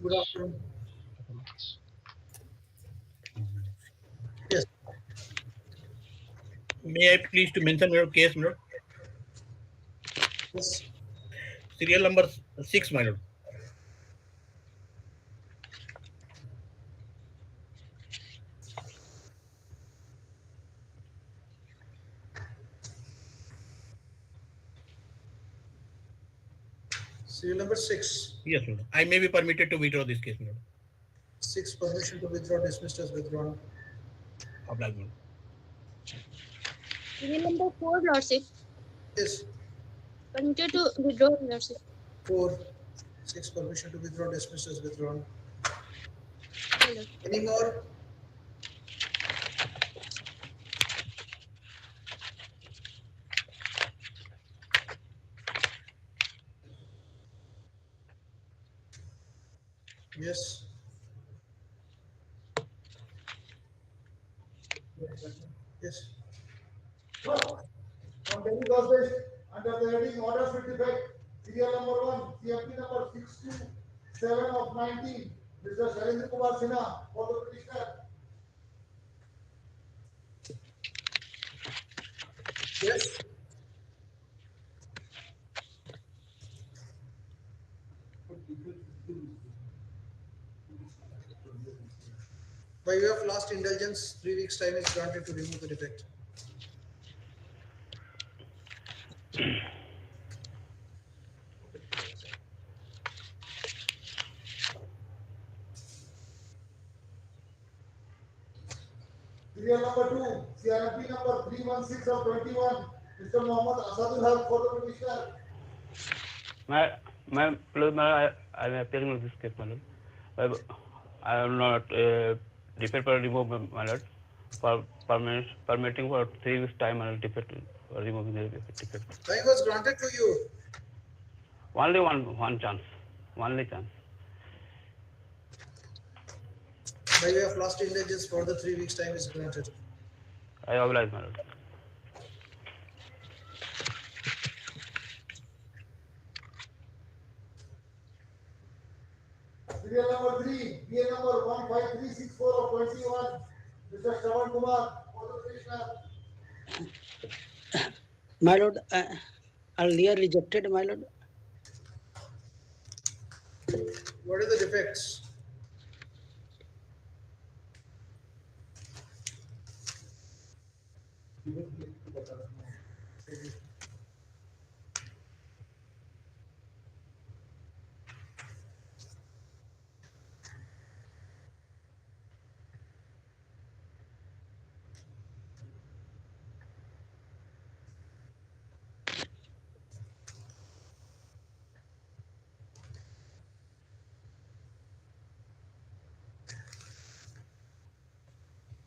Good afternoon. Yes. May I please to mention your case, my lord? Yes. Serial number 6, my lord. Serial number 6. Yes, my lord. I may be permitted to withdraw this case, my lord. 6. Permission to withdraw dismissed as withdrawn. Oblige, my lord. Serial number 4, Lordship. Yes. Permitted to withdraw, Lordship. 4. 6. Permission to withdraw dismissed as withdrawn. My lord. Any more? Yes. Yes. On daily basis, under the heading orders with effect, serial number 1, CFP number 627 of 19, Mr. Sharendra Kumar Sinha, for the petitioner. Yes. By way of last indulgence, 3 weeks' time is granted to remove the defect. Serial number 2, CRP number 316 of 21, Mr. Mohammed Asadul Haq, for the petitioner. My lord, I am appearing on this case, my lord. I am not defect for remove, my lord. For permitting for 3 weeks time, my lord, defect for removing the defect. Time was granted to you. Only one chance. Only chance. By way of last indulgence, further 3 weeks' time is granted. I oblige, my lord. Serial number 3, PA number 15364 of 21, Mr. Shravan Kumar, for the petitioner. My lord, earlier rejected, my lord. What are the defects?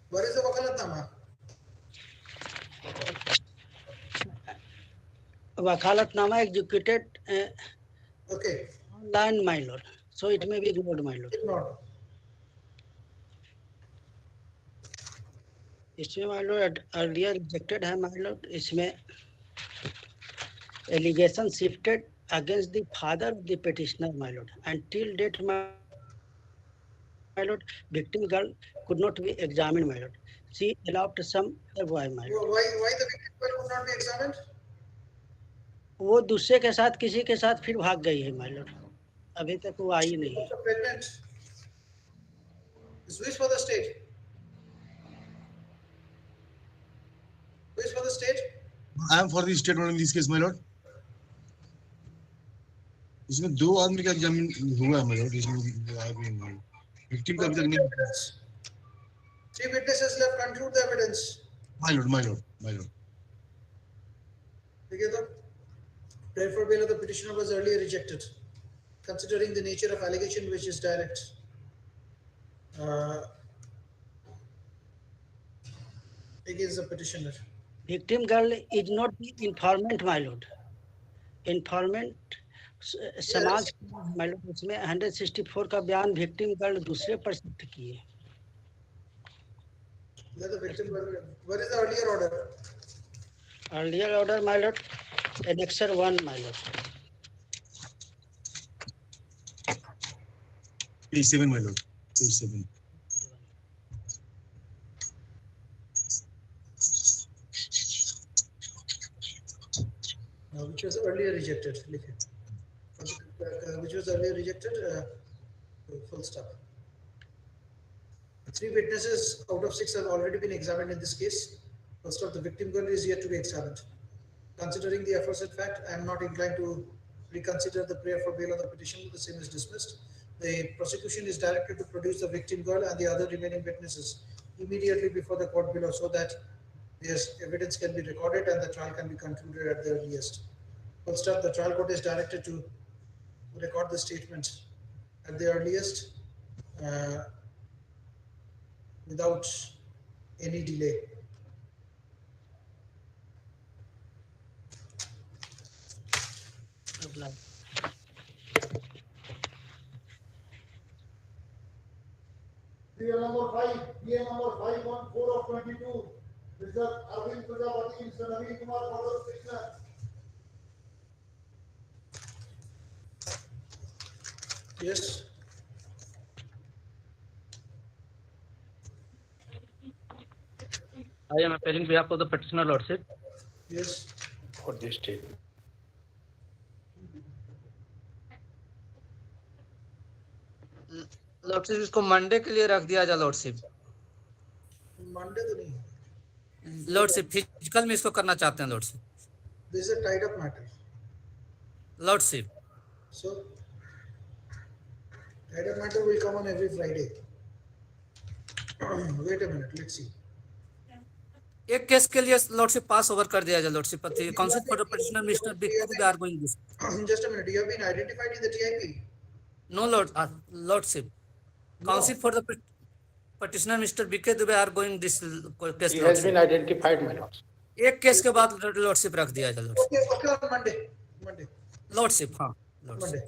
What is the wakalatnama? Wakalatnama executed Okay. online, my lord. So it may be ignored, my lord. Ignored. इसमें my lord earlier rejected है, my lord. इसमें allegation shifted against the father of the petitioner, my lord. Until date, my lord, victim girl could not be examined, my lord. She allowed some other boy, my lord. Why the victim girl could not be examined? वो दूसरे के साथ किसी के साथ फिर भाग गई है, my lord. अभी तक वो आई नहीं है. Pregnant. Is which for the state? Which for the state? I am for the statement in this case, my lord. इसमें 2 आदमी का एग्जामिन हुआ है, my lord. इसमें victim का अभी तक नहीं. 3 witnesses left. Conclude the evidence. My lord. Okay, the prayer for bail of the petitioner was earlier rejected, considering the nature of allegation which is direct. Against the petitioner. Victim girl is not the informant, my lord. Informant समाज, my lord, इसमें 164 का बयान victim girl दूसरे पर सिद्ध किए. The victim. What is the earlier order? Earlier order, my lord, Annexure 1, my lord. Page 7, my lord. Page 7. Which was earlier rejected. Which was earlier rejected. Full stop. 3 witnesses out of 6 have already been examined in this case. First of the victim girl is yet to be examined. Considering the aforesaid fact, I am not inclined to reconsider the prayer for bail of the petition. The same is dismissed. The prosecution is directed to produce the victim girl and the other remaining witnesses immediately before the court below so that their evidence can be recorded and the trial can be concluded at the earliest. First step, the trial court is directed to record the statement at the earliest without any delay. Serial number 5, PA number 514 of 22. Mr. Arvind Prajapati, Mr. Naveen Kumar for the petitioner. Yes. I am appearing behalf of the petitioner, Lordship. Yes. For this statement. Lordship इसको Monday के लिए रख दिया जाए lordship Monday तो नहीं. Lordship physical में इसको करना चाहते हैं lordship This is a tied up matter. Lordship So, tied up matter will come on every Friday. Wait a minute, let's see. एक केस के लिए लॉर्डशिप पास ओवर कर दिया जाए lordship counsel for the petitioner mister big are going this Just a minute, you have been identified in the TIP. No lordship counsel for the petitioner Mr. BK Dubey are going this case. He has been identified, my lord. एक case के बाद lordship रख दिया जाए Okay, on Monday. Lordship हाँ Monday.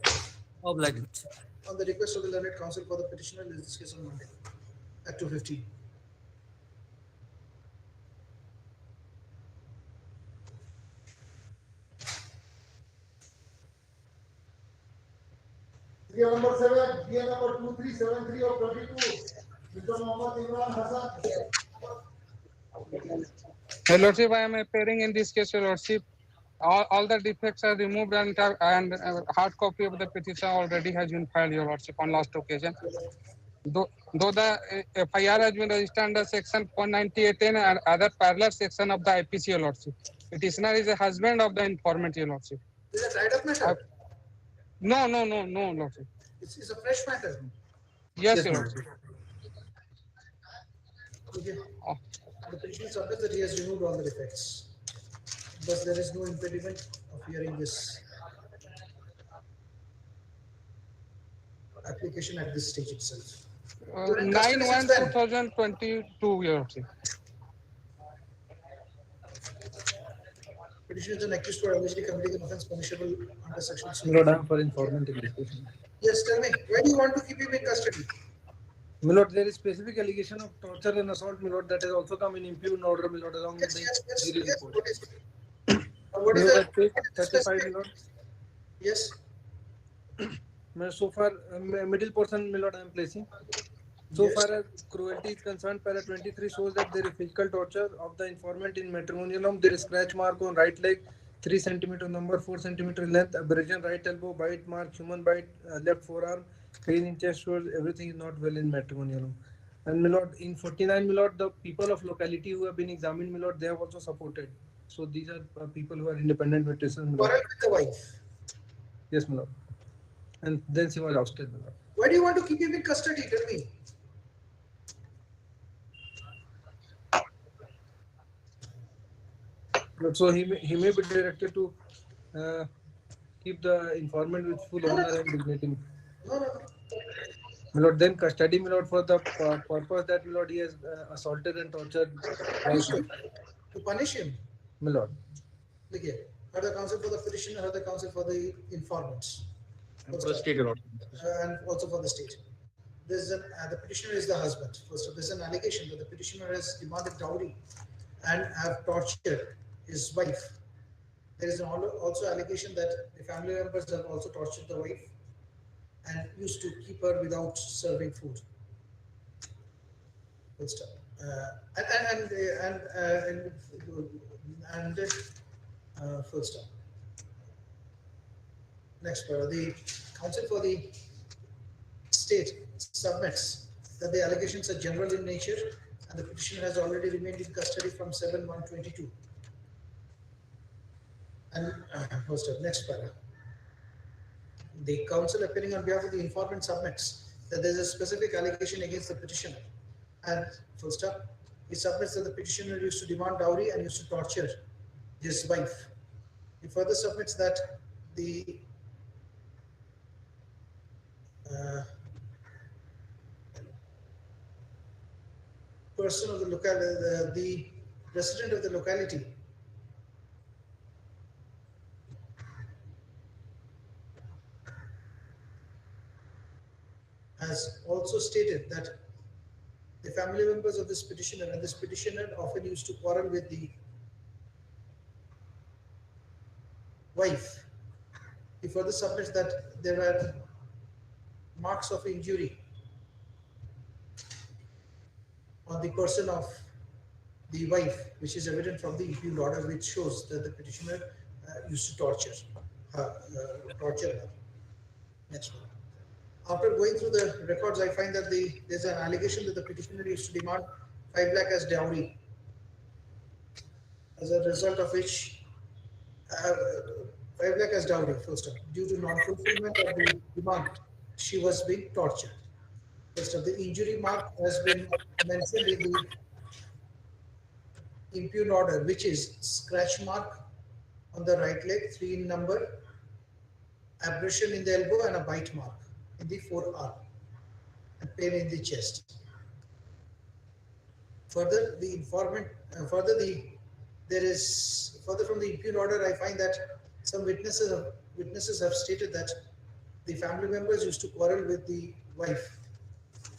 Lordship On the request of the learned counsel for the petitioner, is this case on Monday at 2:15. Serial number 7, PA number 2373 of 22. Mr. Mohammed Imran Hassan. Your Lordship, I am appearing in this case, Your Lordship. All the defects are removed and hard copy of the petition already has been filed, Your Lordship, on last occasion. Though the FIR has been registered under section 198 and other parallel section of the IPC, Your Lordship. Petitioner is a husband of the informant, Your Lordship. Is it tied up matter? No, Lordship. It's a fresh matter. Yes, Your Lordship. Okay. The petitioner submits that he has removed all the defects. Thus, there is no impediment of hearing this application at this stage itself. 9/1/2022, Your Lordship. Petitioner is an accused for allegedly committing an offence punishable under section 6. Lord, for informant investigation. Yes, tell me, why do you want to keep him in custody? My lord, there is specific allegation of torture and assault, my lord, that has also come in impugned order, my lord, along with the jury report. What is the 35, my lord? Yes. So far, middle portion, my lord, I am placing. So Yes. far as cruelty is concerned, para 23 shows that there is physical torture of the informant in matrimonial home. There is scratch mark on right leg, 3 centimeter number, 4 centimeter length, abrasion right elbow, bite mark, human bite, left forearm, pain in chest shows everything is not well in matrimonial home. And my lord, in 49, my lord, the people of locality who have been examined, my lord, they have also supported. So these are people who are independent witnesses, my lord. Quarrel with the wife. Yes, my lord. And then she was ousted, my lord. Why do you want to keep him in custody? Tell me. So he may be directed to keep the informant with full honor and dignity. No. My lord, then custody, my lord, for the purpose that my lord he has assaulted and tortured. To punish him. My lord. Look here. Heard the counsel for the petitioner, heard the counsel for the informants. For the state, Lord. And also for the state. There's the petitioner is the husband. First, there's an allegation that the petitioner has demanded dowry and have tortured his wife. There is also allegation that the family members have also tortured the wife and used to keep her without serving food. Full stop. Full stop. Next part. The counsel for the state submits that the allegations are general in nature and the petitioner has already remained in custody from 7/1/22. And first step, next paragraph. The counsel appearing on behalf of the informant submits that there is a specific allegation against the petitioner. And full stop, he submits that the petitioner used to demand dowry and used to torture his wife. He further submits that the person of the locality, the resident of the locality has also stated that the family members of this petitioner and this petitioner often used to quarrel with the wife. He further submits that there were marks of injury on the person of the wife, which is evident from the impugned order, which shows that the petitioner used to torture her. Next one. After going through the records, I find that there's an allegation that the petitioner used to demand 5 lakh as dowry, as a result of which 5 lakh as dowry, first up, due to non-fulfillment of the demand, she was being tortured. First up, the injury mark has been mentioned in the impugned order, which is scratch mark on the right leg, 3 in number, abrasion in the elbow, and a bite mark in the forearm, and pain in the chest. Further, the informant, further from the impugned order, I find that some witnesses have stated that the family members used to quarrel with the wife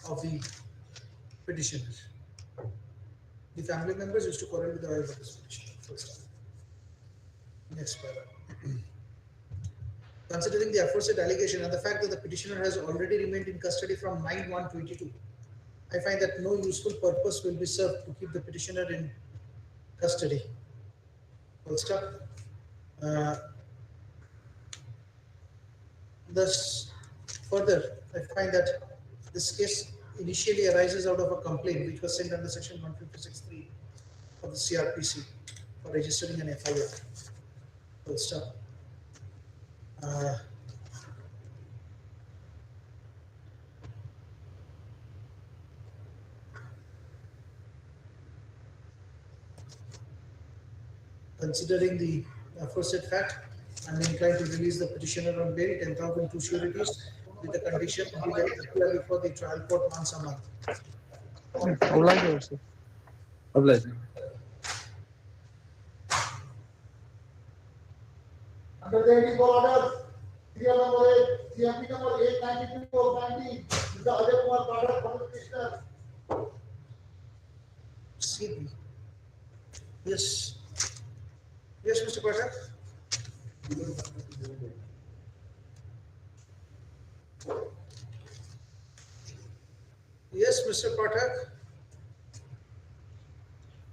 of the petitioner. The family members used to quarrel with the wife of this petitioner. First time. Next paragraph. Considering the aforesaid allegation and the fact that the petitioner has already remained in custody from 9/1/22, I find that no useful purpose will be served to keep the petitioner in custody. Full stop. Thus, further, I find that this case initially arises out of a complaint which was sent under section 156(3) of the CRPC for registering an FIR. Full stop. Considering the aforesaid fact, I am inclined to release the petitioner on bail, 10,000 to sureties, with the condition he will appear before the trial court once a month. Under the heading orders, serial number 8, CMP number 892 of 19, Mr. Ajay Kumar Pathak from the petitioner. See, yes. Yes, Mr. Pathak. Yes, Mr. Pathak.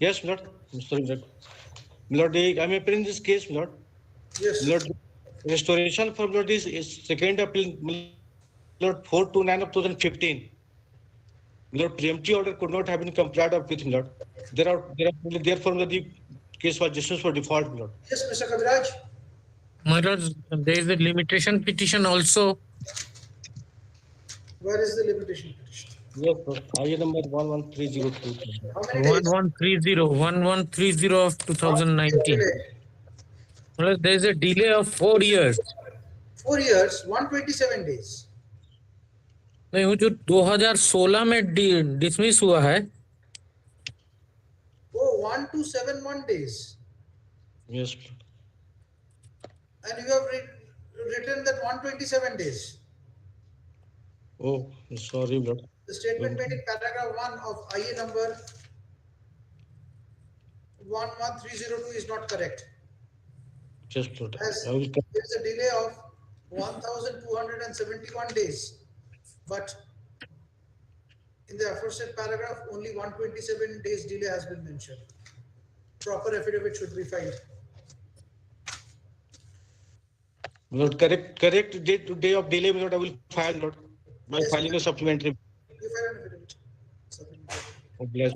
Yes, Lord. Mr. Lord, I am appealing this case, Lord. Yes. Lord, restoration for Lord is second appeal, Lord, 429 of 2015. Lord, preemptive order could not have been complied with, Lord. Therefore, the case was dismissed for default, Lord. Yes, Mr. Kaviraj. My lord, there is a limitation petition also. Where is the limitation petition? Yes, Lord. IA number 11302. How many days? 1130 of 2019. Well, there is a delay of 4 years. 4 years, 127 days. नहीं वो जो 2016 में dismiss हुआ है Oh, 1271 days. Yes. And you have written that 127 days. Oh, sorry, Lord. The statement made in paragraph 1 of IA number 11302 is not correct. Just Lord. As I will there is a delay of 1,271 days, but in the aforesaid paragraph, only 127 days delay has been mentioned. Proper affidavit should be filed. Lord, correct date to day of delay, Lord, I will file, Lord, by Yes, filing a supplementary. you file an affidavit. Supplementary. Oh, bless.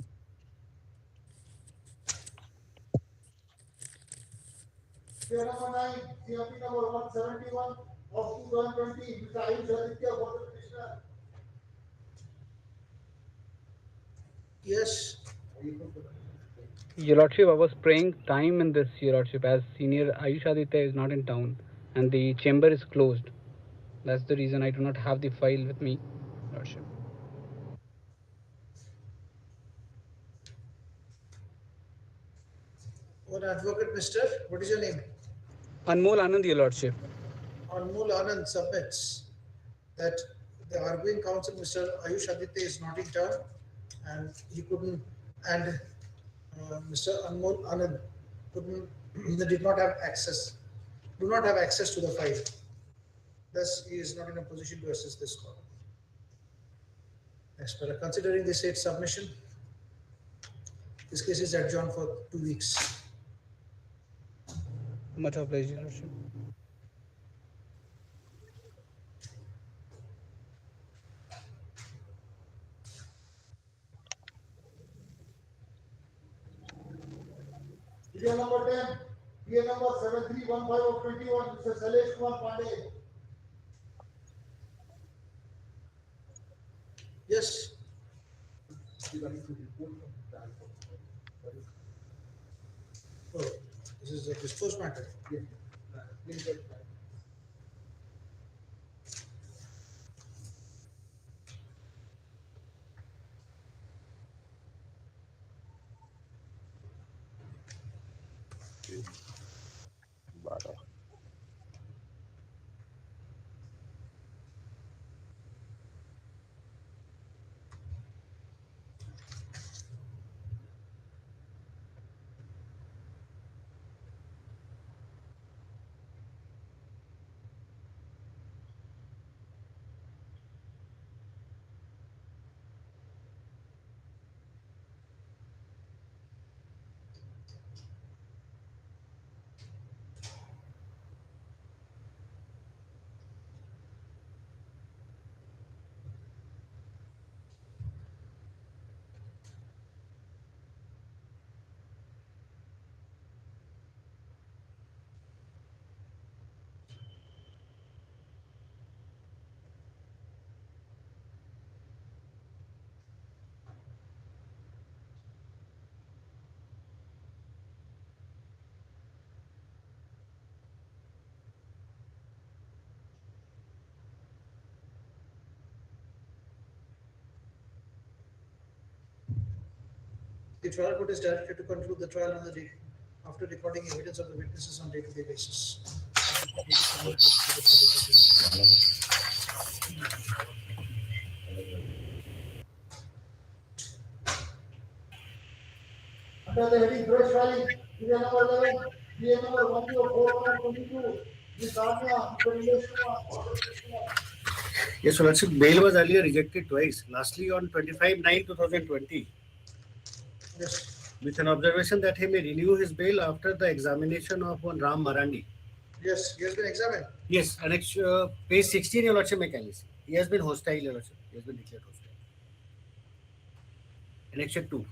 Case number 9, CMP number 171 of 2020, Mr. Ayush Aditya for the petitioner. Yes. Your Lordship, I was praying time in this, Your Lordship, as Senior Ayush Aditya is not in town and the chamber is closed. That's the reason I do not have the file with me, Lordship. One advocate, Mr. What is your name? Anmol Anand, Your Lordship. Anmol Anand submits that the arguing counsel, Mr. Ayush Aditya, is not in town and he couldn't, and Mr. Anmol Anand couldn't, did not have access, do not have access to the file. Thus, he is not in a position to assist this call. Next, considering the said submission, this case is adjourned for 2 weeks. Much obliged, Your Lordship. Serial number 10, PA number 7315 of 21, Mr. Salesh Kumar Pandey. Yes. Oh, this is a disposed matter. The trial court is directed to conclude the trial on the day after recording evidence of the witnesses on day-to-day basis. Under the heading fresh filing, serial number 11, PA number 1041 of 22, Ms. Anya, Mr. Nilesh Kumar for the petitioner. Yes, Your Lordship, bail was earlier rejected twice. Lastly, on 25/9/2020, Yes. with an observation that he may renew his bail after the examination of one Ram Marandi. Yes, he has been examined. Yes, annex page 16, Your Lordship, mechanism. He has been hostile, Your Lordship. He has been declared hostile. Annexure 2.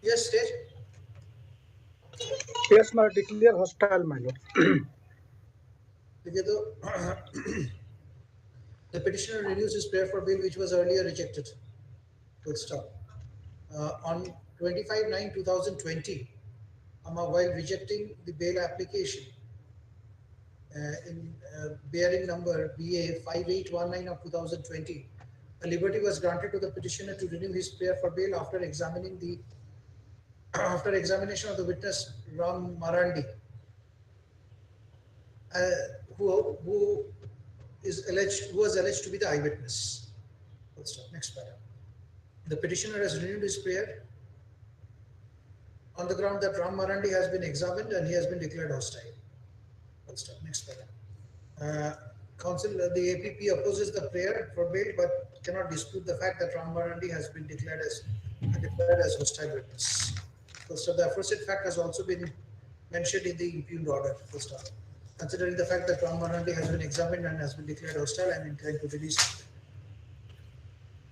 Yes, stage. Yes, my declare hostile, my lord. The petitioner renews his prayer for bail, which was earlier rejected. Full stop. On 25/9/2020, while rejecting the bail application in bearing number BA 5819 of 2020, a liberty was granted to the petitioner to renew his prayer for bail after examining the after examination of the witness Ram Marandi, who was alleged to be the eyewitness. Next paragraph. The petitioner has renewed his prayer on the ground that Ram Marandi has been examined and he has been declared hostile. Next paragraph. Counsel, the APP opposes the prayer for bail but cannot dispute the fact that Ram Marandi has been declared as hostile witness. The aforesaid fact has also been mentioned in the impugned order. Considering the fact that Ram Marandi has been examined and has been declared hostile, I am inclined to release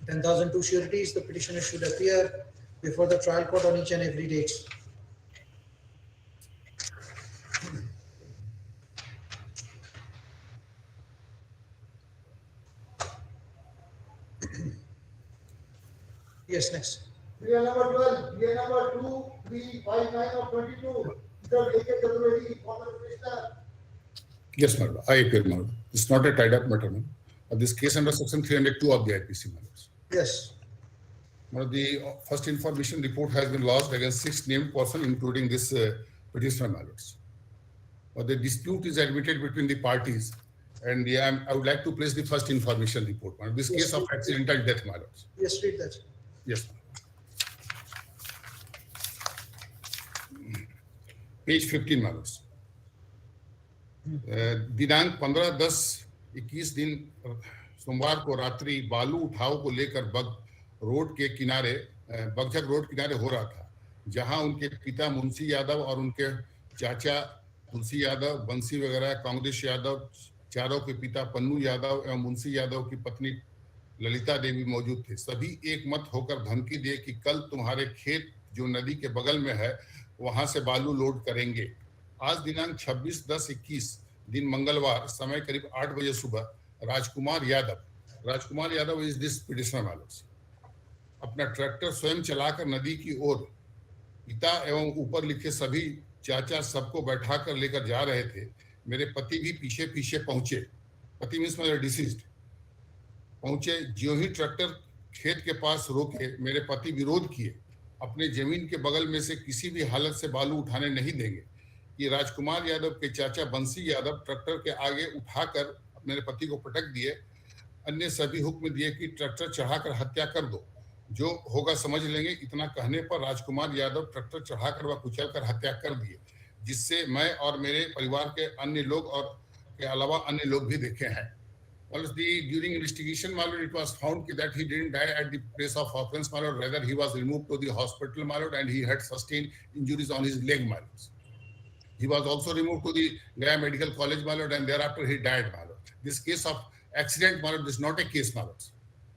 10,002 sureties. The petitioner should appear before the trial court on each and every date. Yes, next. Serial number 12, DA number 2359 of 22. Mr. A.K. Chaturvedi for the petitioner. Yes, madam. I appear, madam. It's not a tied-up matter, madam. This case under section 302 of the IPC, madam. Yes. Madam, the first information report has been lodged against 6 named persons, including this petitioner, madam. The dispute is admitted between the parties, and I would like to place the first information report, madam. This case of accidental death, madam. Yes, read that. Yes. Page 15, madam. दिनांक 15-10-21 दिन सोमवार को रात्रि बालू उठाव को लेकर बगझक road किनारे हो रहा था, जहां उनके पिता मुंशी यादव और उनके चाचा तुलसी यादव, बंसी वगैरह, कांग्रेस यादव, चारों के पिता पन्नू यादव एवं मुंशी यादव की पत्नी ललिता देवी मौजूद थे। सभी एक मत होकर धमकी दिए कि कल तुम्हारे खेत जो नदी के बगल में है वहां से बालू लोड करेंगे। आज दिनांक 26-10-21 दिन मंगलवार समय करीब 8 बजे सुबह Rajkumar Yadav is this petitioner वालों अपना ट्रैक्टर स्वयं चलाकर नदी की ओर पिता एवं ऊपर लिखे सभी चाचा सबको बैठाकर लेकर जा रहे थे। मेरे पति भी पीछे पीछे पहुंचे। पति मीन्स मेरे डिसीज्ड पहुंचे। ज्यों ही ट्रैक्टर खेत के पास रोके मेरे पति विरोध किए। अपने जमीन के बगल में से किसी भी हालत से बालू उठाने नहीं देंगे। ये राजकुमार यादव के चाचा बंसी यादव ट्रैक्टर के आगे उठाकर मेरे पति को पटक दिए। अन्य सभी हुक्म दिए कि ट्रैक्टर चढ़ाकर हत्या कर दो, जो होगा समझ लेंगे। इतना कहने पर राजकुमार यादव ट्रैक्टर चढ़ाकर व कुचलकर हत्या कर दिए, जिससे मैं और मेरे परिवार के अन्य लोग और के अलावा अन्य लोग भी देखे हैं। During investigation, my lord, it was found that he didn't die at the place of occurrence, my lord. Rather, he was removed to the hospital, my lord, and he had sustained injuries on his leg, my lord. He was also removed to the Gaya Medical College, my lord, and thereafter he died, my lord. This case of accident, my lord, is not a case, my lord.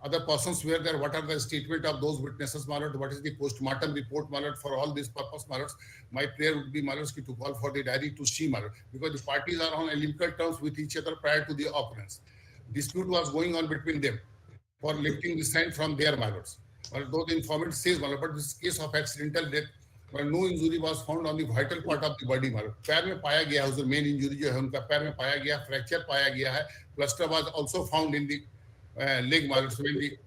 Other persons were there. What are the statement of those witnesses, my lord? What is the post-mortem report, my lord? For all this purpose, my lord, my prayer would be, my lord, to call for the diary to see, my lord, because the parties are on amicable terms with each other prior to the occurrence. Dispute was going on between them for lifting the sign from their, my lords. Although the informant says, my lord, but this case of accidental death, but no injury was found on the vital part of the body, my lord. पैर में पाया गया है, main injury जो है उनका पैर में पाया गया, fracture पाया गया है, plaster was also found in the leg, my lord. So in the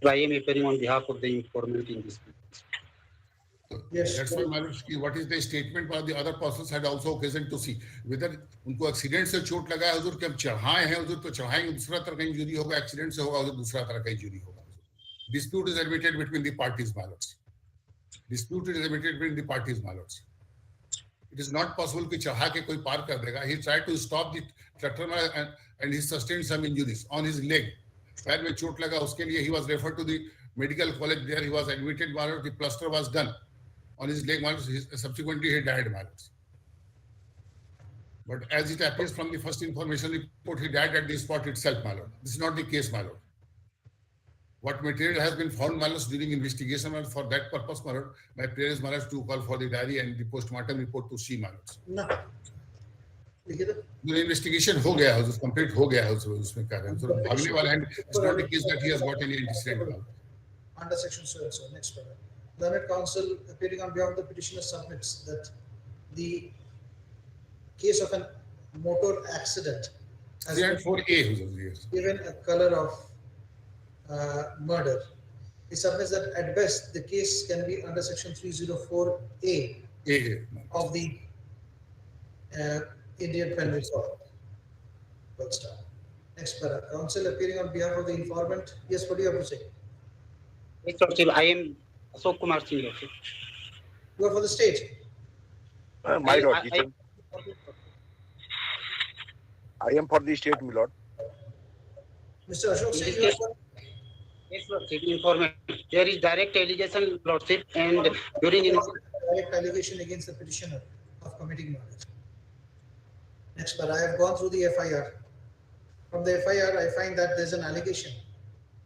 I am appearing on behalf of the informant in this case. Yes, that's why, my lord, what is the statement by the other persons had also occasion to see whether उनको accident से चोट लगा है हुजूर, कि हम चढ़ाए हैं हुजूर, तो चढ़ाएंगे दूसरा तरह का इंजरी होगा, एक्सीडेंट से होगा हुजूर दूसरा तरह का इंजरी होगा। Dispute is admitted between the parties, my lords. Dispute is admitted between the parties, my lords. It is not possible कि चढ़ा के कोई पार कर देगा. He tried to stop the tractor and he sustained some injuries on his leg. पैर में चोट लगा, उसके लिए he was referred to the medical college. There he was admitted, my lord. The plaster was done on his leg, my lord. Subsequently he died, my lord. But as it appears from the first information report, he died at the spot itself, my lord. This is not the case, my lord. What material has been found, my lord, during investigation, my lord, for that purpose, my lord, my prayer is, my lord, to call for the diary and the post-mortem report to see, my lord. No. The investigation हो गया है, उस complete हो गया है, उसमें कह रहे हैं, so भागने वाला है, it's not the case that he has got any antecedent. Under section so and so, next paragraph. Learned counsel appearing on behalf of the petitioner submits that the case of a motor accident has been given a color of murder he submits that at best the case can be under section 304A of the Indian Penal Code. Full stop. Next para. Counsel appearing on behalf of the informant. Yes, what do you have to say? Yes, Lordship, I am Ashok Kumar Singh, Lordship. You are for the state. My lord, I am for the state, my lord. Mr. Ashok Singh, Yes, Lordship, informant. There is direct allegation, Lordship, and during direct allegation against the petitioner of committing murder. Next para. I have gone through the FIR. From the FIR, I find that there is an allegation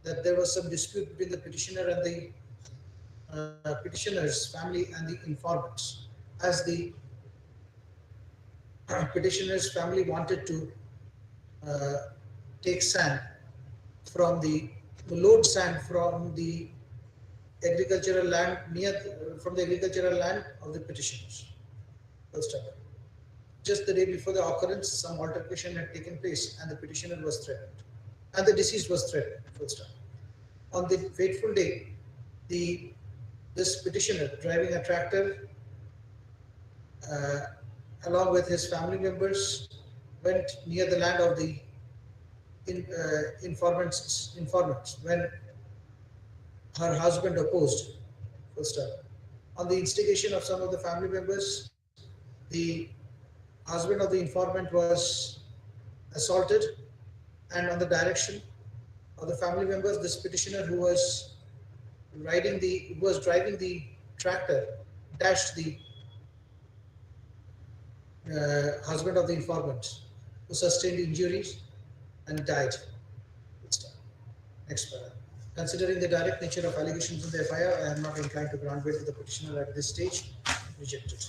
that there was some dispute between the petitioner and the petitioner's family and the informants, as the petitioner's family wanted to take sand from load sand from the agricultural land from the agricultural land of the petitioners. First of all, just the day before the occurrence, some altercation had taken place, and the petitioner was threatened, and the deceased was threatened. First time. On the fateful day, this petitioner driving a tractor along with his family members went near the land of the informants when her husband opposed. First time. On the instigation of some of the family members, the husband of the informant was assaulted, and on the direction of the family members, this petitioner who was driving the tractor dashed the husband of the informant, who sustained injuries and died. Next para. Considering the direct nature of allegations in the FIR, I am not inclined to grant bail to the petitioner at this stage. Rejected.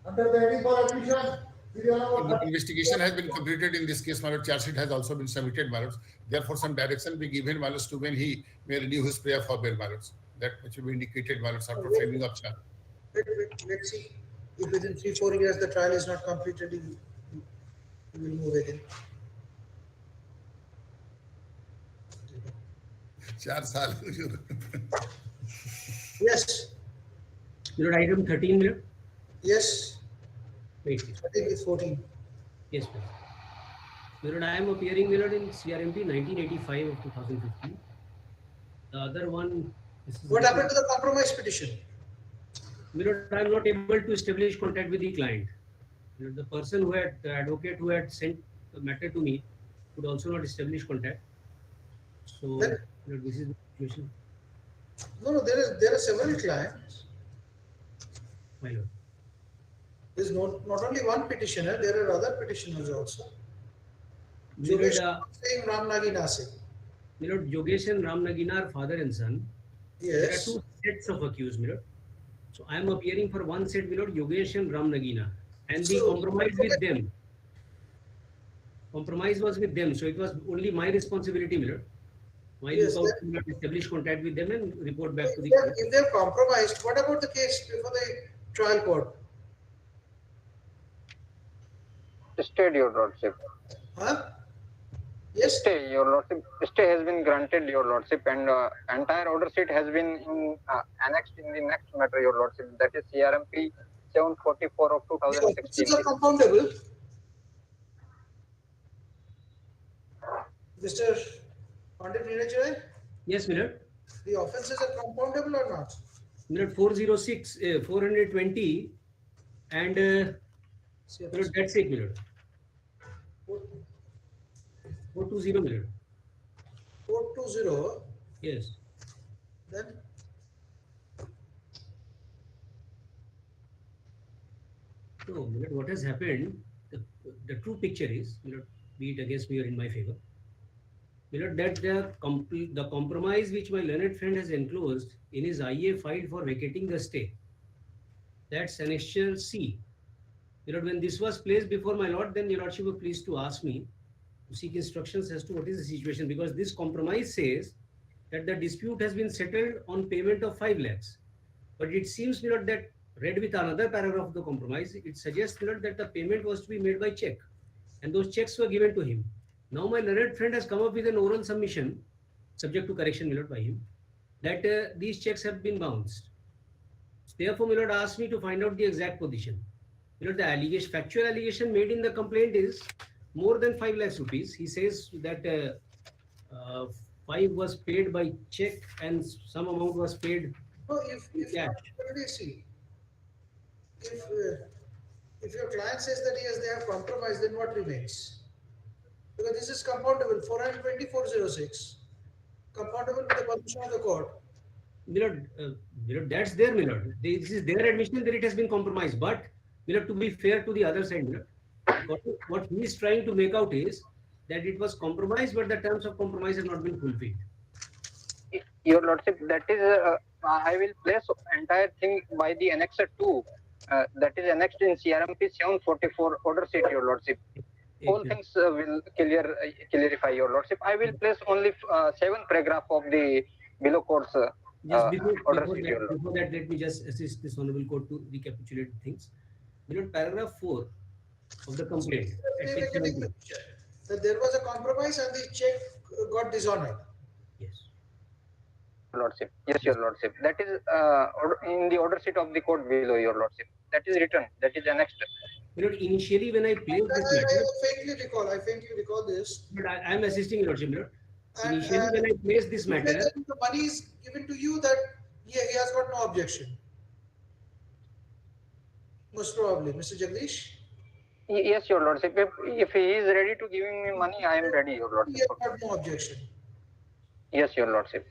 Under the heading for admission, serial number Investigation has been completed in this case, my lord. Charge sheet has also been submitted, my lord. Therefore, some direction be given, my lord, to when he may renew his prayer for bail, my lord. That which will be indicated, my lord, after framing of charge. Let's see. If within 3-4 years the trial is not completed, he will move again. 4 साल. Yes. Your item 13, minute. Yes. Wait. I think it's 14. Yes, please. Mirror, I am appearing mirror in CRMP 1985 of 2015. The other one. What happened to the compromise petition? Mirror, I am not able to establish contact with the client. The person who had, the advocate who had sent the matter to me, could also not establish contact. So, this is the situation. No, there are several clients. My lord. There is not only one petitioner, there are other petitioners also. Mirror, saying Ram Nagina Singh. Mirror, Yogesh and Ram Nagina are father and son. Yes. There are two sets of accused, Mirror. So I am appearing for one set, Mirror, Yogesh and Ram Nagina. And the compromise with them. Compromise was with them. So it was only my responsibility, Mirror. My lookout to establish contact with them and report back to the court. If they are compromised, what about the case before the trial court? Stay, your lordship. Huh? Yes. Stay, your lordship. Stay has been granted, your lordship, and entire order sheet has been annexed in the next matter, your lordship. That is CRMP 744 of 2016. These are compoundable. Mr. Pandit Nirajay? Yes, Mirror. The offences are compoundable or not? Mirror 406, 420 and Mirror, that's it, Mirror. 420, Mirror. 420? Yes. Then? No, Mirror, what has happened, the true picture is, Mirror, be it against me or in my favor, Mirror, that the compromise which my learned friend has enclosed in his IA filed for vacating the stay, that's annexure C. Mirror, when this was placed before my lord, then your lordship was pleased to ask me to seek instructions as to what is the situation, because this compromise says that the dispute has been settled on payment of 5 lakhs. But it seems, Mirror, that read with another paragraph of the compromise, it suggests, Mirror, that the payment was to be made by check, and those checks were given to him. Now my learned friend has come up with an oral submission, subject to correction, my lord, by him, that these checks have been bounced. Therefore, my lord asked me to find out the exact position. My lord, the allegation, factual allegation made in the complaint is more than 5 lakhs rupees. He says that 5 was paid by check and some amount was paid No, in cash. see, if your client says that yes, they have compromised, then what remains? Because this is compoundable, 42406, compoundable with the permission of the court. Milord, that's their Milord. This is their admission that it has been compromised. But Milord, to be fair to the other side, Milord, what he is trying to make out is that it was compromised, but the terms of compromise have not been fulfilled. Your Lordship, that is, I will place entire thing by the annexer 2. That is annexed in CRMP 744 order sheet, Your Lordship. All things will clarify, Your Lordship. I will place only 7 paragraph of the below course Just order sheet, Your Lordship. before that, let me just assist this honorable court to recapitulate things. Milord, paragraph 4 of the complaint. That there was a compromise and the check got dishonored. Yes. Lordship. Yes, Your Lordship. That is in the order sheet of the court below, Your Lordship. That is written. That is annexed. Milord, initially when I placed this matter, I faintly recall this. But I am assisting Your Lordship, Milord. Initially when I placed this matter, the money is given to you, that he has got no objection. Most probably, Mr. Jagdish. Yes, Your Lordship. If he is ready to giving me money, I am ready, Your Lordship. He has got no objection. Yes, Your Lordship.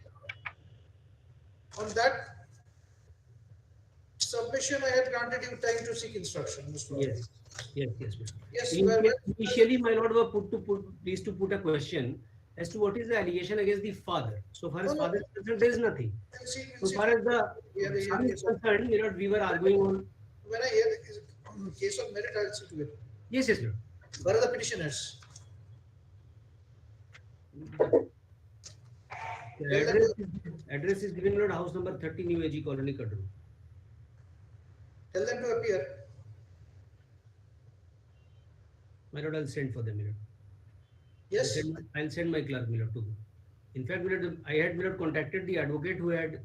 On that submission, I had granted you time to seek instruction. Yes. Yes, Initially, my lord were pleased to put a question as to what is the allegation against the father. So far as father is concerned, there is nothing. So far as the son is concerned, my lord, we were arguing on. When I hear the case of merit, I will see to it. Yes, Lord. Where are the petitioners? The address is given, Lord, house number 30, New AG Colony, Kadru. Tell them to appear. My lord, I'll send for them, Lord. Yes. I'll send my clerk, Lord, to. In fact, Lord, I had Lord contacted the advocate who had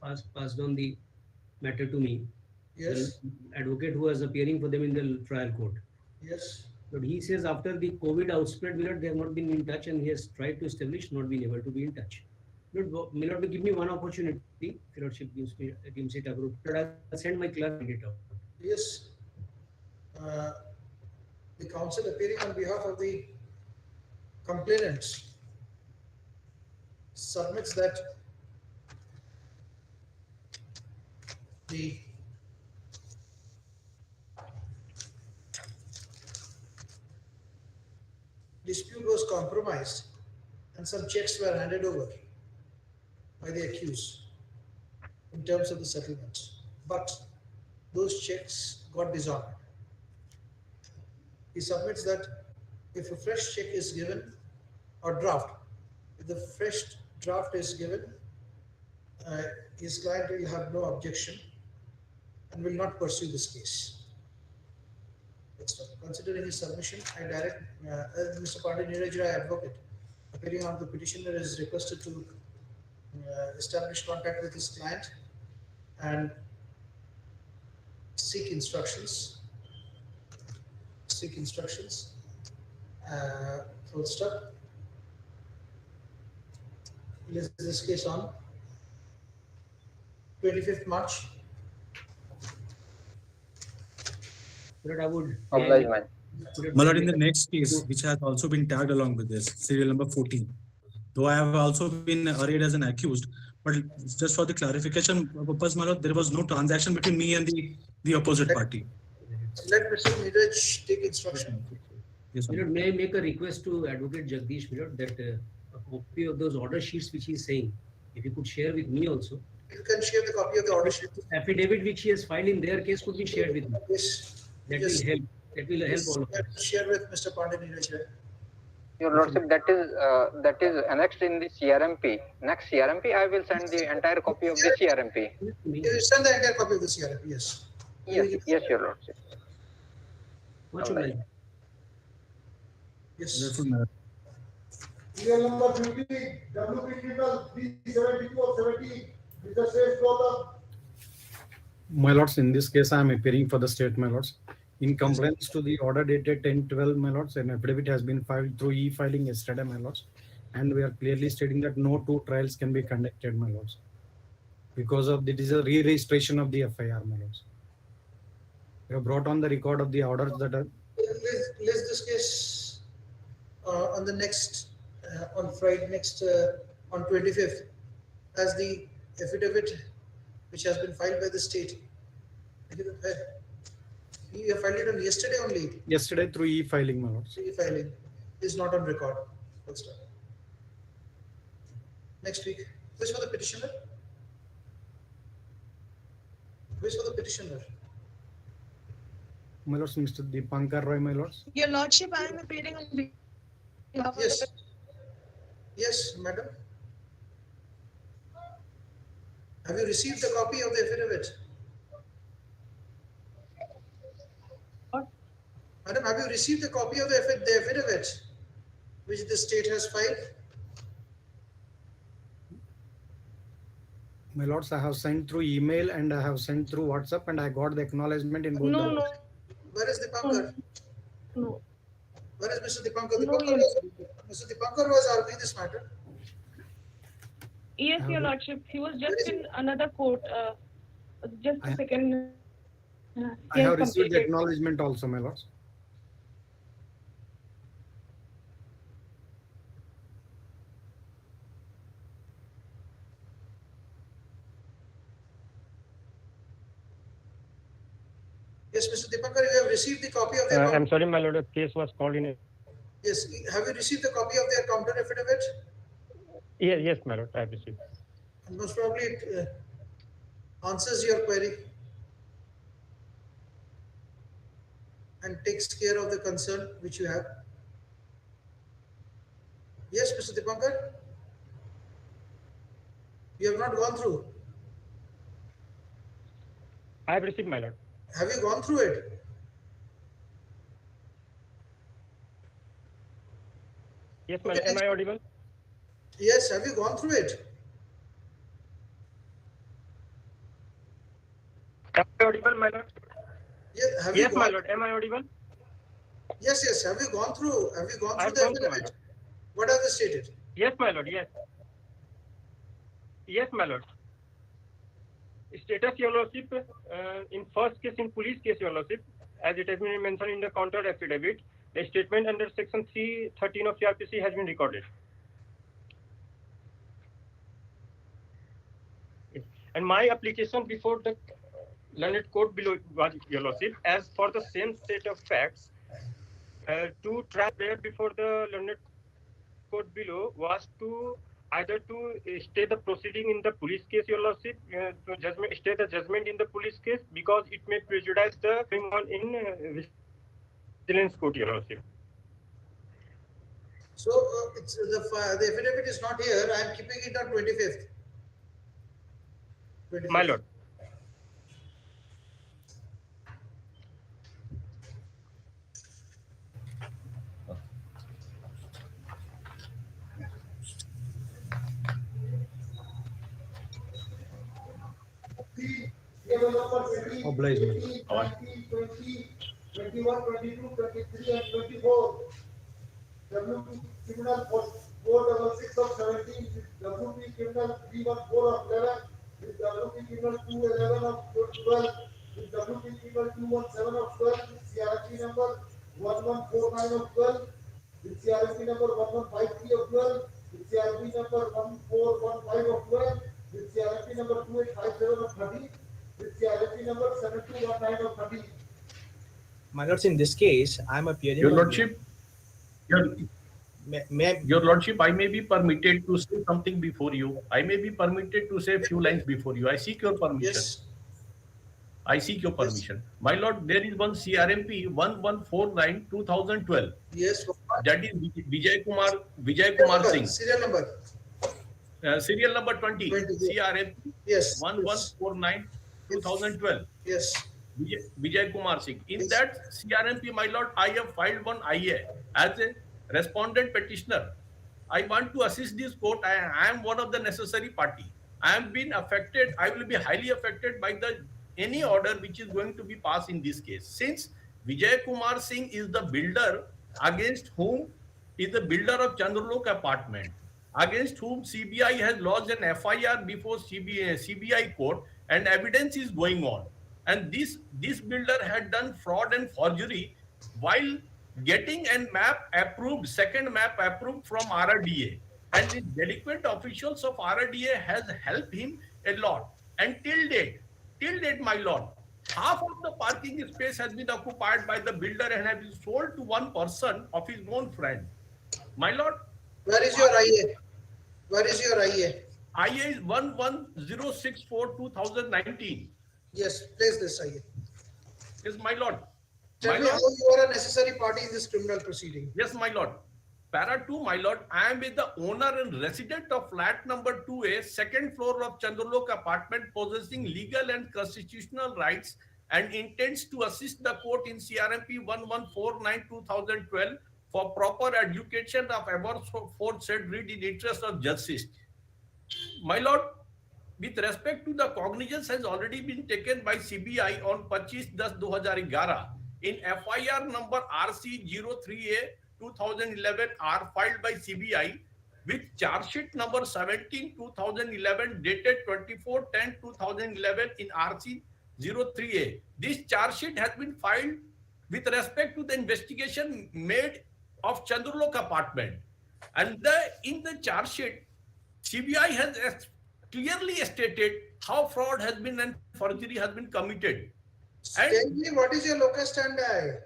passed on the matter to me. Yes. The advocate who was appearing for them in the trial court. Yes. But he says after the COVID outspread, Milord, they have not been in touch, and he has tried to establish, not been able to be in touch. Milord, give me one opportunity. Lordship gives it a group. I'll send my clerk and get out. Yes. The counsel appearing on behalf of the complainants submits that the dispute was compromised and some checks were handed over by the accused in terms of the settlement. But those checks got dishonored. He submits that if a fresh check is given or draft, if the fresh draft is given, his client will have no objection and will not pursue this case. Considering his submission, I direct Mr. Pandey Nirajra, advocate, appearing on the petitioner, is requested to establish contact with his client and seek instructions. Full stop. List this case on 25th March. But I would. My lord, in the next case, which has also been tagged along with this, serial number 14, though I have also been arraigned as an accused, but just for the clarification purpose, my lord, there was no transaction between me and the opposite party. Let Mr. Neeraj take instruction. Yes, Milord, may I make a request to Advocate Jagdish, Milord, that a copy of those order sheets which he is saying, if you could share with me also. You can share the copy of the order sheet. Affidavit which he has filed in their case could be shared with me. Yes. That will help. That will help all of us. Share with Mr. Pandey Nirajra. Your Lordship, that is annexed in the CRMP. Next CRMP, I will send the entire copy of the CRMP. You send the entire copy of the CRMP, yes. Yes, Your Lordship. What should I do? Yes. Serial number 50, WP criminal 372 of 17, Mr. Seth Gautam. My lords, in this case, I am appearing for the state, my lords. In compliance to the order dated 10/12, my lords, an affidavit has been filed through e-filing yesterday, my lords. And we are clearly stating that no two trials can be conducted, my lords. Because of it is a re-registration of the FIR, my lords. We have brought on the record of the orders that are. Let's this case on the next, on Friday, on 25th, as the affidavit which has been filed by the state. You filed it on yesterday only. Yesterday through e-filing, my lords. E-filing is not on record. First. Next week. Who's for the petitioner? Who's for the petitioner? My lords, Mr. Deepankar Roy, my lords. Your Lordship, I am appearing on behalf of Yes. Yes, madam. Have you received a copy of the affidavit? What? Madam, have you received a copy of the affidavit which the state has filed? My lords, I have sent through email and I have sent through WhatsApp and I got the acknowledgement in both No, the. no. Where is Deepankar? No. Where is Mr. Deepankar? No, Mr. Deepankar was arguing this matter. Yes, Your Lordship. He was just in another court. Just a second. I have received the acknowledgement also, my lords. Yes, Mr. Deepankar, you have received the copy of the I'm sorry, my lord, the case was called in. Yes, have you received the copy of their counter affidavit? Yes, my lord, I have received. And most probably it answers your query and takes care of the concern which you have. Yes, Mr. Deepankar? You have not gone through. I have received, my lord. Have you gone through it? Yes, my lord. Am I audible? Yes, have you gone through it? Am I audible, my lord? Yes, have Yes, you my gone? lord. Am I audible? Yes. Have you gone through? Have you gone I have through the gone through, my affidavit? lord. What have they stated? Yes, my lord. Yes. Yes, my lord. Status, your lordship, in first case, in police case, your lordship, as it has been mentioned in the counter affidavit, the statement under section 313 of CRPC has been recorded. And my application before the learned court below was, your lordship, as for the same set of facts, to try there before the learned court below was to either to stay the proceeding in the police case, your lordship, to stay the judgment in the police case, because it may prejudice the going on in vigilance court, your lordship. So it's the affidavit is not here. I am keeping it on 25th. My lord. Obliged. 18, 19, 20, 21, 22, 23, and 24. WP criminal 466 of 17, WP criminal 314 of 11, with WP criminal 211 of 12, with WP criminal 217 of 12, with CRP number 1149 of 12, with CRP number 1153 of 12, with CRP number 1415 of 12, with CRP number 2857 of 13, with CRP number 7219 of 13. My lords, in this case, I am appearing. Your lordship, your lordship, I may be permitted to say something before you. I may be permitted to say a few lines before you. I seek your permission. Yes. I seek your permission. My lord, there is one CRMP 1149/2012. Yes. That is Vijay Kumar Singh. Serial number. Serial number 20. CRMP yes. 1149/2012. Yes. Vijay Kumar Singh. In that CRMP, my lord, I have filed one IA as a respondent petitioner. I want to assist this court. I am one of the necessary party. I am being affected. I will be highly affected by the any order which is going to be passed in this case. Since Vijay Kumar Singh is the builder against whom is the builder of Chandralok apartment, against whom CBI has lodged an FIR before CBI court, and evidence is going on. And this builder had done fraud and forgery while getting a map approved, second map approved from RDA. And the delinquent officials of RDA has helped him a lot. And till date, my lord, half of the parking space has been occupied by the builder and has been sold to one person of his own friend. My lord. Where is your IA? Where is your IA? IA is 11064/2019. Yes, place this IA. Yes, my lord. Tell my me lord, how you are a necessary party in this criminal proceeding. Yes, my lord. Para 2, my lord, I am with the owner and resident of flat number 2A, second floor of Chandralok apartment, possessing legal and constitutional rights and intends to assist the court in CRMP 1149/2012 for proper education of aforesaid read in interest of justice. My lord, with respect to the cognizance has already been taken by CBI on 25/10/2011 in FIR number RC 03A/2011 filed by CBI with charge sheet number 17/2011 dated 24/10/2011 in RC 03A. This charge sheet has been filed with respect to the investigation made of Chandralok apartment, and in the charge sheet CBI has clearly stated how fraud has been and forgery has been committed. And tell me, what is your locus standi?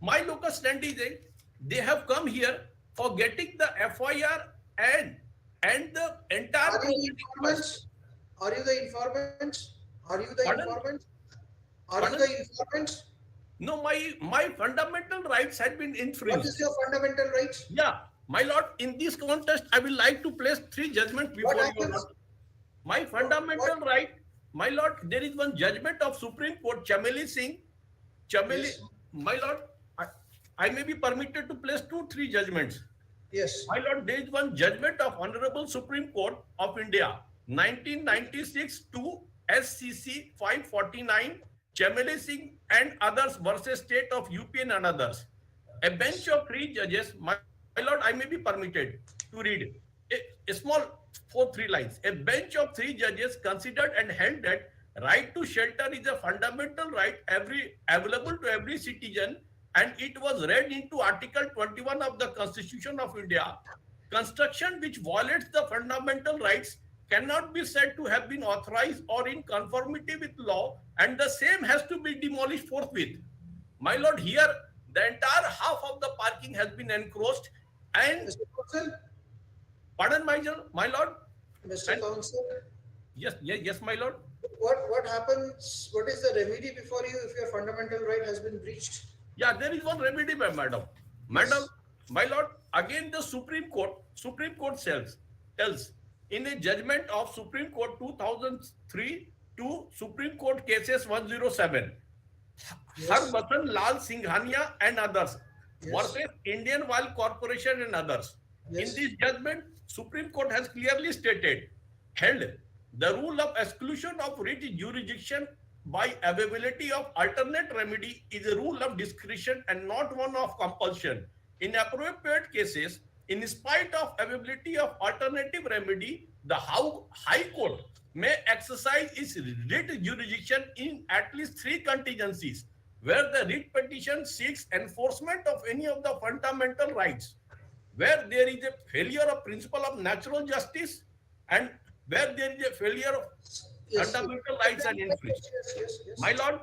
My locus standi is they have come here for getting the FIR and the entire. Are you the informants? Are you the informants? Are you the Pardon? informants? Are Pardon? you the informants? No, my fundamental rights had been infringed. What is your fundamental rights? Yeah, my lord, in this contest, I will like to place 3 judgments before you. My fundamental right, my lord, there is one judgment of Supreme Court, Chameli Singh. Yes. My lord, I may be permitted to place 2-3 judgments. Yes. My lord, there is one judgment of Honorable Supreme Court of India, 1996 to SCC 549, Chameli Singh and others versus State of UP and others. A bench of 3 judges, my lord, I may be permitted to read a small 4-3 lines. A bench of 3 judges considered and held that right to shelter is a fundamental right available to every citizen, and it was read into Article 21 of the Constitution of India. Construction which violates the fundamental rights cannot be said to have been authorized or in conformity with law, and the same has to be demolished forthwith. My lord, here the entire half of the parking has been encroached and. Pardon, my lord. Mr. Counsel. Yes, my lord. What happens? What is the remedy before you if your fundamental right has been breached? Yeah, there is one remedy, madam. Madam, my lord. Again, the Supreme Court tells in a judgment of Supreme Court 2003 to Supreme Court cases 107. Harbhajan Lal Singhania and others versus Indian Oil Corporation and others. In this judgment, Supreme Court has clearly held the rule of exclusion of writ jurisdiction by availability of alternate remedy is a rule of discretion and not one of compulsion. In appropriate cases, in spite of availability of alternative remedy, the High Court may exercise its writ jurisdiction in at least 3 contingencies, where the writ petition seeks enforcement of any of the fundamental rights, where there is a failure of principle of natural justice, and where there is a failure of fundamental rights and infringement. My lord,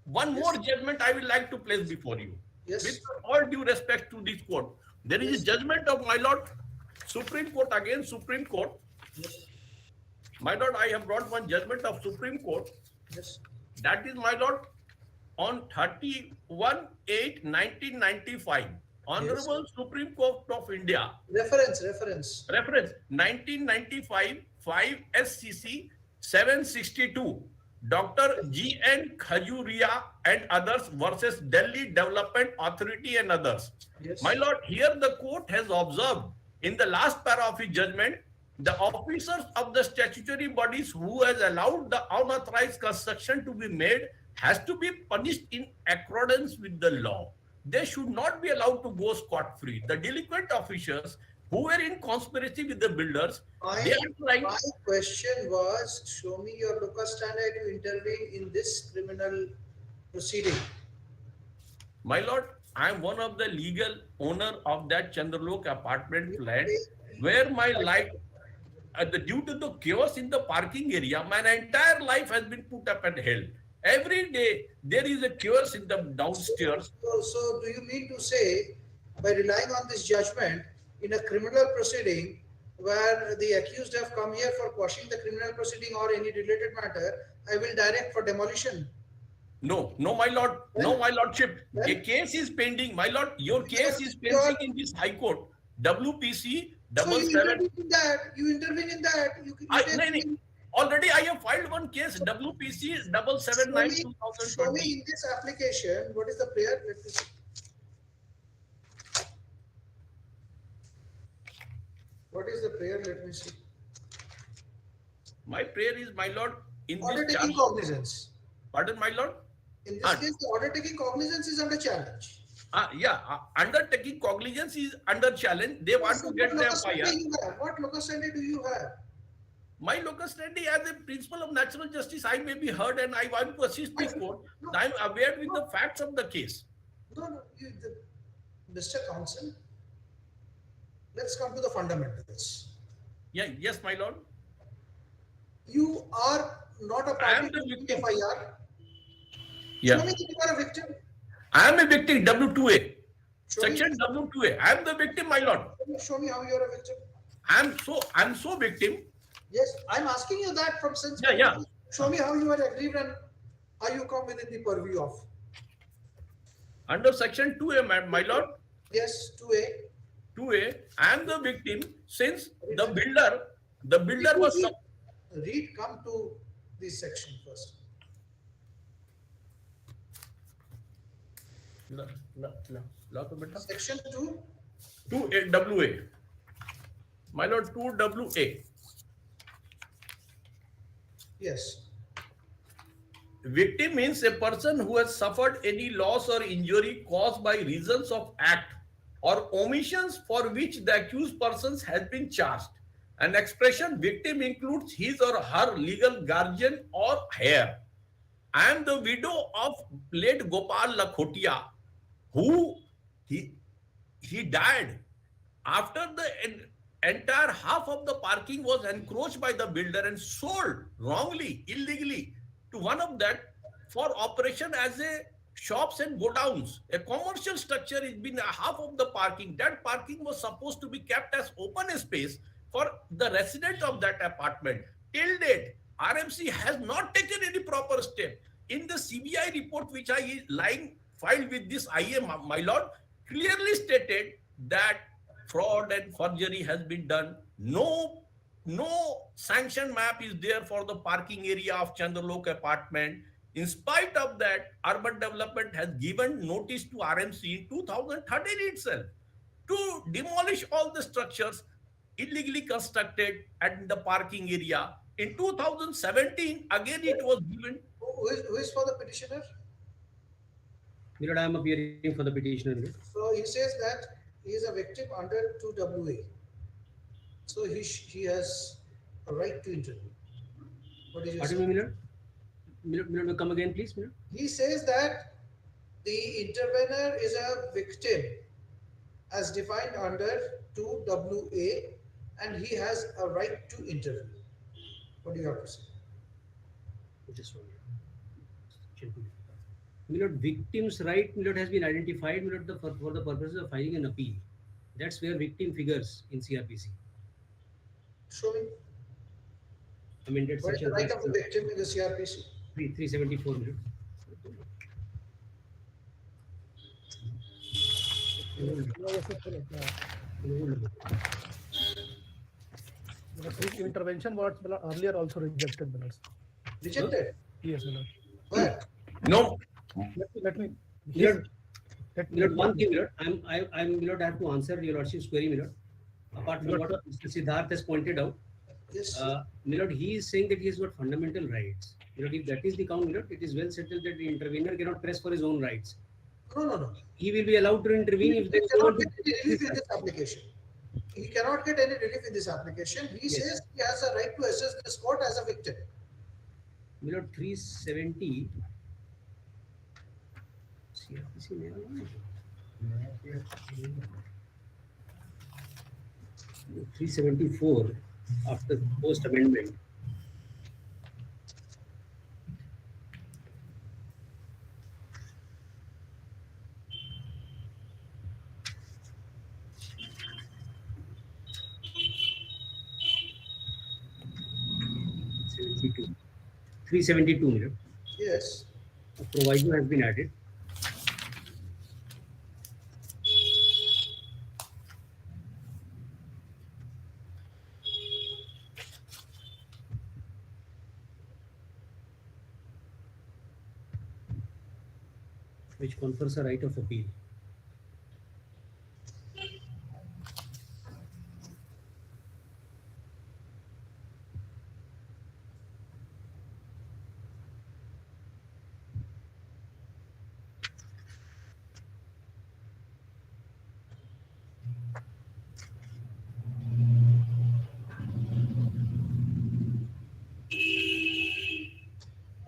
one more judgment I would like to place before you. With all due respect to this court, there is a judgment of my lord, Supreme Court against Supreme Court. My lord, I have brought one judgment of Supreme Court. That is, my lord, on 31/8/1995. Honorable Supreme Court of India. Reference. 1995 5 SCC 762. Dr. G.N. Khajuria and others versus Delhi Development Authority and others. Yes. My lord, here the court has observed in the last para of its judgment, the officers of the statutory bodies who has allowed the unauthorized construction to be made has to be punished in accordance with the law. They should not be allowed to go scot-free. The delinquent officers who were in conspiracy with the builders, they are trying. My question was, show me your locus standi to intervene in this criminal proceeding. My lord, I am one of the legal owner of that Chandralok apartment flat where my life, due to the chaos in the parking area, my entire life has been put up and held. Every day there is a chaos in the downstairs. So do you mean to say, by relying on this judgment in a criminal proceeding where the accused have come here for quashing the criminal proceeding or any related matter, I will direct for demolition? No, my lord, no, my lordship. A case is pending, my lord. Your case is pending in this High Court. WPC So you 77. intervene in that. You intervene in that. Already I have filed one case, WPC 779 Show 2020. me in this application, what is the prayer? Let me see. What is the prayer? Let me see. My prayer is, my lord, in Order this taking charge. cognizance. Pardon, my lord? In this case, the order taking cognizance is under challenge. Undertaking cognizance is under challenge. They want to get their fire. What locus standi do you have? My locus standi as a principle of natural justice, I may be heard and I want to assist the court. I am aware with the facts of the case. No, Mr. Counsel, let's come to the fundamentals. Yes, my lord. You are not a party to the FIR. Yeah. Show me that you are a victim. I am a victim, W2A. Show me. Section W2A. I am the victim, my lord. Show me how you are a victim. I am so victim. Yes, I'm asking you that from since. Yeah. Show me how you are aggrieved and how you come within the purview of. Under section 2A, my lord. Yes, 2A. 2A, I am the victim since the builder was. Come to this section first. Section 2. 2A, WA. My lord, 2WA. Yes. Victim means a person who has suffered any loss or injury caused by reasons of act or omissions for which the accused person has been charged. An expression victim includes his or her legal guardian or heir. I am the widow of late Gopal Lakhotia, who he died after the entire half of the parking was encroached by the builder and sold wrongly, illegally to one of that for operation as a shops and godowns. A commercial structure has been a half of the parking. That parking was supposed to be kept as open space for the resident of that apartment. Till date, RMC has not taken any proper step. In the CBI report which I filed with this IM, my lord, clearly stated that fraud and forgery has been done. No sanction map is there for the parking area of Chandralok apartment. In spite of that, urban development has given notice to RMC in 2013 itself to demolish all the structures illegally constructed at the parking area. In 2017, again it was given. Who is for the petitioner? Milord, I am appearing for the petitioner. So he says that he is a victim under 2WA. So he has a right to intervene. What is your Pardon me, Milord? Milord, come again, please, Milord. He says that the intervener is a victim as defined under 2WA and he has a right to intervene. What do you have to say? Just one. Milord, victim's right, Milord, has been identified, Milord, for the purposes of filing an appeal. That's where victim figures in CRPC. Show me. Amended What is the section. right of the victim in the CRPC? 374, Milord. Intervention was earlier also rejected. Rejected? Yes, my lord. Where? No. Let me. Milord, Let Milord, one thing, Milord, I'm Milord, I have to answer your lordship's query, Milord. Apart from what Mr. Siddharth has pointed out, Yes. Milord, he is saying that he has got fundamental rights. Milord, if that is the count, Milord, it is well settled that the intervener cannot press for his own rights. No. He will be allowed to intervene if there He is no cannot one get any to. relief in this application. He cannot get any relief in this application. He Yes. says he has a right to assess this court as a victim. Milord, 370. CRPC नया है। 374 after post amendment. (72) 372 Milord. Yes. A proviso has been added. Which confers a right of appeal.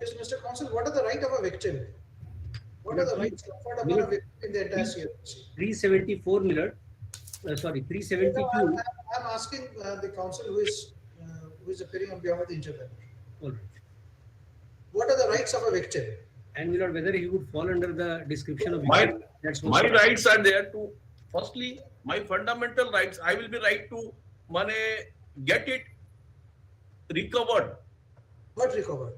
Yes, Mr. Counsel, what are the right of a victim? What are the rights conferred upon a victim in the entire CRPC? 374 Milord. Sorry, 372. I'm asking the counsel who is appearing on behalf of the intervener. All right. What are the rights of a victim? And Milord, whether he would fall under the description of My victim, that's what- rights are there to. Firstly, my fundamental rights. I will be right to money, get it recovered. What recovered?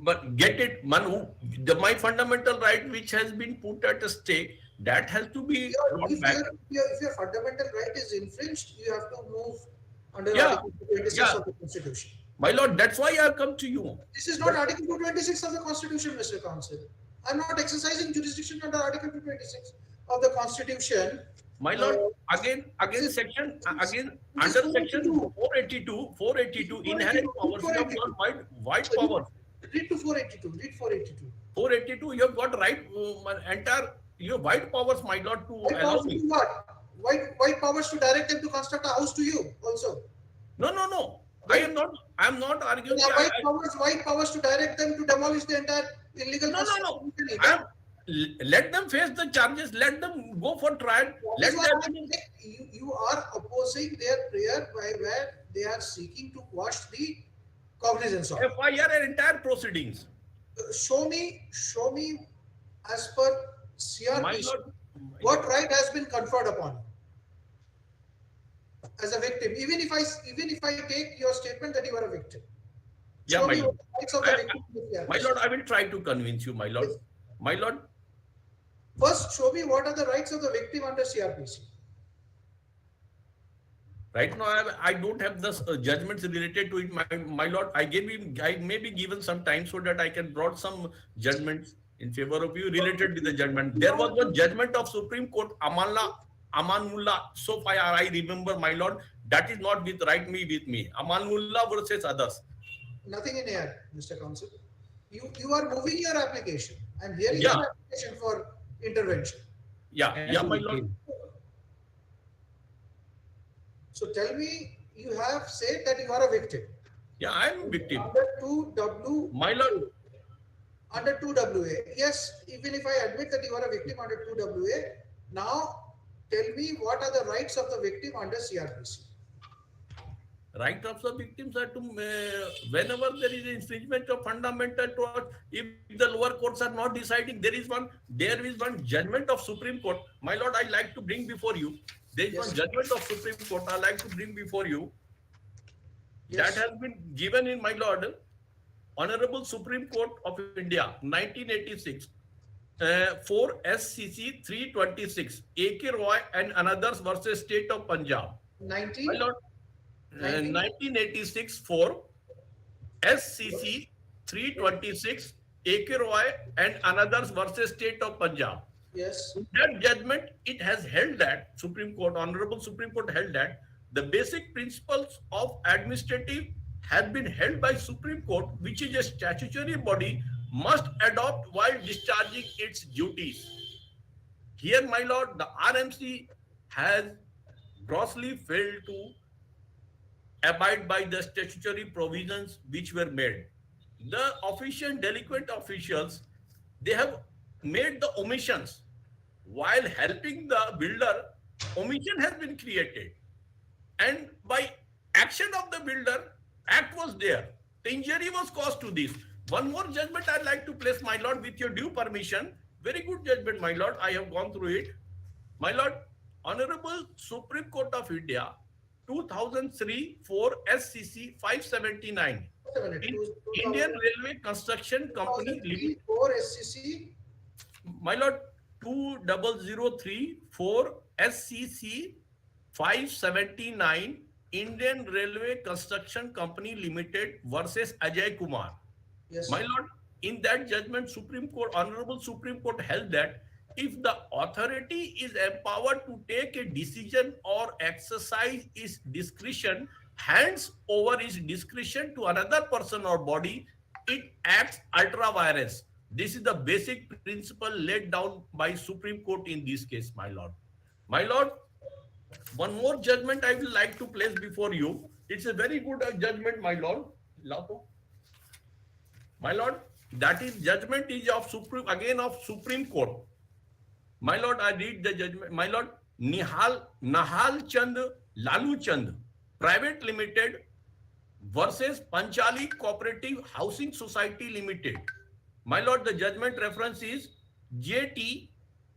But get it, Manu. My fundamental right, which has been put at stake, that has to be brought back. If your fundamental right is infringed, you have to move under Yeah, Article 226 yeah. of the Constitution. My lord, that's why I have come to you. This is not Article 226 of the Constitution, Mr. Counsel. I'm not exercising jurisdiction under Article 226 of the Constitution. My lord, again, section, again, under section 482, inherent powers, you have got wide powers. Read to 482, read 482. 482, you have got right, entire, you have wide powers, my lord, to White allow powers to me. do what? White powers to direct them to construct a house to you also. No. I am not arguing. White powers to direct them to demolish the entire illegal No. Let them face the charges. Let them go for trial. Let them. You are opposing their prayer by where they are seeking to quash the cognizance of. FIR and entire proceedings. Show me as per CRPC what right has been conferred upon you as a victim. Even if I take your statement that you are a victim. Yeah, my lord. My lord, I will try to convince you, my lord. Yes. My lord. First, show me what are the rights of the victim under CRPC. Right now, I don't have the judgments related to it, my lord. I may be given some time so that I can brought some judgments in favor of you related with the judgment. There was one judgment of Supreme Court, Amanullah. So far I remember, my lord, that is not with me. Amanullah versus others. Nothing in here, Mr. Counsel. You are moving your application. I'm hearing Yeah. your application for intervention. Yeah, my lord. So tell me, you have said that you are a victim. Yeah, I am victim. Under 2W. My lord. Under 2WA. Yes, even if I admit that you are a victim under 2WA, now tell me what are the rights of the victim under CRPC. Right of the victims are to, whenever there is infringement of fundamental rights, if the lower courts are not deciding, there is one judgment of Supreme Court. My lord, I like to bring before you. There is one judgment of Supreme Court I like to bring before you. That has been given in, my lord, Honorable Supreme Court of India, 1986, 4 SCC 326, A.K. Roy and others versus State of Punjab. 19? My lord, 1986 4 SCC 326 AK Roy and another's versus State of Punjab. Yes. In that judgment, it has held that Supreme Court, Honorable Supreme Court held that the basic principles of administrative has been held by Supreme Court, which is a statutory body, must adopt while discharging its duties. Here, my lord, the RMC has grossly failed to abide by the statutory provisions which were made. The official delinquent officials, they have made the omissions. While helping the builder, omission has been created. And by action of the builder, act was there. The injury was caused to this. One more judgment I'd like to place, my lord, with your due permission. Very good judgment, my lord. I have gone through it. My lord, Honorable Supreme Court of India, 2003-4 SCC 579. Indian Railway Construction Company Limited. 4 SCC. My lord, 2003-4 SCC 579 Indian Railway Construction Company Limited versus Ajay Kumar. Yes. My lord, in that judgment, Honorable Supreme Court held that if the authority is empowered to take a decision or exercise its discretion, hands over its discretion to another person or body, it acts ultra vires. This is the basic principle laid down by Supreme Court in this case, my lord. My lord, one more judgment I will like to place before you. It's a very good judgment, my lord. My lord, that is judgment is of Supreme Court. My lord, I read the judgment. My lord, Nahal Chand Lalu Chand Private Limited versus Panchali Cooperative Housing Society Limited. My lord, the judgment reference is JT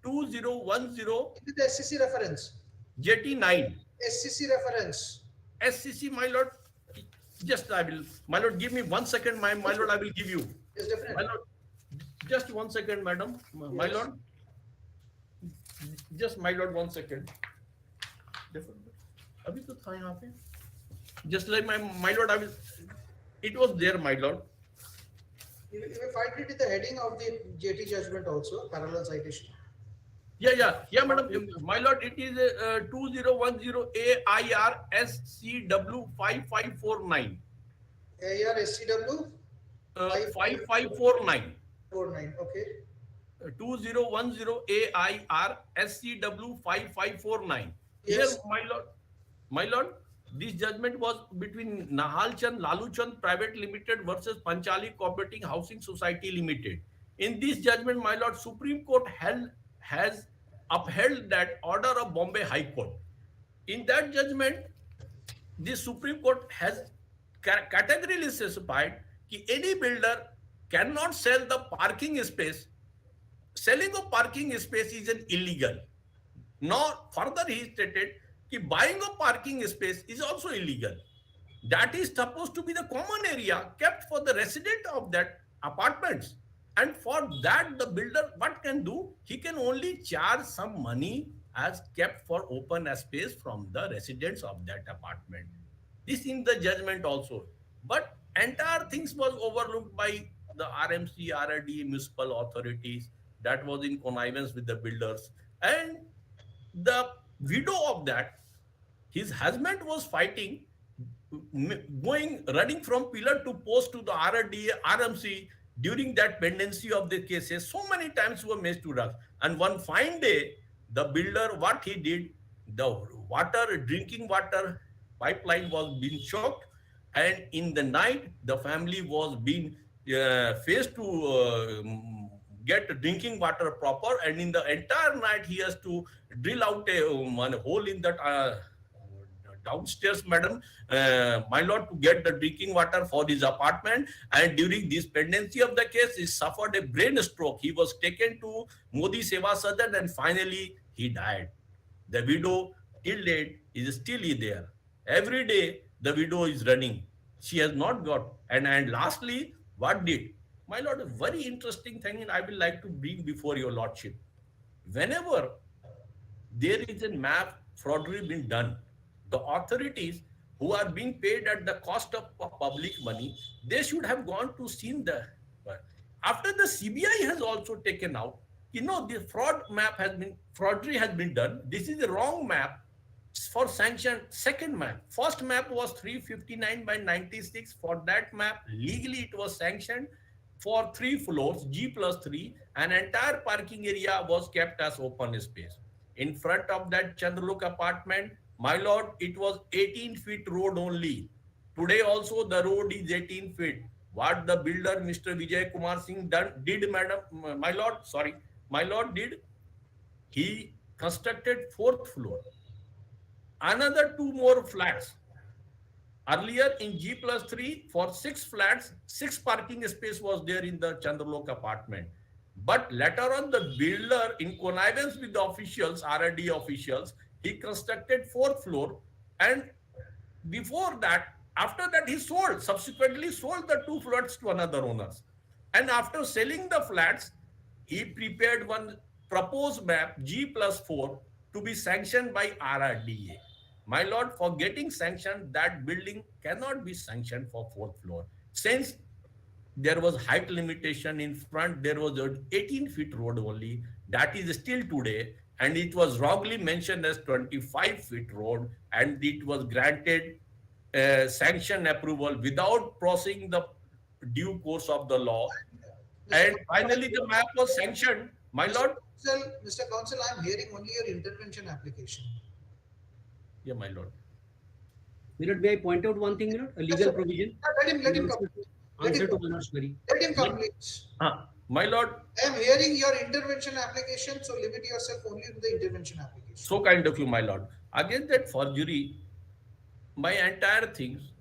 2010. It is SCC reference. JT 9. SCC reference. SCC, my lord. Just I will, my lord, give me 1 second, my lord, I will give you. Yes, definitely. My lord, just 1 second, madam. My Yes. lord. Just my lord, 1 second. अभी तो था यहाँ पे. Just like my lord, I will. It was there, my lord. You will find it in the heading of the JT judgment also, parallel citation. Yeah, madam. My lord, it is 2010 AIR SCW 5549. AIR SCW 5549. 49. Okay. 2010 AIR SCW 5549. Yes. Here, my lord, this judgment was between Nahal Chand Lalu Chand Private Limited versus Panchali Cooperative Housing Society Limited. In this judgment, my lord, Supreme Court has upheld that order of Bombay High Court. In that judgment, the Supreme Court has categorically specified that any builder cannot sell the parking space. Selling of parking space is an illegal. Nor further he stated that buying of parking space is also illegal. That is supposed to be the common area kept for the resident of that apartments. And for that, the builder, what can do? He can only charge some money as kept for open space from the residents of that apartment. This in the judgment also. But entire things was overlooked by the RMC, RRD, municipal authorities. That was in connivance with the builders. And the widow of that, his husband was fighting, running from pillar to post to the RRD, RMC during that pendency of the cases. So many times were made to rush. And one fine day, the builder, what he did, the drinking water pipeline was being choked. And in the night, the family was being faced to get drinking water proper. And in the entire night, he has to drill out one hole in that downstairs, madam, my lord, to get the drinking water for his apartment. And during this pendency of the case, he suffered a brain stroke. He was taken to Modi Seva Sadan and finally he died. The widow till date is still there. Every day the widow is running. She has not got. And lastly, what did? My lord, a very interesting thing I will like to bring before your lordship. Whenever there is a map fraudery been done, the authorities who are being paid at the cost of public money, they should have gone to seen the. After the CBI has also taken out, the fraudery has been done. This is the wrong map for sanction. Second map, first map was 359 by 96. For that map, legally it was sanctioned for 3 floors, G+3, an entire parking area was kept as open space. In front of that Chandralok apartment, my lord, it was 18 feet road only. Today also the road is 18 feet. What the builder, Mr. Vijay Kumar Singh did, my lord did, he constructed 4th floor. Another 2 more flats. Earlier in G+3, for 6 flats, 6 parking space was there in the Chandralok apartment. But later on, the builder, in connivance with the officials, R&D officials, he constructed 4th floor. And before that, after that, he subsequently sold the 2 flats to another owners. And after selling the flats, he prepared one proposed map, G+4, to be sanctioned by RRDA. My lord, for getting sanctioned, that building cannot be sanctioned for 4th floor. Since there was height limitation in front, there was an 18 feet road only. That is still today. And it was wrongly mentioned as 25 feet road. And it was granted sanction approval without crossing the due course of the law. And finally, the map was sanctioned. My lord. Mr. Counsel, I'm hearing only your intervention application. Yeah, my lord. Milord, may I point out one thing, Milord? A legal provision. Let him complete. Answer to Manoj query. Let him complete. My lord. I am hearing your intervention application, so limit yourself only to the intervention application. So kind of you, my lord. Against that forgery, my entire things,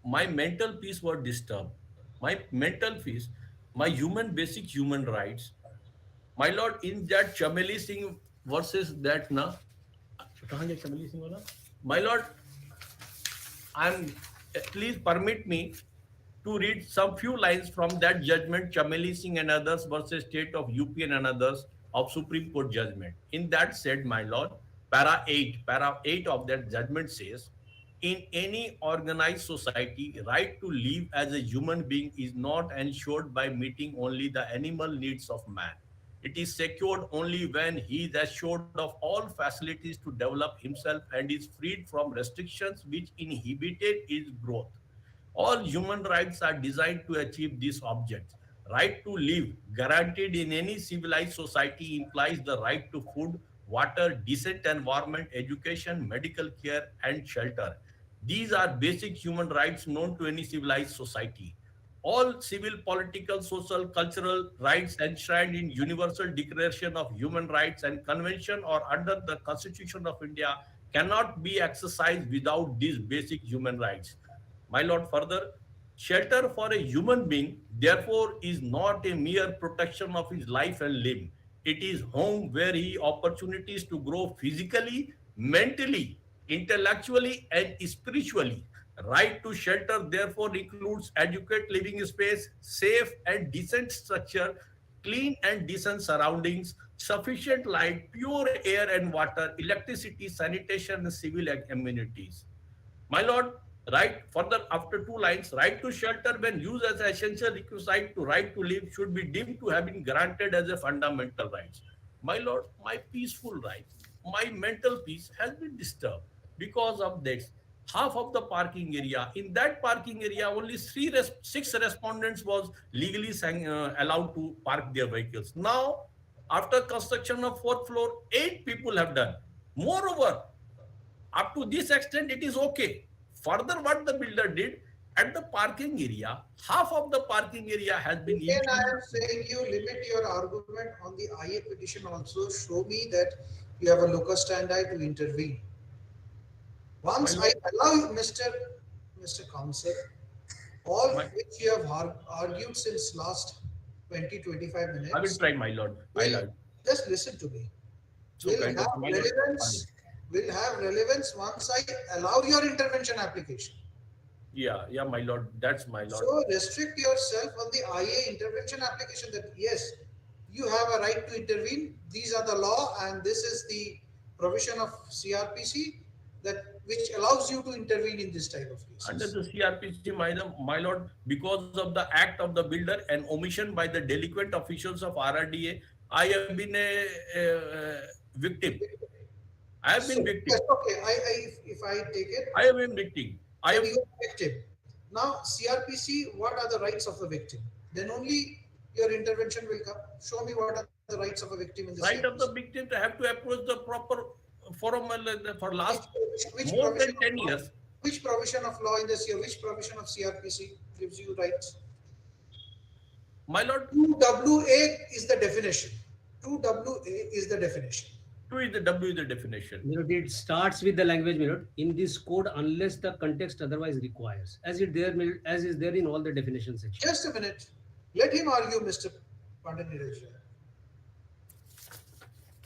my mental peace was disturbed. My mental peace, my basic human rights. My lord, in that Chameli Singh versus that, my lord, please permit me to read some few lines from that judgment, Chameli Singh and others versus State of UP and others of Supreme Court judgment. In that said, my lord, para 8 of that judgment says, in any organized society, right to live as a human being is not ensured by meeting only the animal needs of man. It is secured only when he is assured of all facilities to develop himself and is freed from restrictions which inhibited his growth. All human rights are designed to achieve these objects. Right to live, guaranteed in any civilized society, implies the right to food, water, decent environment, education, medical care, and shelter. These are basic human rights known to any civilized society. All civil, political, social, cultural rights enshrined in Universal Declaration of Human Rights and Convention or under the Constitution of India cannot be exercised without these basic human rights. My lord, further, shelter for a human being, therefore, is not a mere protection of his life and limb. It is home where he opportunities to grow physically, mentally, intellectually, and spiritually. Right to shelter, therefore, includes adequate living space, safe and decent structure, clean and decent surroundings, sufficient light, pure air and water, electricity, sanitation, and civil amenities. My lord, right, further after 2 lines, right to shelter when used as an essential requisite to right to live should be deemed to have been granted as a fundamental right. My lord, my peaceful right, my mental peace has been disturbed because of this. Half of the parking area, in that parking area, only 6 respondents was legally allowed to park their vehicles. Now, after construction of 4th floor, 8 people have done. Moreover, up to this extent, it is okay. Further, what the builder did at the parking area, half of the parking area has been. Again, I am saying you limit your argument on the IA petition also. Show me that you have a locus standi to intervene. Once I allow Mr. Counsel, all which you have argued since last 20-25 minutes. I will try, my lord. Just listen to me. Will have relevance once I allow your intervention application. Yeah, my lord. That's my lord. So restrict yourself on the IA intervention application that yes, you have a right to intervene. These are the law and this is the provision of CRPC. that which allows you to intervene in this type of cases? Under the CRPC, my lord, because of the act of the builder and omission by the delinquent officials of RRDA, I have been a victim. I have been victim. Yes, okay. If I take it, I have been victim. I have you are victim. Now, CRPC, what are the rights of the victim? Then only your intervention will come. Show me what are the rights of a victim in the right CRPC. of the victim to have to approach the proper forum for last Which more provision than 10 of law- years. Which provision of law in this year? Which provision of CRPC gives you rights? My lord, 2WA is the definition. 2WA is the definition. 2 is the W is the definition. It starts with the language, in this code unless the context otherwise requires, as is there in all the definition sections. Just a minute. Let him argue, Mr. Pandit Neeraj Rai.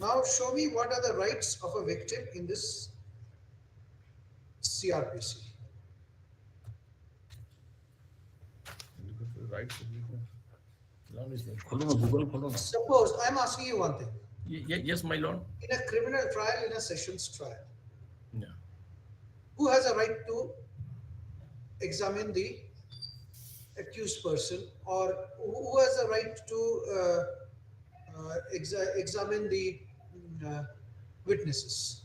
Now show me what are the rights of a victim in this CRPC. Right. Google. Suppose I'm asking you one thing. Yes, my lord. In a criminal trial, in a sessions trial, Yeah. who has a right to examine the accused person, or who has a right to examine the witnesses?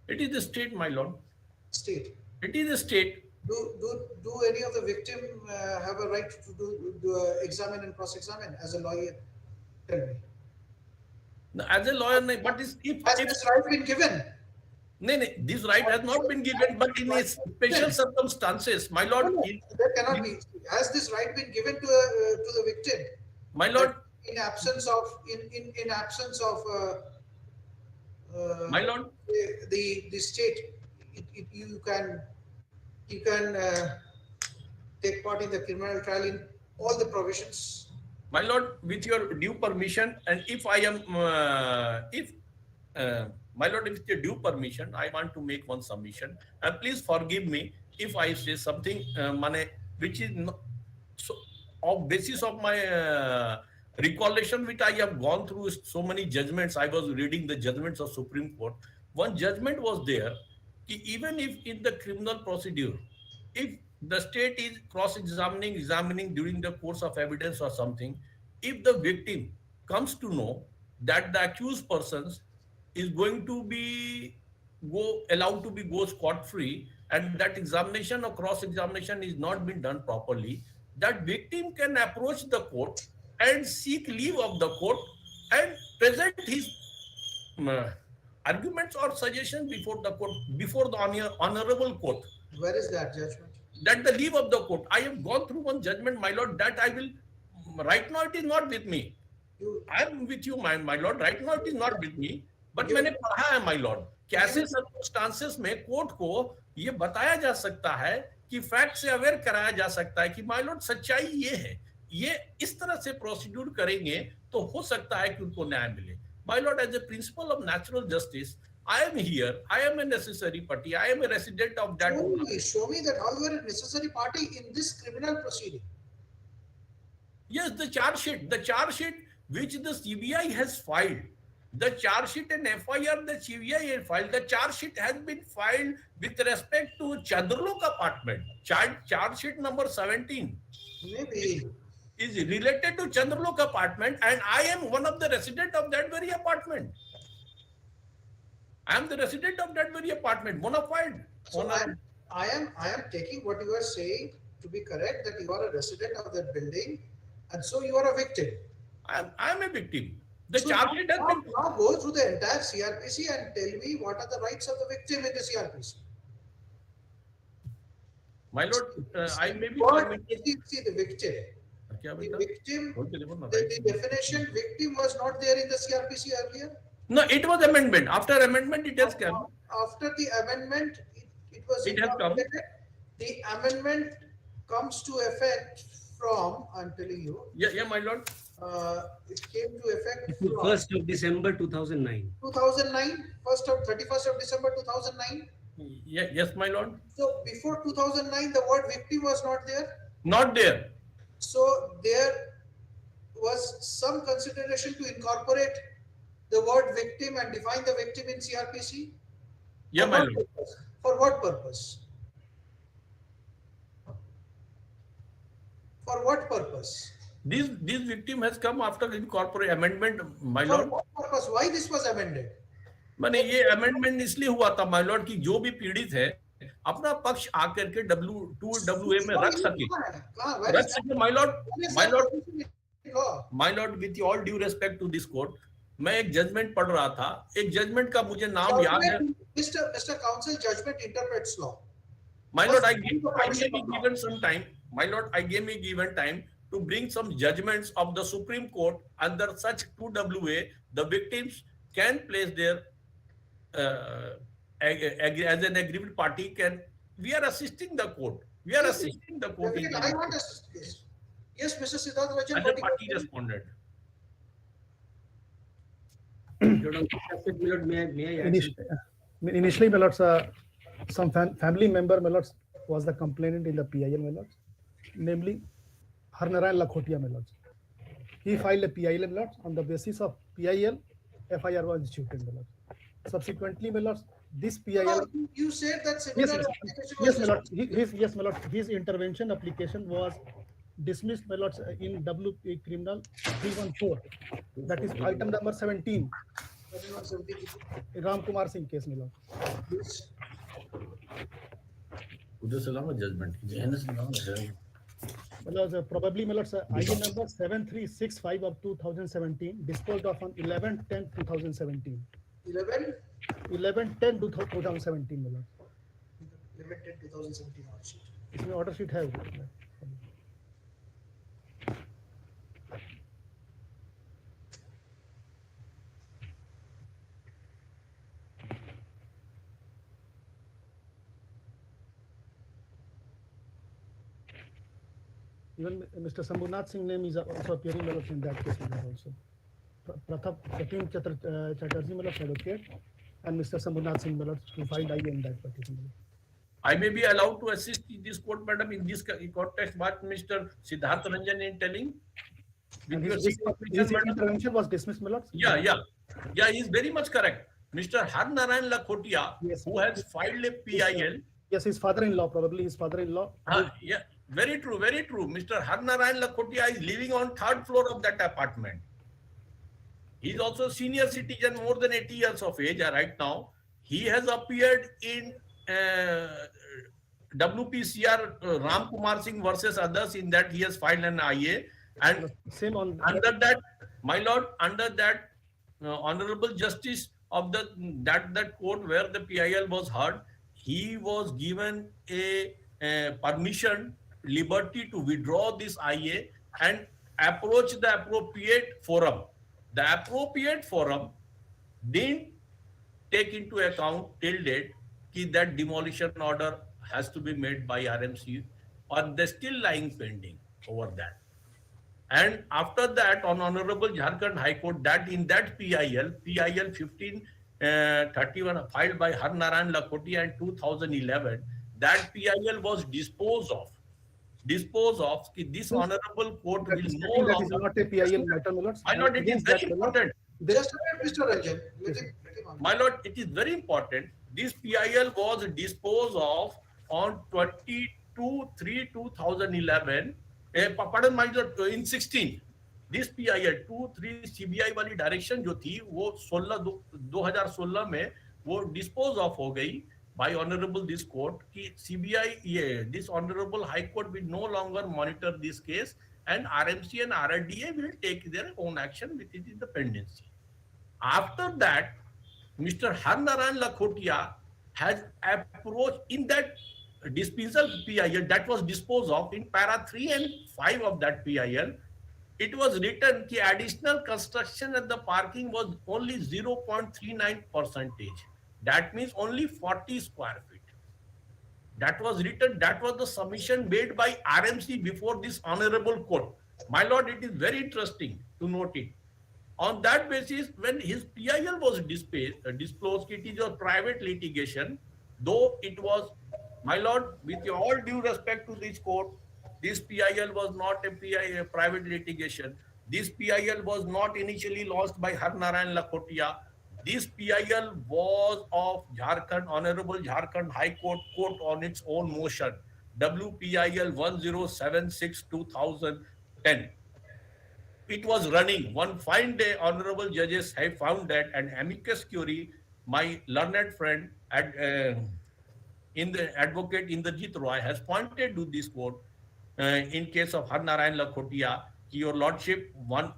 It is the state, my lord. State. It is the state. Do any of the victim have a right to examine and cross-examine as a lawyer? Tell me. No, as a lawyer, but if this right been given? No, this right has not been given, but in a special circumstances, my lord. That cannot be. Has this right been given to the victim? My lord. In absence of my lord, the state, you can take part in the criminal trial in all the provisions. My lord, with your due permission, and if I am, my lord, with your due permission, I want to make one submission, and please forgive me if I say something, which is not, so, of basis of my recollection, which I have gone through so many judgments. I was reading the judgments of Supreme Court. One judgment was there, even if in the criminal procedure, if the state is examining during the course of evidence or something, if the victim comes to know that the accused persons is going to be allowed to go scot-free, and that examination or cross-examination is not been done properly, that victim can approach the court and seek leave of the court and present his arguments or suggestions before the court, before the honorable court. Where is that judgment? That the leave of the court. I have gone through one judgment, my lord, that I will, right now it is not with me. I am with you, my lord, right now it is not with me, but मैंने पढ़ा है, my lord, कि ऐसे circumstances में court को ये बताया जा सकता है कि फैक्ट से अवेयर कराया जा सकता है कि my lord सच्चाई ये है, ये इस तरह से प्रोसीड्यूर करेंगे तो हो सकता है कि उनको न्याय मिले. My lord, as a principle of natural justice, I am here. I am a necessary party. I am a resident of that. Show me that how you are a necessary party in this criminal proceeding. Yes, the charge sheet which the CBI has filed, the charge sheet and FIR the CBI has filed, the charge sheet has been filed with respect to Chandrlok apartment. Charge sheet number 17. Maybe. Is related to Chandrlok apartment, and I am one of the resident of that very apartment. I am the resident of that very apartment, bona fide. So I am taking what you are saying to be correct, that you are a resident of that building, and so you are a victim. I am a victim. The charge sheet has been. Now go through the entire CRPC and tell me what are the rights of the victim in the CRPC. My lord, I may be permitted. See the victim. The victim, the definition victim was not there in the CRPC earlier. No, it was amendment. After amendment, it has come. After the amendment, it was. It has come. The amendment comes to effect from. I'm telling you. Yeah, my lord. It came to effect. 1st of December 2009. 2009, 31st of December 2009. Yes, my lord. So before 2009, the word victim was not there. Not there. So there was some consideration to incorporate the word victim and define the victim in CRPC. Yeah, For my what lord. purpose? For what purpose? For what purpose? This victim has come after incorporate amendment, my For lord. what purpose? Why this was amended? मैंने ये amendment इसलिए हुआ था my Lord कि जो भी पीड़ित है अपना पक्ष आकर के W2WA में रख सके, कहाँ? Where is that? My lord, Where is my that lord, provision in law? My lord, with all due respect to this court, मैं एक जजमेंट पढ़ रहा था, एक जजमेंट का मुझे नाम याद है. Mr. Counsel, judgment interprets law. My First, lord, I you need the may permission be of law. given some time. My lord, I gave me given time to bring some judgments of the Supreme Court under such 2WA. The victims can place their as an aggrieved party. Can we are assisting the court? We are assisting the court. I want assist this. Yes, Mr. Siddharth Rajan. As a party respondent. Initially, my lords, some family member, my lords, was the complainant in the PIL, my lords, namely Harnarayan Lakhotia, my lords. He filed a PIL, my lords. On the basis of PIL, FIR was instituted, my lords. Subsequently, my lords, this PIL. No, you said that similar yes, my lord. Yes, my lord. His intervention application was dismissed, my lords, in WP Criminal 314. That is item number 17. Ram Kumar Singh case, my lord. Judgment. Probably, my lords, ID number 7365 of 2017, disposed of on 11/10/2017. 11/10/2017, my lord. 11/10/2017 order sheet. इसमें order sheet है. Even Mr. Sambhunath Singh name is also appearing in that case also. Pratim Chatterjee advocate and Mr. Sambhunath Singh who filed IA in that particular. I may be allowed to assist in this court, madam, in this context what Mr. Siddharth Ranjan is telling. His intervention was dismissed, my lord. Yeah, he is very much correct. Mr. Harnarayan Lakhotia, who has filed a PIL. Yes, his father-in-law, probably his father-in-law. Yeah, very true, very true. Mr. Harnarayan Lakhotia is living on 3rd floor of that apartment. He is also senior citizen, more than 80 years of age right now. He has appeared in WPCR Ram Kumar Singh versus others. In that he has filed an IA, and same on under that, my lord, under that honorable justice of that court where the PIL was heard, he was given a permission, liberty to withdraw this IA and approach the appropriate forum. The appropriate forum didn't take into account till date that demolition order has to be made by RMC, or they're still lying pending over that. And after that, on Honorable Jharkhand High Court, that in that PIL 1531 filed by Harnarayan Lakhotia in 2011, that PIL was disposed of. This honorable court will no longer. That is not a PIL matter, my lord. My lord, it is very important. Just a minute, Mr. Ranjan. My lord, it is very important. This PIL was disposed of on 22/3/2011. Pardon my lord, in 16. This PIL 2-3 CBI वाली direction जो थी वो 2016 में वो dispose of हो गई by honorable this court कि CBI this honorable high court will no longer monitor this case and RMC and RRDA will take their own action with it in the pendency. After that, Mr. Harnarayan Lakhotia has approached in that disposal PIL that was disposed of in para 3 and 5 of that PIL. It was written that additional construction at the parking was only 0.39%. That means only 40 square feet. That was written, that was the submission made by RMC before this honorable court. My lord, it is very interesting to note it. On that basis, when his PIL was disclosed, it is a private litigation, though it was, my lord, with all due respect to this court, this PIL was not a private litigation. This PIL was not initially launched by Harnarayan Lakhotia. This PIL was of Jharkhand, Honorable Jharkhand High Court on its own motion, WPIL 1076/2010. It was running. One fine day, honorable judges have found that an amicus curiae, my learned friend, in the advocate Indrajit Roy, has pointed to this court in case of Har Narayan Lakhotia, your lordship, one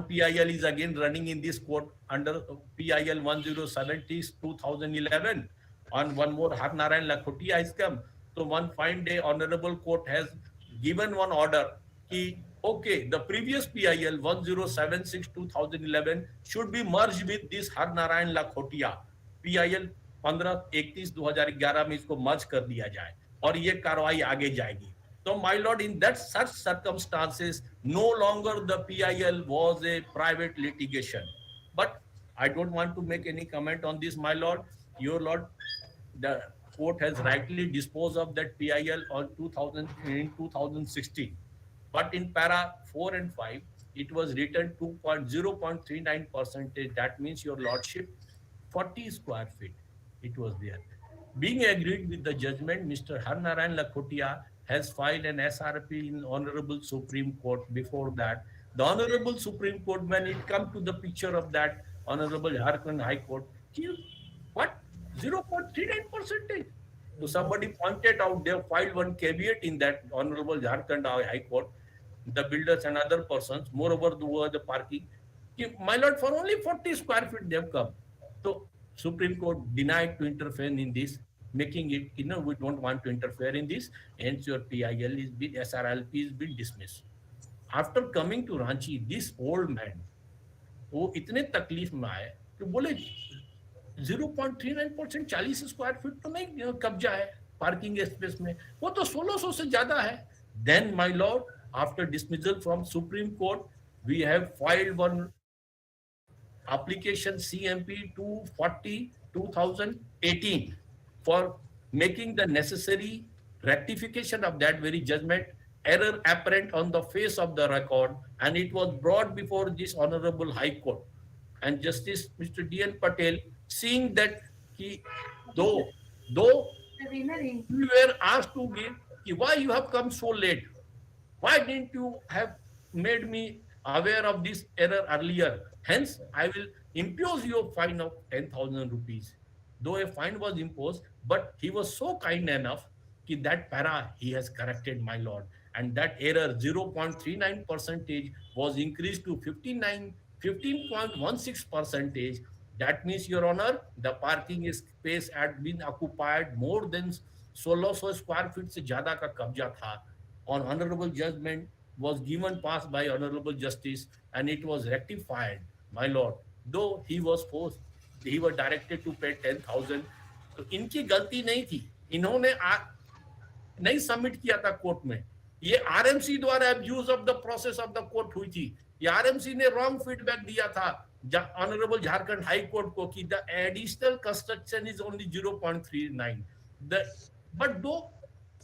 PIL is again running in this court under PIL 1070/2011, on one more Har Narayan Lakhotia has come. So one fine day, honorable court has given one order ki, okay, the previous PIL 1076/2011 should be merged with this Har Narayan Lakhotia. PIL 15/31/2011 में इसको मर्ज कर दिया जाए और ये कार्रवाई आगे जाएगी. So, my lord, in that such circumstances, no longer the PIL was a private litigation. But I don't want to make any comment on this, my lord. Your lord, the court has rightly disposed of that PIL on 2016. But in para 4 and 5, it was written 0.39%. That means, your lordship, 40 square feet. It was there. Being agreed with the judgment, Mr. Har Narayan Lakhotia has filed an SRP in Honorable Supreme Court. Before that, the Honorable Supreme Court, when it come to the picture of that Honorable Jharkhand High Court, what? 0.39%. So somebody pointed out, they filed one caveat in that Honorable Jharkhand High Court, the builders and other persons, moreover the parking. My lord, for only 40 square feet they have come. So Supreme Court denied to interfere in this, making it, we don't want to interfere in this, hence your PIL is been, SRLP is been dismissed. After coming to Ranchi, this old man, वो इतने तकलीफ में आए कि बोले 0.39%, 40 square feet तो नहीं कब्जा है पार्किंग स्पेस में, वो तो 1600 से ज्यादा है. Then, my lord, after dismissal from Supreme Court, we have filed one application CMP 240/2018 for making the necessary rectification of that very judgment, error apparent on the face of the record, and it was brought before this Honorable High Court. And Justice Mr. D.N. Patel, seeing that though we were asked to give, why you have come so late? Why didn't you have made me aware of this error earlier? Hence, I will impose you a fine of 10,000 rupees. Though a fine was imposed, but he was so kind enough that para he has corrected, my lord. And that error, 0.39%, was increased to 15.16%. That means, your honor, the parking space had been occupied more than 1600 square feet से ज्यादा का कब्जा था. On honorable judgment was given pass by honorable justice, and it was rectified, my lord. Though he was directed to pay 10,000. तो इनकी गलती नहीं थी, इन्होंने नहीं सबमिट किया था कोर्ट में. ये आरएमसी द्वारा abuse of the process of the court हुई थी. ये आरएमसी ने रॉन्ग फीडबैक दिया था ऑनरेबल झारखंड हाई कोर्ट को कि the additional construction is only 0.39. But दो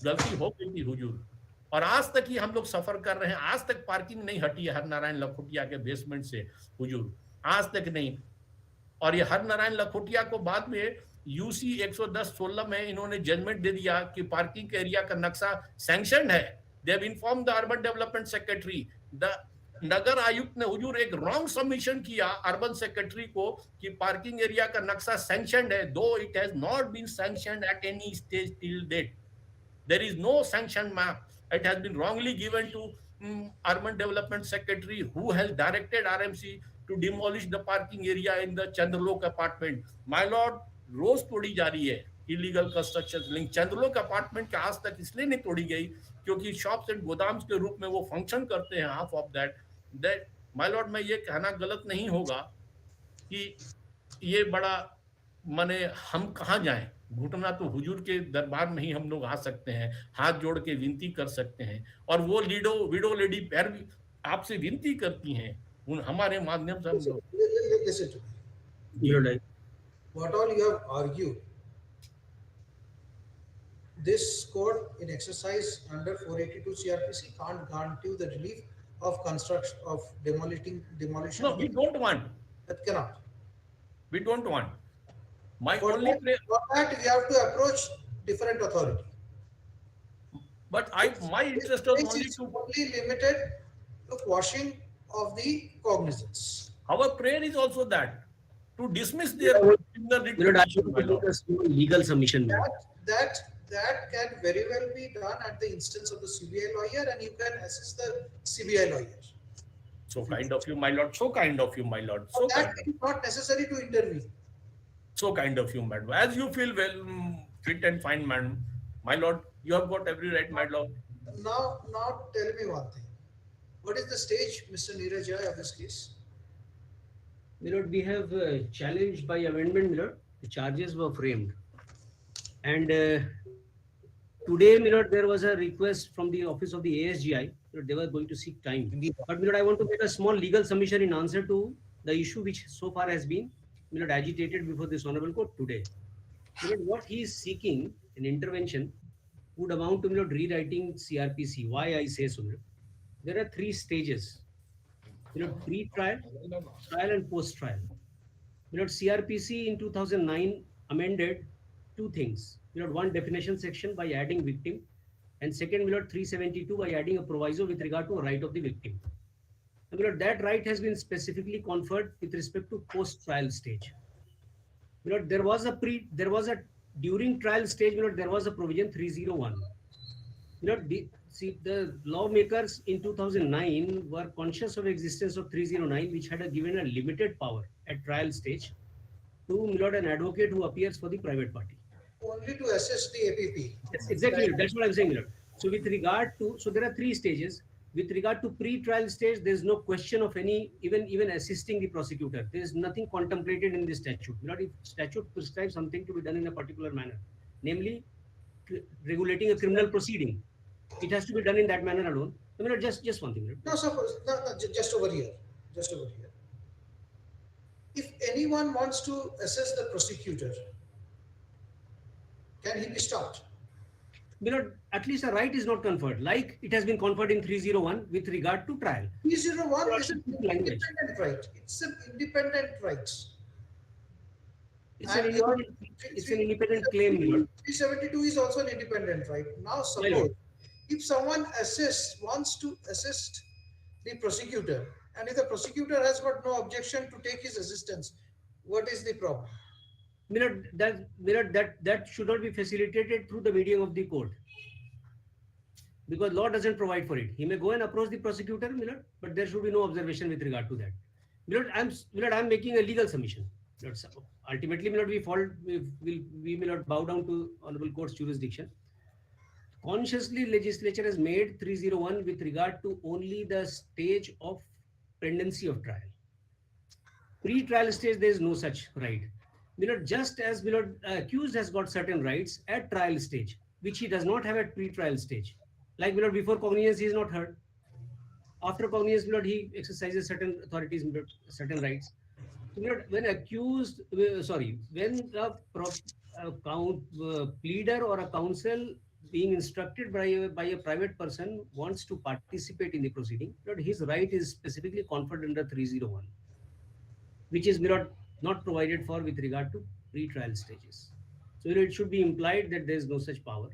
गलती हो गई थी हुजूर, और आज तक ही हम लोग सफर कर रहे हैं. आज तक पार्किंग नहीं हटी है हर नारायण लखोटिया के बेसमेंट से हुजूर, आज तक नहीं. और ये हर नारायण लखोटिया को बाद में यूसी 110/16 में इन्होंने जजमेंट दे दिया कि पार्किंग एरिया का नक्शा सैंक्शन है. They have inform the urban development secretary. The नगर आयुक्त ने हुजूर एक रॉन्ग सबमिशन किया अर्बन सेक्रेटरी को कि पार्किंग एरिया का नक्शा सैंक्शनड है, though it has not been sanctioned at any stage till date. There is no sanction map. It has been wrongly given to Urban Development Secretary, who has directed RMC to demolish the parking area in the Chandrlok apartment. My lord, रोज तोड़ी जा रही है illegal construction link. चंद्रलोक apartment के आज तक इसलिए नहीं तोड़ी गई क्योंकि शॉप्स एंड गोदाम्स के रूप में वो फंक्शन करते हैं. Half of that my Lord, मैं ये कहना गलत नहीं होगा कि ये बड़ा माने हम कहाँ जाएं. घुटना तो हुजूर के दरबार में ही हम लोग आ सकते हैं, हाथ जोड़ के विनती कर सकते हैं. और वो विडो लेडी पैर भी आपसे विनती करती हैं, उन हमारे माध्यम से हम लोग. What all you have argued, this court in exercise under 482 CRPC can't grant you the relief of construction of demolition. No, we don't want. That cannot. We don't want. My For only that, for that, we have to approach different authority. but my interest was This only is to only limited to quashing of the cognizance. our prayer is also that to dismiss Milord, their I would- criminal writ Milord, I petition, want my to make lord. a small legal submission, Milord. That can very well be done at the instance of the CBI lawyer, and you can assist the CBI lawyer. So kind of you, my lord. So kind of you, my lord. For So that, kind of. it is not necessary to intervene. So kind of you, madam. As you feel well, fit and fine, madam. My lord, you have got every right, my lord. Now tell me one thing. What is the stage, Mr. Neeraj Jha, of this case? Milord, we have challenged by amendment, Milord. The charges were framed. And today, Milord, there was a request from the office of the ASGI. Milord, they were going to seek time. But, Milord, I want to make a small legal submission in answer to the issue which so far has been, Milord, agitated before this Honorable Court today. Milord, what he is seeking, an intervention, would amount to, Milord, rewriting CRPC. Why I say so, Milord? There are 3 stages. Milord, pre-trial, trial and post-trial. Milord, CRPC in 2009 amended 2 things. Milord, one definition section by adding victim, and second, Milord, 372 by adding a proviso with regard to a right of the victim. And Milord, that right has been specifically conferred with respect to post-trial stage. Milord, there was a during trial stage, Milord, there was a provision 301. Milord, the lawmakers in 2009 were conscious of existence of 309, which had given a limited power at trial stage to, Milord, an advocate who appears for the private party. Only to assess the APP. Yes, exactly. That's what I'm saying, Milord. So with regard to, so there are 3 stages. With regard to pre-trial stage, there is no question of any, even assisting the prosecutor. There is nothing contemplated in the statute. Milord, if statute prescribes something to be done in a particular manner, namely regulating a criminal proceeding, it has to be done in that manner alone. So, Milord, just one thing, Milord. No, suppose, no, just over here. Just over here. If anyone wants to assess the prosecutor, can he be stopped? Milord, at least a right is not conferred, like it has been conferred in 301 with regard to trial. 301 is an independent right. It's an independent right. It's an independent claim, Milord. 372 is also an independent right. Now, suppose if someone wants to assist the prosecutor, and if the prosecutor has got no objection to take his assistance, what is the problem? Milord, that should not be facilitated through the medium of the court, because law doesn't provide for it. He may go and approach the prosecutor, Milord, but there should be no observation with regard to that. Milord, I'm making a legal submission. Milord, ultimately, Milord, we Milord, bow down to Honorable Court's jurisdiction. Consciously, legislature has made 301 with regard to only the stage of pendency of trial. Pre-trial stage, there is no such right. Milord, just as Milord, accused has got certain rights at trial stage, which he does not have at pre-trial stage. Like, Milord, before cognizance, he is not heard. After cognizance, Milord, he exercises certain authorities, Milord, certain rights. So, Milord, when accused, when a pleader or a counsel being instructed by a private person wants to participate in the proceeding, Milord, his right is specifically conferred under 301. Which is, Milord, not provided for with regard to pre-trial stages. So, it should be implied that there is no such power.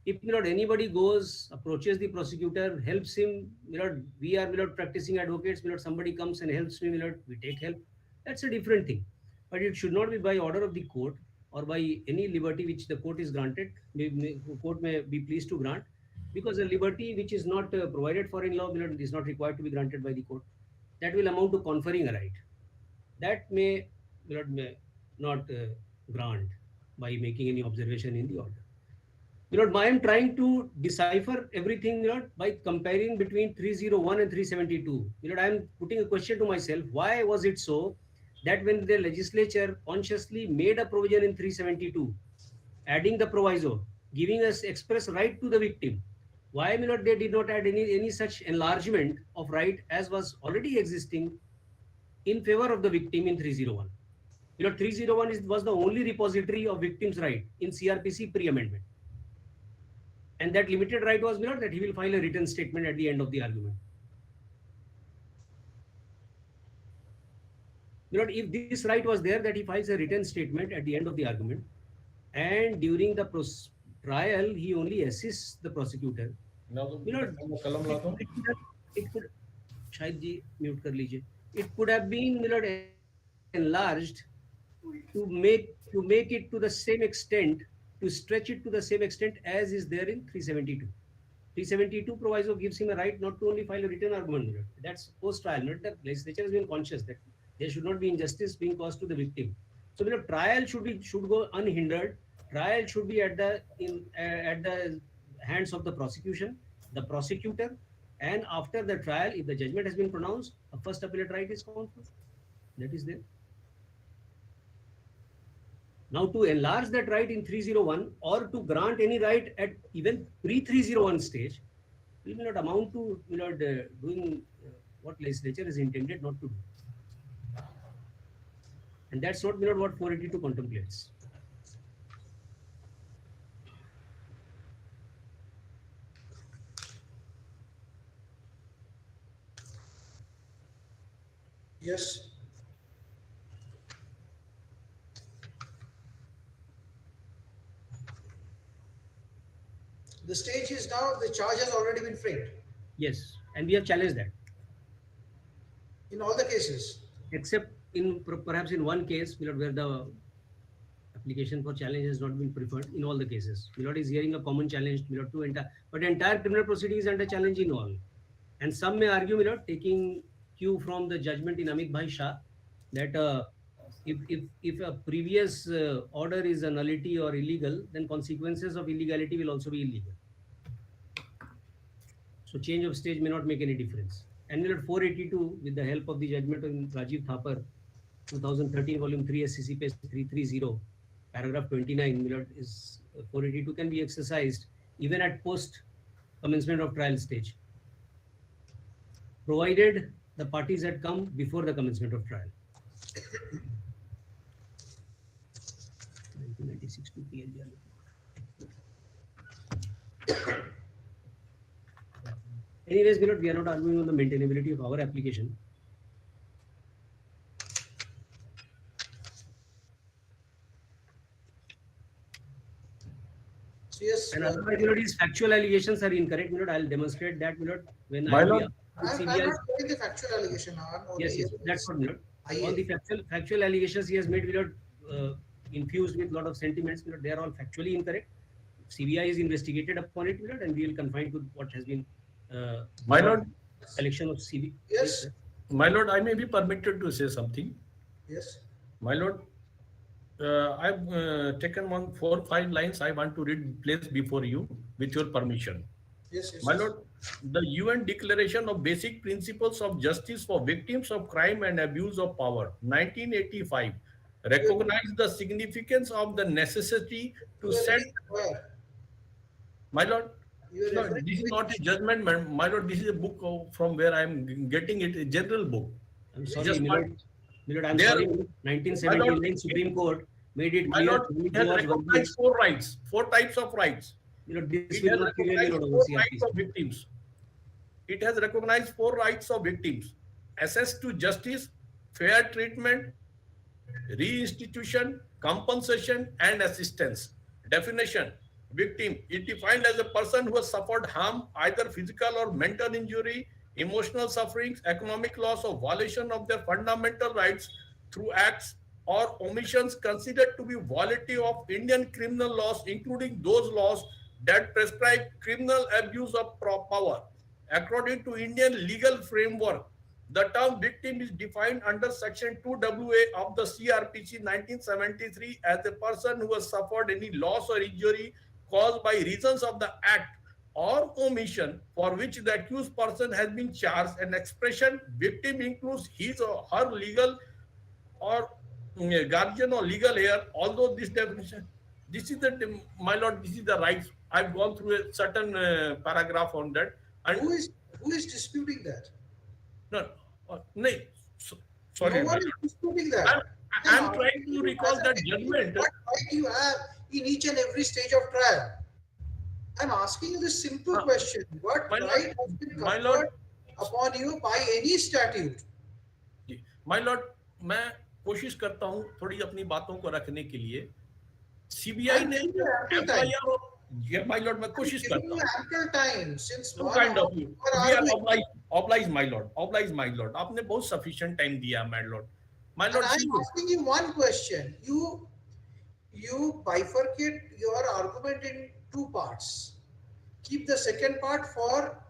If, Milord, anybody goes, approaches the prosecutor, helps him, Milord, we are, Milord, practicing advocates, Milord, somebody comes and helps me, Milord, we take help. That's a different thing. But it should not be by order of the court or by any liberty which the court is granted, court may be pleased to grant, because a liberty which is not provided for in law, Milord, is not required to be granted by the court. That will amount to conferring a right. That may not grant by making any observation in the order. I am trying to decipher everything by comparing between 301 and 372. I am putting a question to myself, why was it so that when the legislature consciously made a provision in 372, adding the proviso, giving us express right to the victim, why they did not add any such enlargement of right as was already existing in favor of the victim in 301. 301 was the only repository of victim's right in CRPC pre-amendment. And that limited right was, that he will file a written statement at the end of the argument. If this right was there, that he files a written statement at the end of the argument, and during the trial, he only assists the prosecutor. It could शायद जी mute कर लीजिए. It could have been enlarged to make it to the same extent, to stretch it to the same extent as is there in 372. 372 proviso gives him a right not to only file a written argument. That's post-trial. Not the legislature has been conscious that there should not be injustice being caused to the victim. So, trial should go unhindered. Trial should be at the hands of the prosecution, the prosecutor, and after the trial, if the judgment has been pronounced, a first appellate right is conferred. That is there. Now, to enlarge that right in 301 or to grant any right at even pre-301 stage will not amount to doing what legislature is intended not to do. And that's not what 482 contemplates. Yes. The stage is now, the charge has already been framed. Yes, and we have challenged that. In all the cases? Except in perhaps in one case, where the application for challenge has not been preferred. In all the cases, is hearing a common challenge, but entire criminal proceeding is under challenge in all. And some may argue, taking cue from the judgment in Amit Bhai Shah, that if a previous order is a nullity or illegal, then consequences of illegality will also be illegal. So change of stage may not make any difference. And 482, with the help of the judgment of Rajiv Thapar, 2013, volume 3, SCC page 330, paragraph 29, is 482 can be exercised even at post commencement of trial stage, provided the parties had come before the commencement of trial. 1996 to PLG. Anyways, we are not arguing on the maintainability of our application. So yes, and otherwise, these factual allegations are incorrect. I'll demonstrate that. When I'm not getting the factual allegation now. Yes, that's what. All the factual allegations he has made infused with a lot of sentiments. They are all factually incorrect. CBI is investigated upon it, and we will confine to what has been. My lord, selection of CB. Yes. My lord, I may be permitted to say something. Yes. My lord, I've taken 4 or 5 lines I want to place before you with your permission. Yes, My lord, the UN Declaration of Basic Principles of Justice for Victims of Crime and Abuse of Power, 1985, recognized the significance of the necessity to set. My lord, no, this is not a judgment, my lord. This is a book from where I am getting it, a general book. I'm sorry, I'm sorry. 1979 Supreme Court made it clear. It has recognized 4 rights, 4 types of rights. This It will has not clearly recognized 4 rights of victims. It has recognized 4 rights of victims: access to justice, fair treatment, reinstitution, compensation, and assistance. Definition: victim is defined as a person who has suffered harm, either physical or mental injury, emotional sufferings, economic loss, or violation of their fundamental rights through acts or omissions considered to be violative of Indian criminal laws, including those laws that prescribe criminal abuse of power. According to Indian legal framework, the term victim is defined under Section 2WA of the CRPC 1973 as a person who has suffered any loss or injury caused by reasons of the act or omission for which the accused person has been charged. An expression victim includes his or her legal or guardian or legal heir. Although this definition, this is the, my lord, this is the rights. I've gone through a certain paragraph on that. And who is disputing that? No, no. Sorry. No one is disputing that. I'm trying to recall that judgment. What right you have in each and every stage of trial? I'm asking you this simple question. What right has been conferred upon you by any statute? My lord, मैं कोशिश करता हूं थोड़ी अपनी बातों को रखने के लिए सीबीआई ने एफआईआर माय लॉर्ड मैं कोशिश करता हूं ample time since some 1 kind hour of you you are we are arguing. obliged my lord आपने बहुत sufficient time दिया my lord And see I'm asking you one question. You bifurcate your argument in two parts. Keep the second part for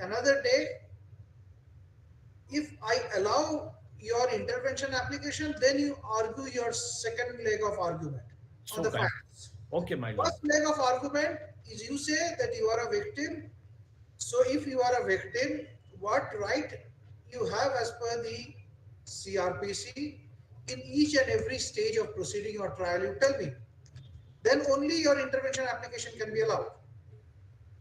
another day. If I allow your intervention application, then you argue your second leg of argument on the so kind. facts. Okay, my lord. First leg of argument is you say that you are a victim. So if you are a victim, what right you have as per the CRPC in each and every stage of proceeding or trial, you tell me. Then only your intervention application can be allowed.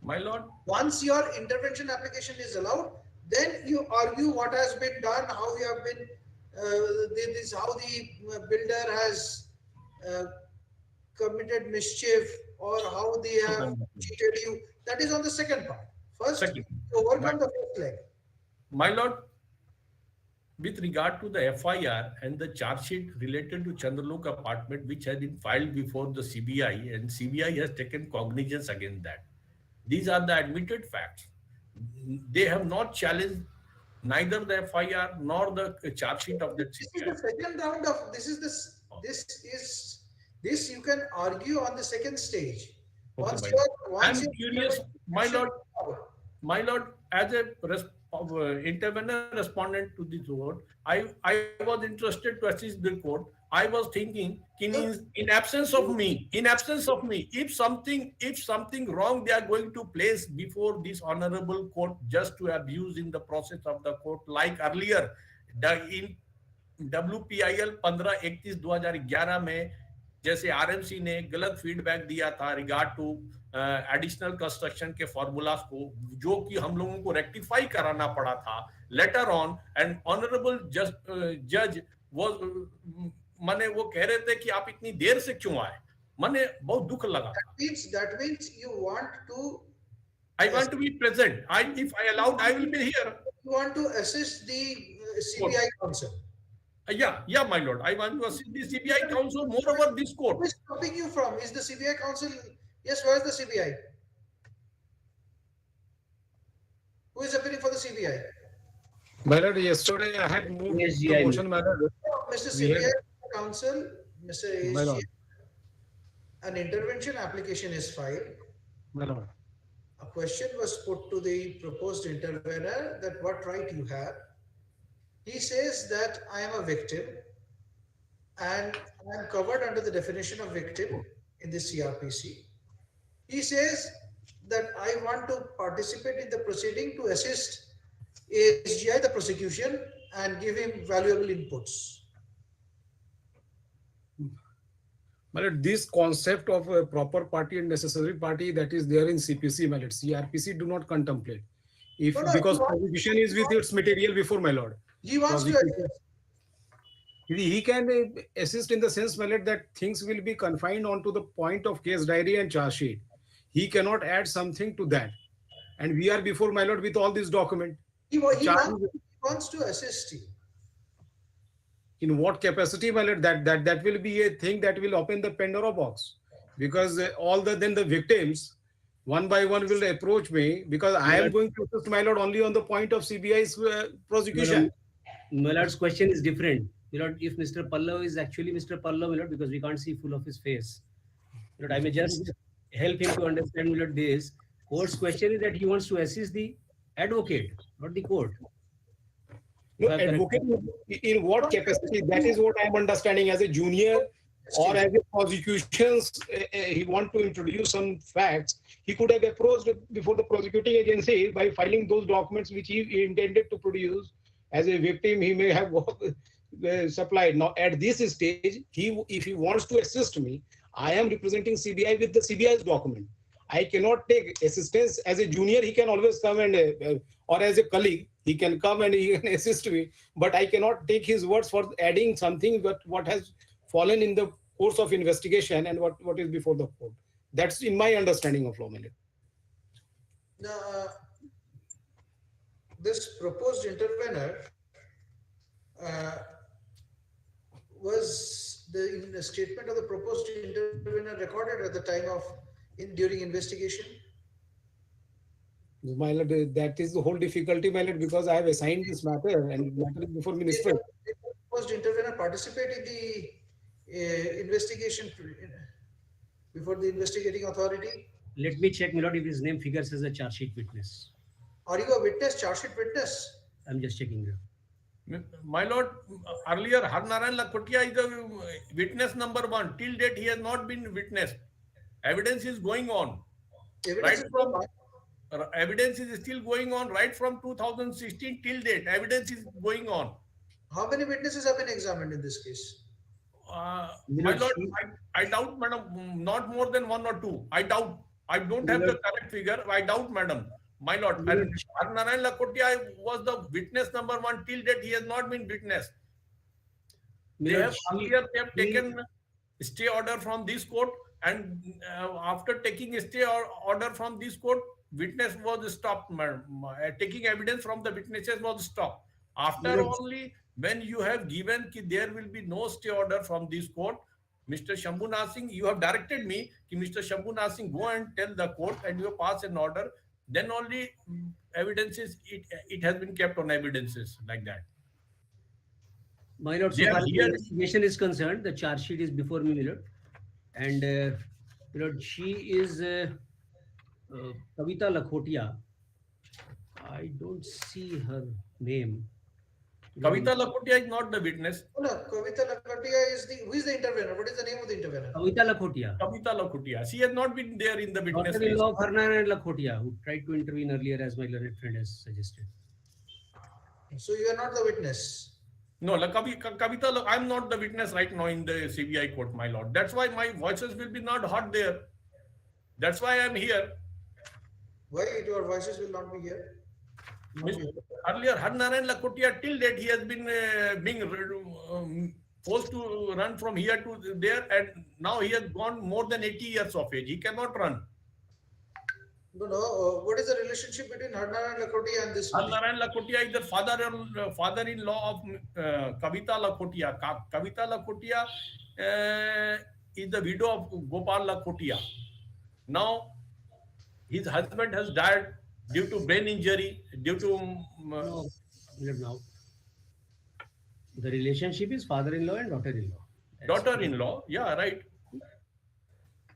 My lord. Once your intervention application is allowed, then you argue what has been done, how you have been, this how the builder has committed mischief or how they have cheated you. That is on the second part. First, you overcome the first leg. My lord, with regard to the FIR and the charge sheet related to Chandralok apartment, which has been filed before the CBI, and CBI has taken cognizance against that. These are the admitted facts. They have not challenged neither the FIR nor the charge sheet of the CBI. This is the second round of this you can argue on the second stage. Okay, I'm curious, my lord, as a intervener respondent to this vote, I was interested to assist the court. I was thinking, in absence of me, if something wrong they are going to place before this honorable court just to abuse in the process of the court, like earlier, in WPIL 15/31/2011 में जैसे RMC ने गलत feedback दिया था regard to additional construction के formulas को, जो कि हम लोगों को रेक्टिफाई कराना पड़ा था लेटर ऑन, एंड ऑनरेबल जज वो माने वो कह रहे थे कि आप इतनी देर से क्यों आए, माने बहुत दुख लगा. That means you want to. I want to be present. If I allowed, I will be here. You want to assist the CBI counsel. Yeah, my lord. I want to assist the CBI counsel. Moreover, this court. Who is stopping you from? Is the CBI counsel? Yes, where is the CBI? Who is appearing for the CBI? My lord, yesterday I had moved the motion, my lord. Mr. CBI counsel, Mr. ASG, an intervention application is filed. My lord. A question was put to the proposed intervener that what right you have. He says that I am a victim and I am covered under the definition of victim in the CRPC. He says that I want to participate in the proceeding to assist ASGI, the prosecution, and give him valuable inputs. But this concept of a proper party and necessary party that is there in CPC, my lord, CRPC do not contemplate. If because prosecution is with its material before, my lord. He wants to assist. He can assist in the sense, my lord, that things will be confined onto the point of case diary and charge sheet. He cannot add something to that. And we are before, my lord, with all these documents. He wants to assist you. In what capacity, my lord? That will be a thing that will open the Pandora box, because then the victims one by one will approach me, because I am going to assist, my lord, only on the point of CBI's prosecution. My lord's question is different. My lord, if Mr. Pallav is actually Mr. Pallav, my lord, because we can't see full of his face. My lord, I may just help him to understand, my lord, this. Court's question is that he wants to assist the advocate, not the court. No, advocate in what capacity? That is what I am understanding. As a junior or as a prosecutions, he want to introduce some facts. He could have approached before the prosecuting agency by filing those documents which he intended to produce. As a victim, he may have supplied. Now, at this stage, if he wants to assist me, I am representing CBI with the CBI's document. I cannot take assistance. As a junior, he can always come and, or as a colleague, he can come and he can assist me. But I cannot take his words for adding something but what has fallen in the course of investigation and what is before the court. That's in my understanding of law. Now, this proposed intervener was the statement of the proposed intervener recorded at the time of during investigation? My lord, that is the whole difficulty, my lord, because I have assigned this matter and matter is before minister. Did the proposed intervener participate in the investigation before the investigating authority? Let me check, my lord, if his name figures as a charge sheet witness. Are you a witness, charge sheet witness? I'm just checking here. My lord, earlier Harnarayan Lakhotia is the witness number 1. Till date, he has not been witnessed. Evidence is going on. Evidence is still going on right from 2016 till date. Evidence is going on. How many witnesses have been examined in this case? My lord, I doubt, madam, not more than 1 or 2. I doubt. I don't have the correct figure. I doubt, madam. My lord, Harnarayan Lakhotia was the witness number 1. Till date, he has not been witnessed. They have taken stay order from this court, and after taking a stay order from this court, witness was stopped. Taking evidence from the witnesses was stopped. After only when you have given there will be no stay order from this court, Mr. Shambhunath Singh, you have directed me, Mr. Shambhunath Singh, go and tell the court and you pass an order. Then only evidences, it has been kept on evidences like that. My lord, so far as the investigation is concerned, the charge sheet is before me, my lord. And, my lord, she is Kavita Lakhotia. I don't see her name. Kavita Lakhotia is not the witness. No, Kavita Lakhotia is who is the intervener? What is the name of the intervener? Kavita Lakhotia. Kavita Lakhotia. She has not been there in the witness list. Daughter-in-law of Harnarayan Lakhotia, who tried to intervene earlier, as my learned friend has suggested. So you are not the witness? No, Kavita, I am not the witness right now in the CBI court, my lord. That's why my voices will be not heard there. That's why I am here. Why your voices will not be here? Earlier, Harnarayan Lakhotia, till date, he has been being forced to run from here to there, and now he has gone more than 80 years of age. He cannot run. No. What is the relationship between Harnarayan Lakhotia and this? Harnarayan Lakhotia is the father-in-law of Kavita Lakhotia. Kavita Lakhotia is the widow of Gopal Lakhotia. Now, his husband has died due to brain injury, due to... No. The relationship is father-in-law and daughter-in-law. Daughter-in-law, yeah, right.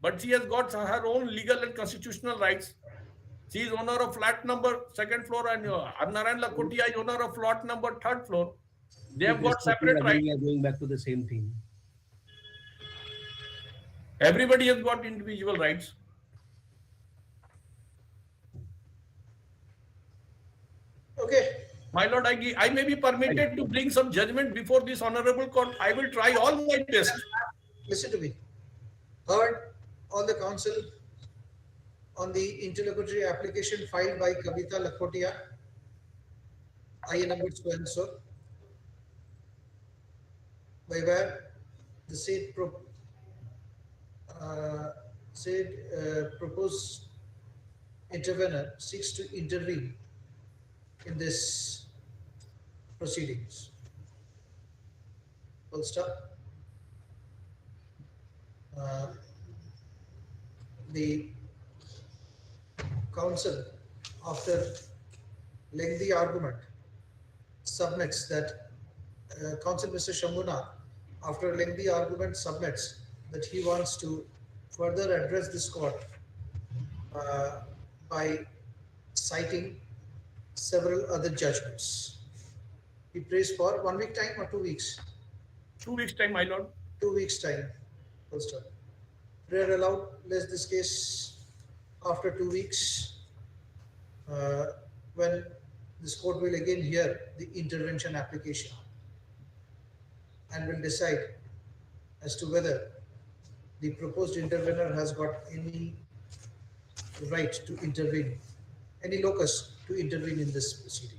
But she has got her own legal and constitutional rights. She is owner of flat number 2nd floor, and Harnarayan Lakhotia is owner of flat number 3rd floor. They have got separate rights. We are going back to the same thing. Everybody has got individual rights. Okay. My lord, I may be permitted to bring some judgment before this honorable court. I will try all my best. Listen to me. Heard on the council on the interlocutory application filed by Kavita Lakhotia, IN number so and so, by where the said proposed intervener seeks to intervene in this proceedings. Full stop. The council, after lengthy argument, submits that council Mr. Shambhunath, after lengthy argument, submits that he wants to further address this court by citing several other judgments. He prays for 1 week time or 2 weeks? 2 weeks time, my lord. 2 weeks time. Full stop. Prayer allowed. Let's this case after 2 weeks, when this court will again hear the intervention application and will decide as to whether the proposed intervener has got any right to intervene, any locus to intervene in this proceeding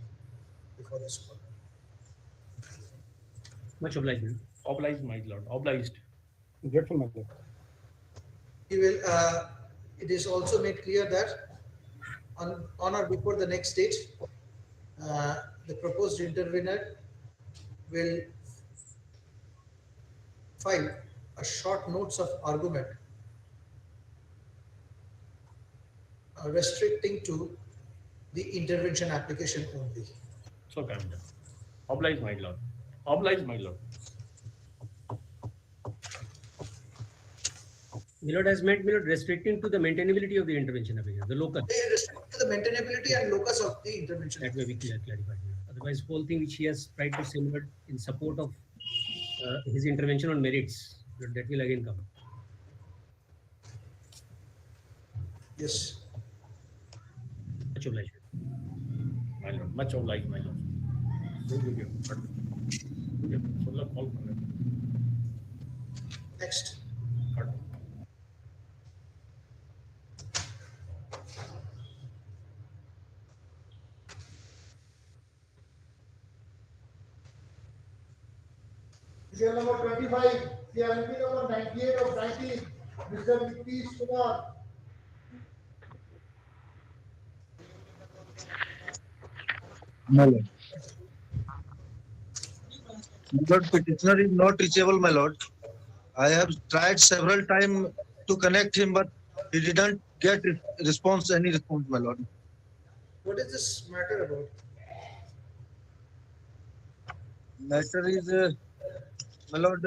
before this court. Much obliged. Obliged, my lord. Obliged. Grateful, my lord. He will. It is also made clear that on or before the next date, the proposed intervener will file a short notes of argument restricting to the intervention application only. So kind of. Oblige, my lord. Oblige, my lord. Milord has meant Milord restricting to the maintainability of the intervention application, the locus. They restrict to the maintainability and locus of the intervention. That way we clarified. Otherwise, whole thing which he has tried to say Milord in support of his intervention on merits, that will again come. Yes. Much obliged. My lord, much obliged, my lord. Next. Serial number 25, CRMP number 98 of 19, Mr. Nitish Kumar. My lord. My lord, petitioner is not reachable, my lord. I have tried several times to connect him, but he didn't get response, any response, my lord. What is this matter about? Matter is, my lord,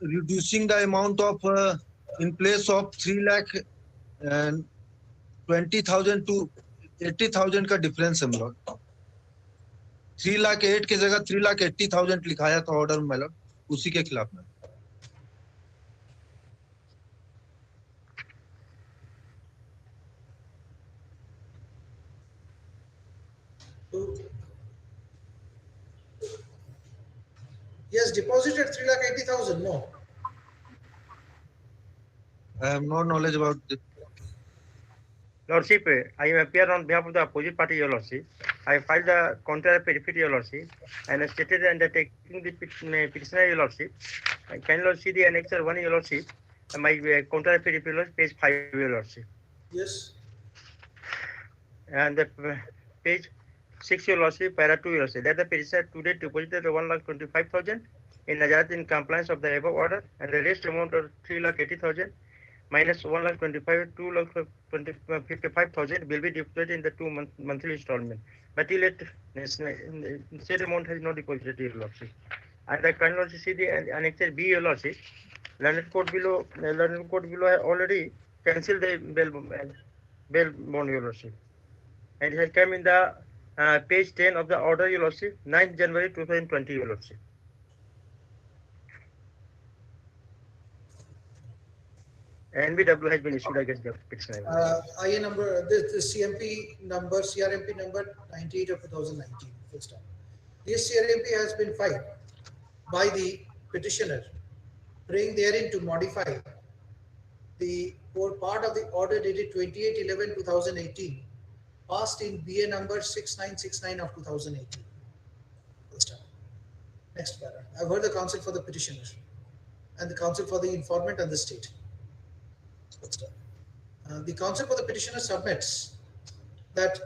reducing the amount of, in place of 3 lakh and 20,000 to 80,000 का difference है, my lord. 3 lakh 8 की जगह 3 लाख 80,000 लिखाया था order में, my lord, उसी के खिलाफ में. He has deposited 3,80,000. No. I have no knowledge about this. Lordship, I appear on behalf of the opposite party, Your Lordship. I filed the counter affidavit, Your Lordship, and stated undertaking the petitioner, Your Lordship. Can you Lord see the annexure 1, Your Lordship? My counter affidavit, Your Lordship, page 5, Your Lordship. Yes. And the page 6, Your Lordship, para 2, Your Lordship. That the petitioner today deposited 1,25,000 in Najat in compliance of the above order, and the rest amount of 3,80,000 minus 1,25,000, 2,55,000 will be deposited in the monthly installment. But till it said amount has not deposited, Your Lordship. And I can also see the annexure B, Your Lordship. Learned court below have already cancelled the bail bond, Your Lordship. And it has come in the page 10 of the order, Your Lordship, 9th January 2020, Your Lordship. NBW has been issued against the petitioner. IA number, the CRMP number 98 of 2019. Full stop. This CRMP has been filed by the petitioner, praying therein to modify the core part of the order dated 28/11/2018, passed in BA number 6969 of 2018. Full stop. Next paragraph. I've heard the counsel for the petitioner and the counsel for the informant and the state. The counsel for the petitioner submits that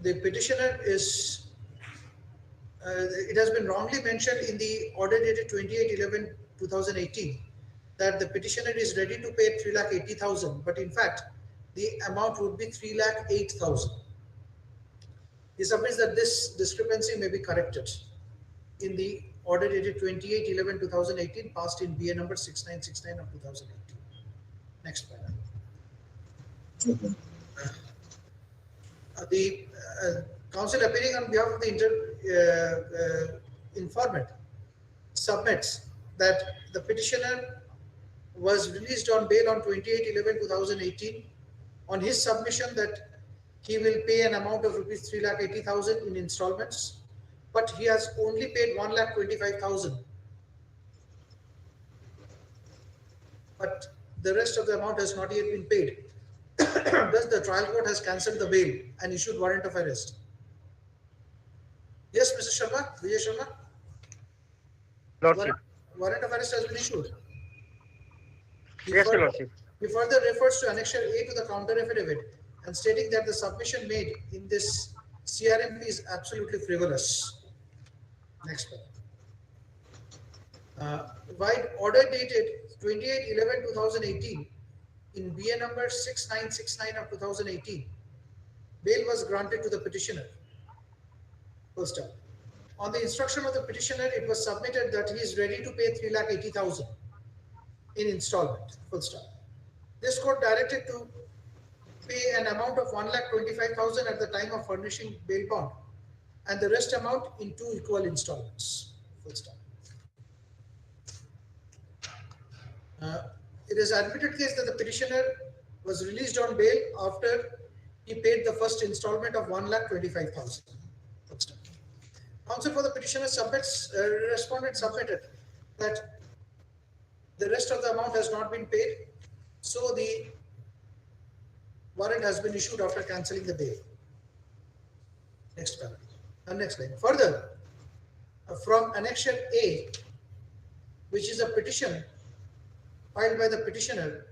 the petitioner is, it has been wrongly mentioned in the order dated 28/11/2018 that the petitioner is ready to pay 3,80,000, but in fact, the amount would be 3,08,000. He submits that this discrepancy may be corrected in the order dated 28/11/2018, passed in BA number 6969 of 2018. Next paragraph. The counsel appearing on behalf of the informant submits that the petitioner was released on bail on 28/11/2018 on his submission that he will pay an amount of rupees 3,80,000 in installments, but he has only paid 1,25,000. But the rest of the amount has not yet been paid. Thus, the trial court has cancelled the bail and issued warrant of arrest. Yes, Mr. Sharma, Vijay Sharma. Warrant of arrest has been issued. Yes, Lordship. He further refers to annexure A to the counter affidavit, and stating that the submission made in this CRMP is absolutely frivolous. Next one. While order dated 28/11/2018 in BA number 6969 of 2018, bail was granted to the petitioner. First up. On the instruction of the petitioner, it was submitted that he is ready to pay 3,80,000 in installment. Full stop. This court directed to pay an amount of 1,25,000 at the time of furnishing bail bond, and the rest amount in 2 equal installments. Full stop. It is admitted case that the petitioner was released on bail after he paid the first installment of 1,25,000. Counsel for the petitioner respondent submitted that the rest of the amount has not been paid, so the warrant has been issued after cancelling the bail. Next paragraph. Next line. Further, from Annexure A, which is a petition filed by the petitioner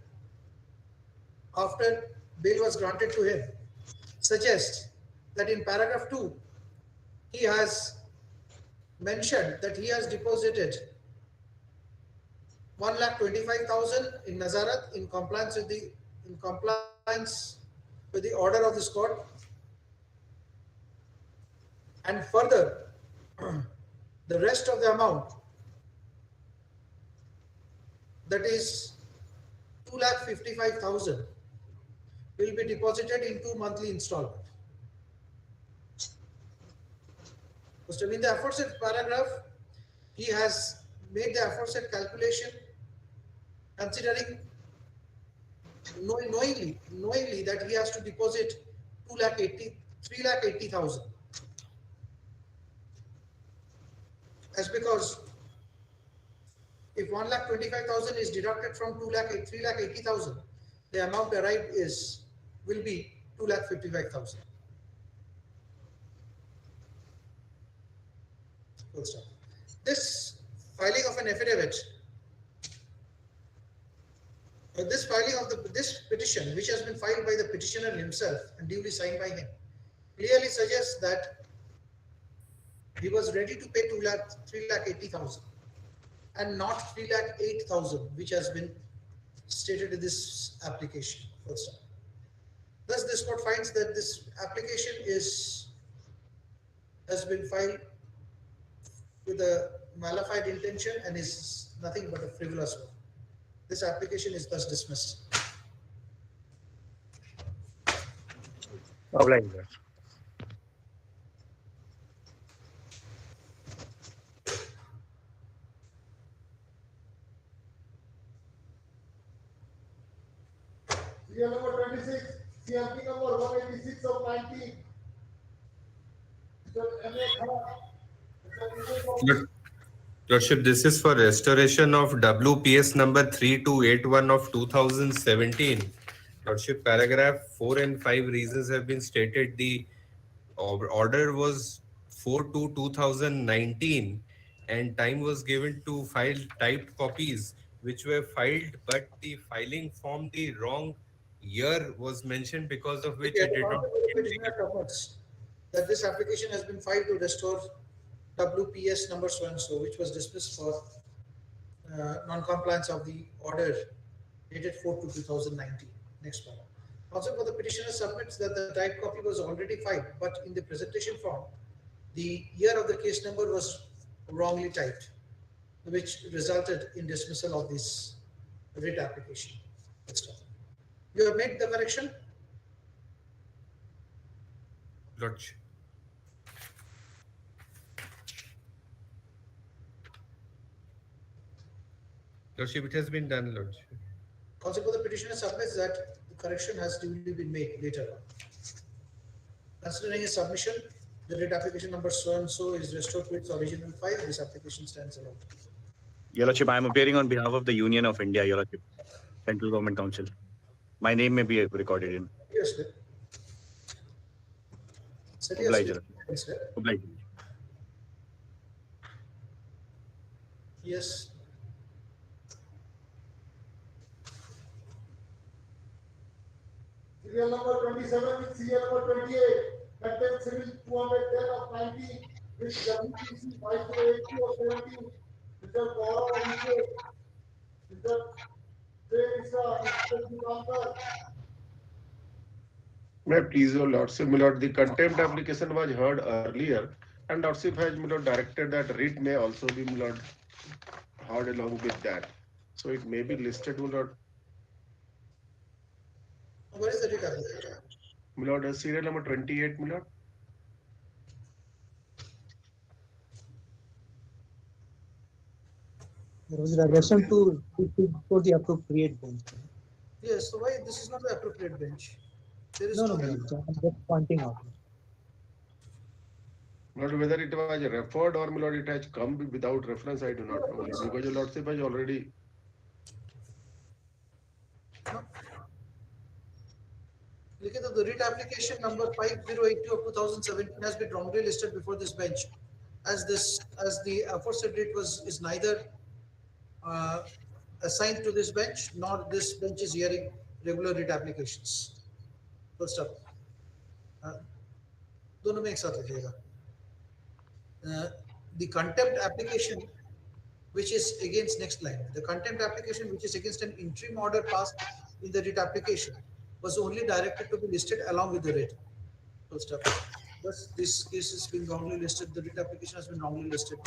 after bail was granted to him, suggests that in paragraph 2, he has mentioned that he has deposited 1,25,000 in Nazarat in compliance with the order of this court, and further the rest of the amount, that is 2,55,000, will be deposited in 2 monthly installments. So in the aforesaid paragraph, he has made the aforesaid calculation considering knowingly that he has to deposit 3,80,000. As because if 1,25,000 is deducted from 3,80,000, the amount arrived will be 2,55,000. Full stop. This filing of an affidavit, this filing of this petition, which has been filed by the petitioner himself and duly signed by him, clearly suggests that he was ready to pay 3,80,000 and not 3,08,000, which has been stated in this application. Full stop. Thus, this court finds that this application has been filed with a malified intention and is nothing but a frivolous one. This application is thus dismissed. Obliged, sir. Serial number 26, CLP number 186 of 19. Mr. M.A. Khan. Lordship, this is for restoration of WPS number 3281 of 2017. Lordship, paragraph 4 and 5 reasons have been stated. The order was 4/2/2019 and time was given to file typed copies which were filed, but the filing form, the wrong year was mentioned, because of which it did not. That this application has been filed to restore WPS number so and so, which was dismissed for non-compliance of the order dated 4/2/2019. Next one. Also, for the petitioner submits that the typed copy was already filed, but in the presentation form, the year of the case number was wrongly typed, which resulted in dismissal of this writ application. Next one. You have made the correction? Lordship. Lordship, it has been done, Lordship. Also, for the petitioner submits that the correction has duly been made later on. Considering his submission, the writ application number so and so is restored to its original file. This application stands alone. Your Lordship, I am appearing on behalf of the Union of India, Your Lordship, Central Government Council. My name may be recorded in. Yes, sir. Obliged, Your Lordship. Obliged. Yes. Serial number 27 with serial number 28. Content civil 210 of 19 with WPC 5080 of 17. Mr. Gaurav Abhishek. Mr. Mr. Dukankar. May please, your lordship, my lord, the contempt application was heard earlier, and lordship has, my lord, directed that writ may also be, my lord, heard along with that. So it may be listed, my lord. What is the writ application? My lord, serial number 28, my lord. There was a direction to for the appropriate bench. Yes, so why this is not the appropriate bench? There is No, no. I'm just pointing out. Not whether it was referred or, my lord, it has come without reference, I do not know, my lord, because your lordship has already. Look at the writ application number 5082 of 2017 has been wrongly listed before this bench, as the aforesaid writ is neither assigned to this bench nor this bench is hearing regular writ applications. Full stop. दोनों में एक साथ लिखिएगा. The contempt application, which is against next line, the contempt application which is against an interim order passed in the writ application was only directed to be listed along with the writ. Full stop. Thus, this case has been wrongly listed. The writ application has been wrongly listed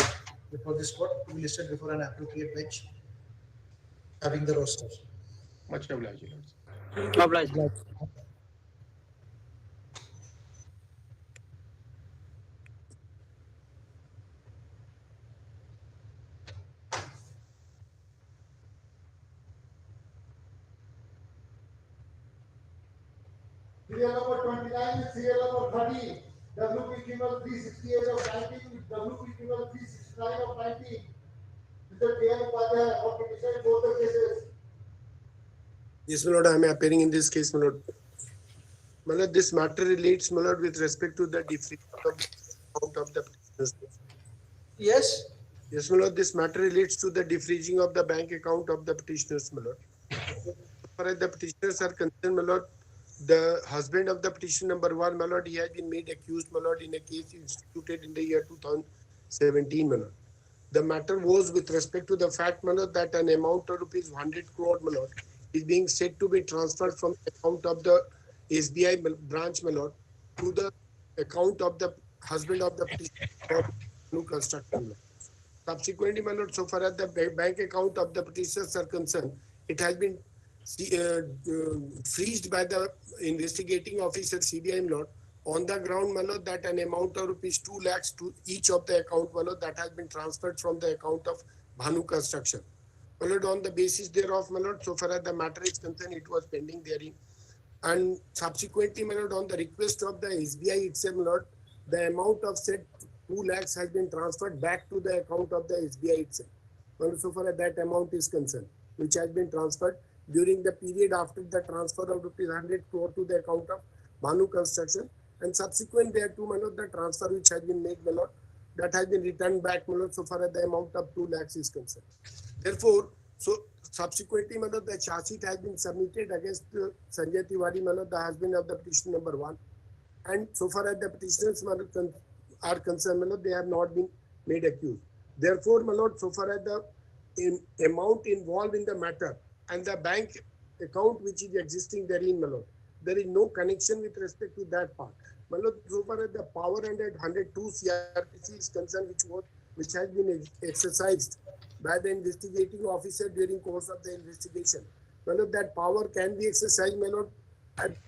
before this court to be listed before an appropriate bench having the roster. Much obliged, lord. Obliged. Serial number 29 is serial number 30. WP Kimball 368 of 19 with WP Kimball 369 of 19. Mr. K.M. Upadhyay of petition both the cases. Yes, my lord, I am appearing in this case, my lord. My lord, this matter relates, my lord, with respect to the defreezing of the account of the petitioners. Yes. Yes, my lord, this matter relates to the defreezing of the bank account of the petitioners, my lord. As far as the petitioners are concerned, my lord, the husband of the petition number 1, my lord, he has been made accused, my lord, in a case instituted in the year 2017, my lord. The matter was with respect to the fact, my lord, that an amount of rupees 100 crore, my lord, is being said to be transferred from the account of the SBI branch, my lord, to the account of the husband of the petitioner for new construction. Lord. Subsequently, my lord, so far as the bank account of the petitioners are concerned, it has been freezed by the investigating officer CBI, my lord, on the ground, my lord, that an amount of rupees 2 lakhs to each of the account, my lord, that has been transferred from the account of Bhanu Construction. My lord, on the basis thereof, my lord, so far as the matter is concerned, it was pending therein. And subsequently, my lord, on the request of the SBI itself, my lord, the amount of said 2 lakhs has been transferred back to the account of the SBI itself. Well, so far as that amount is concerned, which has been transferred during the period after the transfer of rupees 100 crore to the account of Bhanu Construction, and subsequent thereto, my lord, the transfer which has been made, my lord, that has been returned back, my lord, so far as the amount of 2 lakhs is concerned. Therefore, so subsequently, my lord, the charge sheet has been submitted against Sanjay Tiwari, my lord, the husband of the petition number 1. And so far as the petitioners are concerned, my lord, they have not been made accused. Therefore, my lord, so far as the amount involved in the matter and the bank account which is existing therein, my lord, there is no connection with respect to that part. My lord, so far as the power under 102 CRPC is concerned, which has been exercised by the investigating officer during course of the investigation. My lord, that power can be exercised, my lord,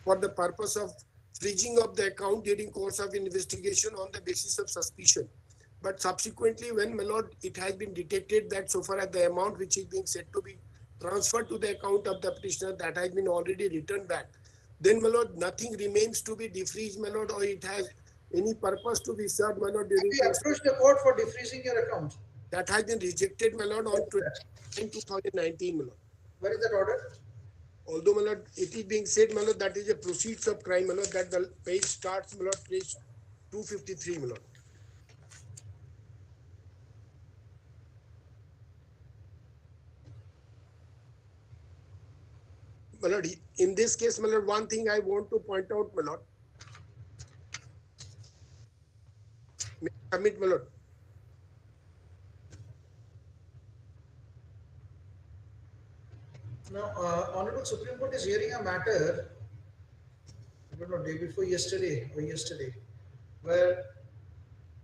for the purpose of freezing of the account during course of investigation on the basis of suspicion. But subsequently, when, my lord, it has been detected that so far as the amount which is being said to be transferred to the account of the petitioner, that has been already returned back, then, my lord, nothing remains to be defreezed, my lord, or it has any purpose to be served, my lord, during Have you approached the court for defreezing your account? That has been rejected, my lord, on 2019, my lord. Where is that order? Although, my lord, it is being said, my lord, that is a proceeds of crime, my lord, that the page starts, my lord, page 253, my lord. my lord, in this case, my lord, one thing I want to point out, my lord. May I submit, my lord. Now, Honorable Supreme Court is hearing a matter, I don't know, day before yesterday or yesterday, where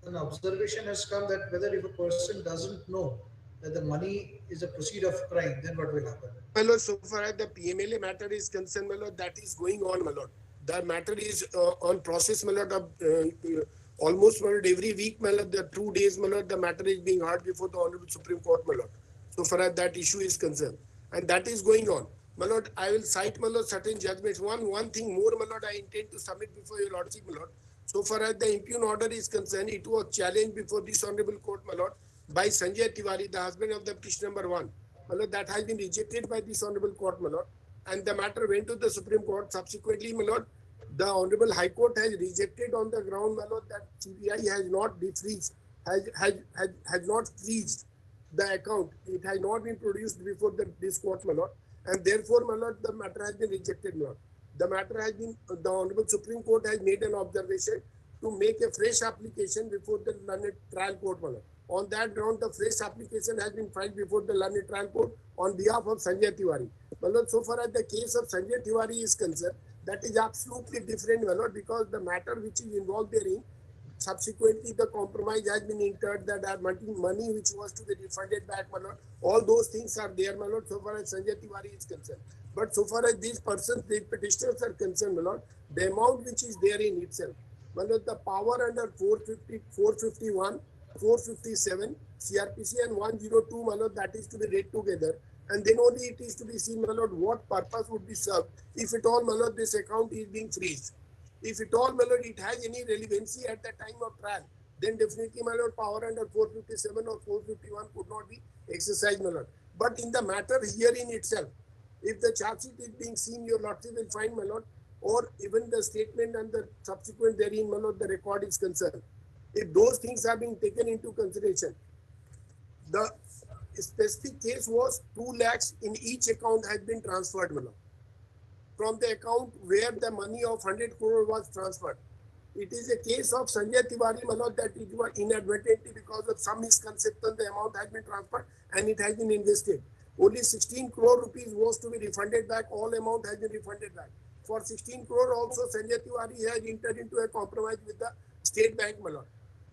an observation has come that whether if a person doesn't know that the money is a proceed of crime, then what will happen? My lord, so far as the PMLA matter is concerned, my lord, that is going on, my lord. The matter is on process, my lord, of, almost, my lord, every week, my lord, the 2 days, my lord, the matter is being heard before the Honorable Supreme Court, my lord. So far as that issue is concerned. And that is going on. My lord, I will cite, my lord, certain judgments. One thing more, my lord, I intend to submit before your lordship, my lord. So far as the impugn order is concerned, it was challenged before this Honorable Court, my lord, by Sanjay Tiwari, the husband of the petitioner number 1. My lord, that has been rejected by this Honorable Court, my lord. And the matter went to the Supreme Court. Subsequently, my lord, the Honorable High Court has rejected on the ground, my lord, that CBI has not defreezed, has not freezed the account. It has not been produced before this court, my lord. And therefore, my lord, the matter has been rejected, my lord. The matter has been, the Honorable Supreme Court has made an observation to make a fresh application before the learned trial court, my lord. On that ground, the fresh application has been filed before the learned trial court on behalf of Sanjay Tiwari. My lord, so far as the case of Sanjay Tiwari is concerned, that is absolutely different, my lord, because the matter which is involved therein, subsequently the compromise has been entered that money which was to be refunded back, my lord. All those things are there, my lord, so far as Sanjay Tiwari is concerned. But so far as these persons, these petitioners are concerned, my lord, the amount which is there in itself, my lord, the power under 450, 451, 457, CRPC and 102, my lord, that is to be read together. And then only it is to be seen, my lord, what purpose would be served if at all, my lord, this account is being freezed. If at all, my lord, it has any relevancy at the time of trial, then definitely, my lord, power under 457 or 451 could not be exercised, my lord. But in the matter here in itself, if the charge sheet is being seen, your lordship will find, my lord, or even the statement and the subsequent therein, my lord, the record is concerned. If those things are being taken into consideration, the specific case was 2 lakhs in each account has been transferred, my lord, from the account where the money of 100 crore was transferred. It is a case of Sanjay Tiwari, my lord, that it was inadvertently because of some misconception, the amount has been transferred and it has been invested. Only 16 crore rupees was to be refunded back. All amount has been refunded back. For 16 crore also, Sanjay Tiwari has entered into a compromise with the State Bank, my lord.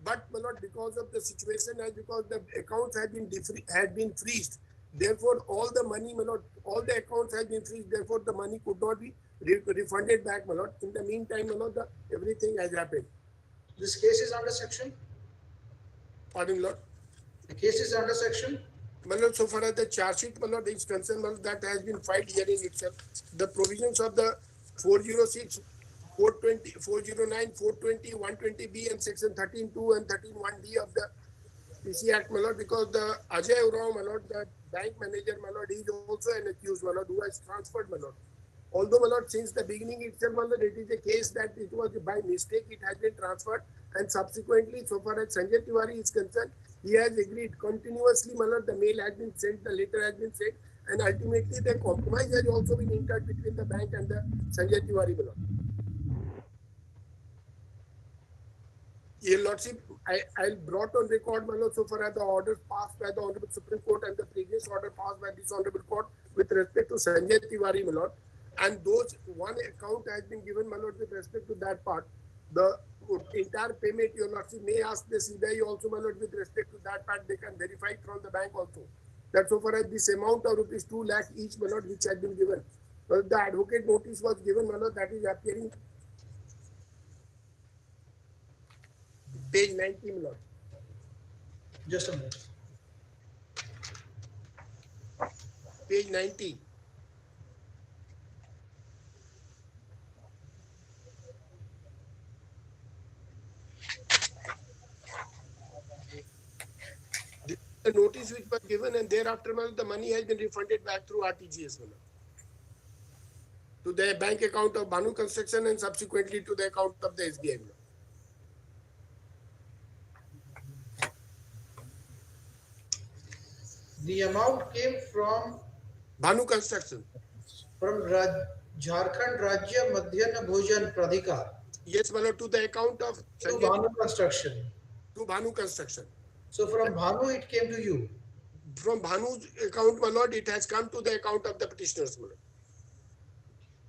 But, my lord, because of the situation and because the accounts had been freezed, therefore all the money, my lord, all the accounts had been freezed, therefore the money could not be refunded back, my lord. In the meantime, my lord, everything has happened. This case is under section? Pardon, lord? The case is under section? My lord, so far as the charge sheet, my lord, is concerned, my lord, that has been filed here in itself. The provisions of the 406, 420, 409, 420, 120B and section 13.2 and 13.1D of the PC Act, my lord, because the Ajay Urao, my lord, the bank manager, my lord, is also an accused, my lord, who has transferred, my lord. Although, my lord, since the beginning itself, my lord, it is a case that it was by mistake, it has been transferred, and subsequently, so far as Sanjay Tiwari is concerned, he has agreed continuously, my lord, the mail has been sent, the letter has been sent, and ultimately the compromise has also been entered between the bank and the Sanjay Tiwari, my lord. Your lordship, I brought on record, my lord, so far as the orders passed by the Honorable Supreme Court and the previous order passed by this Honorable Court with respect to Sanjay Tiwari, my lord. And those one account has been given, my lord, with respect to that part. The entire payment, your lordship may ask the CBI also, my lord, with respect to that part, they can verify it from the bank also. That so far as this amount of rupees 2 lakhs each, my lord, which had been given. But the advocate notice was given, my lord, that is appearing page 90, my lord. Just a minute. Page 90. The notice which was given, and thereafter, the money has been refunded back through RTGS, to the bank account of Bhanu Construction and subsequently to the account of the SBI. The amount came from Bhanu Construction. From Jharkhand Rajya Madhyana Bhojan Pradhikar. Yes, my lord, to the account of To Bhanu Construction. To Bhanu Construction. So from Bhanu it came to you. From Bhanu's account, my lord, it has come to the account of the petitioners, my lord.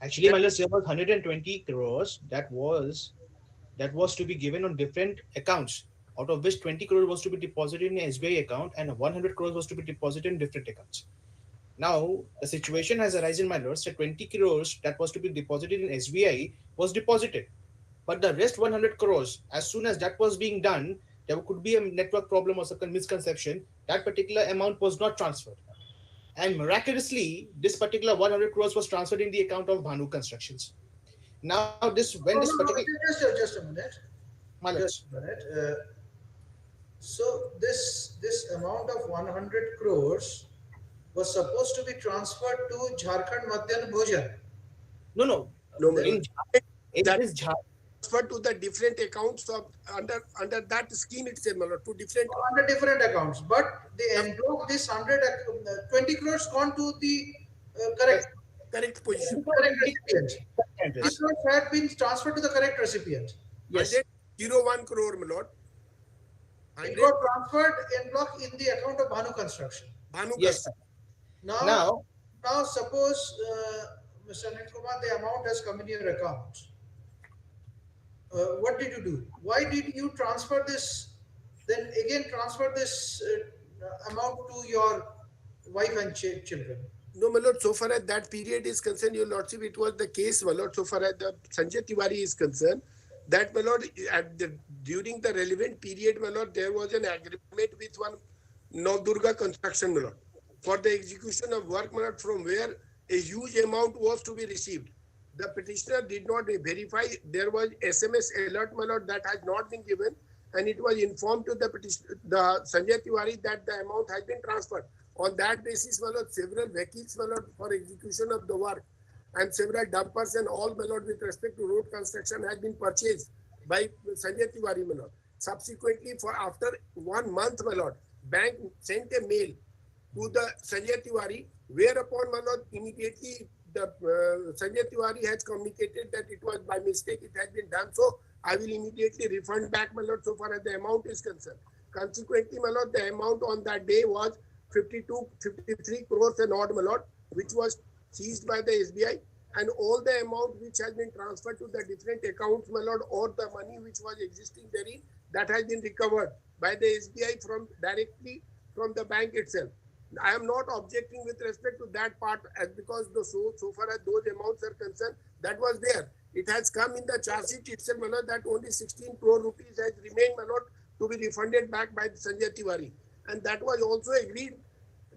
Actually, my lord, there was 120 crores that was to be given on different accounts, out of which 20 crores was to be deposited in an SBI account and 100 crores was to be deposited in different accounts. Now, the situation has arisen, my lords, that 20 crores that was to be deposited in SBI was deposited. But the rest 100 crores, as soon as that was being done, there could be a network problem or some misconception. That particular amount was not transferred. And miraculously, this particular 100 crores was transferred in the account of Bhanu Constructions. Now, just a minute. My lord. Just a minute. So this amount of 100 crores was supposed to be transferred to Jharkhand Madhyan Bhojan. No. That is transferred to the different accounts of under that scheme itself, to different under different accounts. But they envelope this 20 crores gone to the correct position. Correct recipient. These crores had been transferred to the correct recipient. Yes. 101 crore, my lord. It got transferred en bloc in the account of Bhanu Construction. Yes. Now suppose, Mr. Anil Kumar, the amount has come in your account. What did you do? Why did you transfer this? Then again transfer this amount to your wife and children? No, my lord, so far as that period is concerned, your lordship, it was the case, my lord, so far as the Sanjay Tiwari is concerned, that, my lord, during the relevant period, my lord, there was an agreement with one Navdurga Construction, my lord, for the execution of work, my lord, from where a huge amount was to be received. The petitioner did not verify. There was SMS alert, my lord, that has not been given, and it was informed to the petitioner, the Sanjay Tiwari, that the amount has been transferred. On that basis, my lord, several vehicles, my lord, for execution of the work and several dumpers and all, my lord, with respect to road construction has been purchased by Sanjay Tiwari, my lord. Subsequently, for after 1 month, my lord, bank sent a mail to the Sanjay Tiwari, whereupon, my lord, immediately the Sanjay Tiwari has communicated that it was by mistake, it has been done. So I will immediately refund back, my lord, so far as the amount is concerned. Consequently, my lord, the amount on that day was 53 crores and odd, my lord, which was seized by the SBI, and all the amount which has been transferred to the different accounts, my lord, or the money which was existing therein, that has been recovered by the SBI directly from the bank itself. I am not objecting with respect to that part, as because so far as those amounts are concerned, that was there. It has come in the charge sheet itself, my lord, that only 16 crore rupees has remained, my lord, to be refunded back by Sanjay Tiwari. And that was also agreed.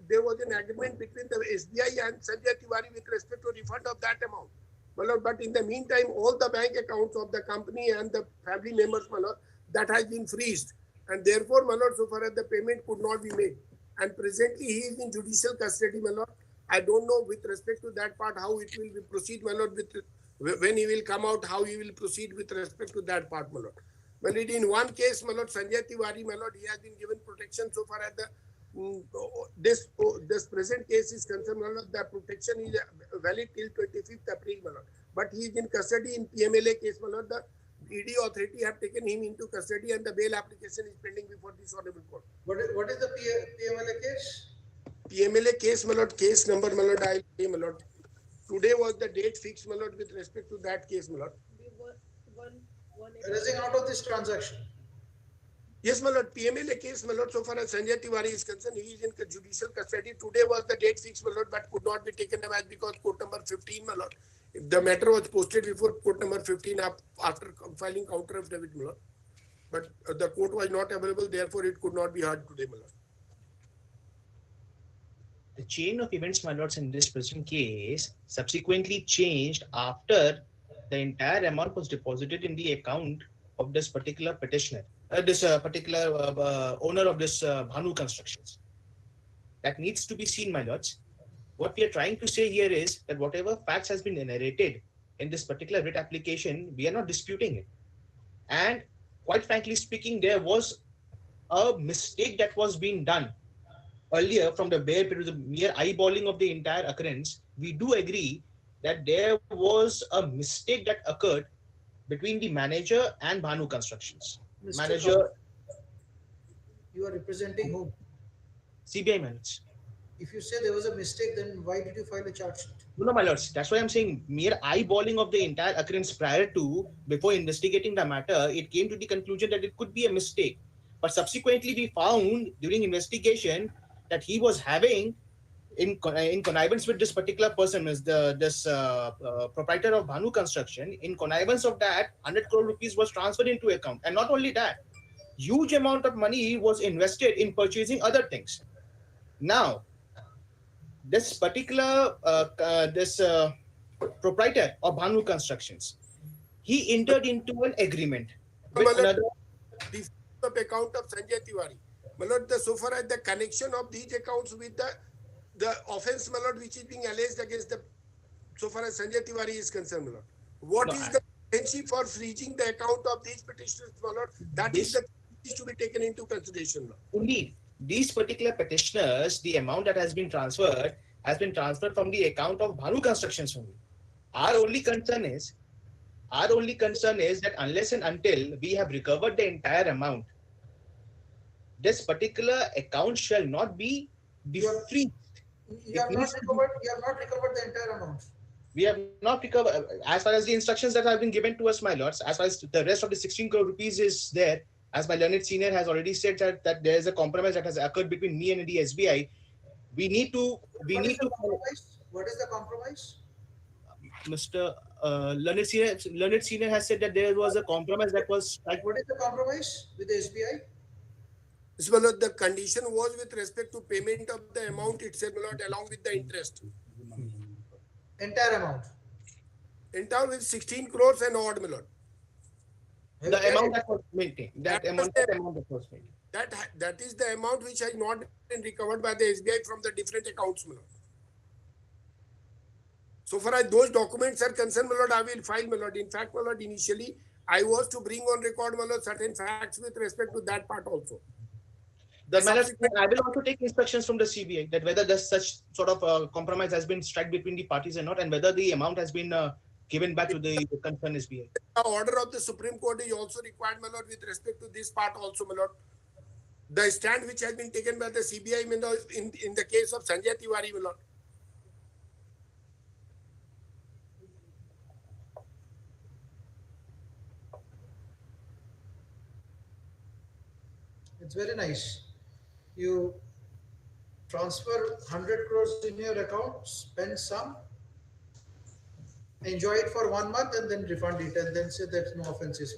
There was an agreement between the SBI and Sanjay Tiwari with respect to refund of that amount. My lord, but in the meantime, all the bank accounts of the company and the family members, my lord, that has been freezed. And therefore, my lord, so far as the payment could not be made. And presently, he is in judicial custody, my lord. I don't know with respect to that part how it will be proceed, my lord, when he will come out, how he will proceed with respect to that part, my lord. But in one case, my lord, Sanjay Tiwari, my lord, he has been given protection so far as the this present case is concerned, my lord, the protection is valid till 25th April, my lord. But he is in custody in PMLA case, my lord. The ED authority have taken him into custody and the bail application is pending before this honorable court. What is the PMLA case? PMLA case, my lord, case number, my lord, I will say, my lord. Today was the date fixed, my lord, with respect to that case, my lord. Arising out of this transaction. Yes, my lord, PMLA case, my lord, so far as Sanjay Tiwari is concerned, he is in judicial custody. Today was the date fixed, my lord, but could not be taken away because court number 15, my lord. The matter was posted before court number 15 after filing counter affidavit, my lord. But the court was not available, therefore it could not be heard today, my lord. The chain of events, my lords, in this present case subsequently changed after the entire amount was deposited in the account of this particular petitioner, particular owner of this Bhanu Constructions. That needs to be seen, my lords. What we are trying to say here is that whatever facts has been narrated in this particular writ application, we are not disputing it. And quite frankly speaking, there was a mistake that was being done earlier from the bare period, the mere eyeballing of the entire occurrence. We do agree that there was a mistake that occurred between the manager and Bhanu Constructions. Mr. Manager, Kaur, you are representing whom? CBI managers. If you say there was a mistake, then why did you file a charge sheet? No, my lords. That's why I'm saying mere eyeballing of the entire occurrence prior to, before investigating the matter, it came to the conclusion that it could be a mistake. But subsequently, we found during investigation that he was having in connivance with this particular person, is this proprietor of Bhanu Construction. In connivance of that, 100 crore rupees was transferred into account, and not only that, huge amount of money was invested in purchasing other things. Now, this particular proprietor of Bhanu Constructions, he entered into an agreement with another. The account of Sanjay Tiwari. My lord, so far as the connection of these accounts with the offense, my lord, which is being alleged against the, so far as Sanjay Tiwari is concerned, my lord. What is the penalty for freezing the account of these petitioners, my lord? That is to be taken into consideration, Lord. Indeed, these particular petitioners, the amount that has been transferred from the account of Bhanu Constructions only. Our only concern is that unless and until we have recovered the entire amount, this particular account shall not be free. You have not recovered the entire amount. We have not recovered, as far as the instructions that have been given to us, my lords, as far as the rest of the 16 crore rupees is there, as my learned senior has already said that there is a compromise that has occurred between me and the SBI. What is the compromise? Mr. Learned senior has said that there was a compromise that was. What is the compromise with the SBI? As well as the condition was with respect to payment of the amount itself, my lord, along with the interest. Entire amount. Entire with 16 crores and odd, my lord. The amount that was maintained. That amount that was maintained. That is the amount which has not been recovered by the SBI from the different accounts, my lord. So far as those documents are concerned, my lord, I will file, my lord. In fact, my lord, initially I was to bring on record, my lord, certain facts with respect to that part also. I will also take instructions from the CBI that whether there's such sort of compromise has been struck between the parties or not, and whether the amount has been given back to the concerned SBI. The order of the Supreme Court is also required, my lord, with respect to this part also, my lord. The stand which has been taken by the CBI in the case of Sanjay Tiwari, my lord. It's very nice. You transfer 100 crores in your account, spend some, enjoy it for 1 month, and then refund it, and then say there's no offenses.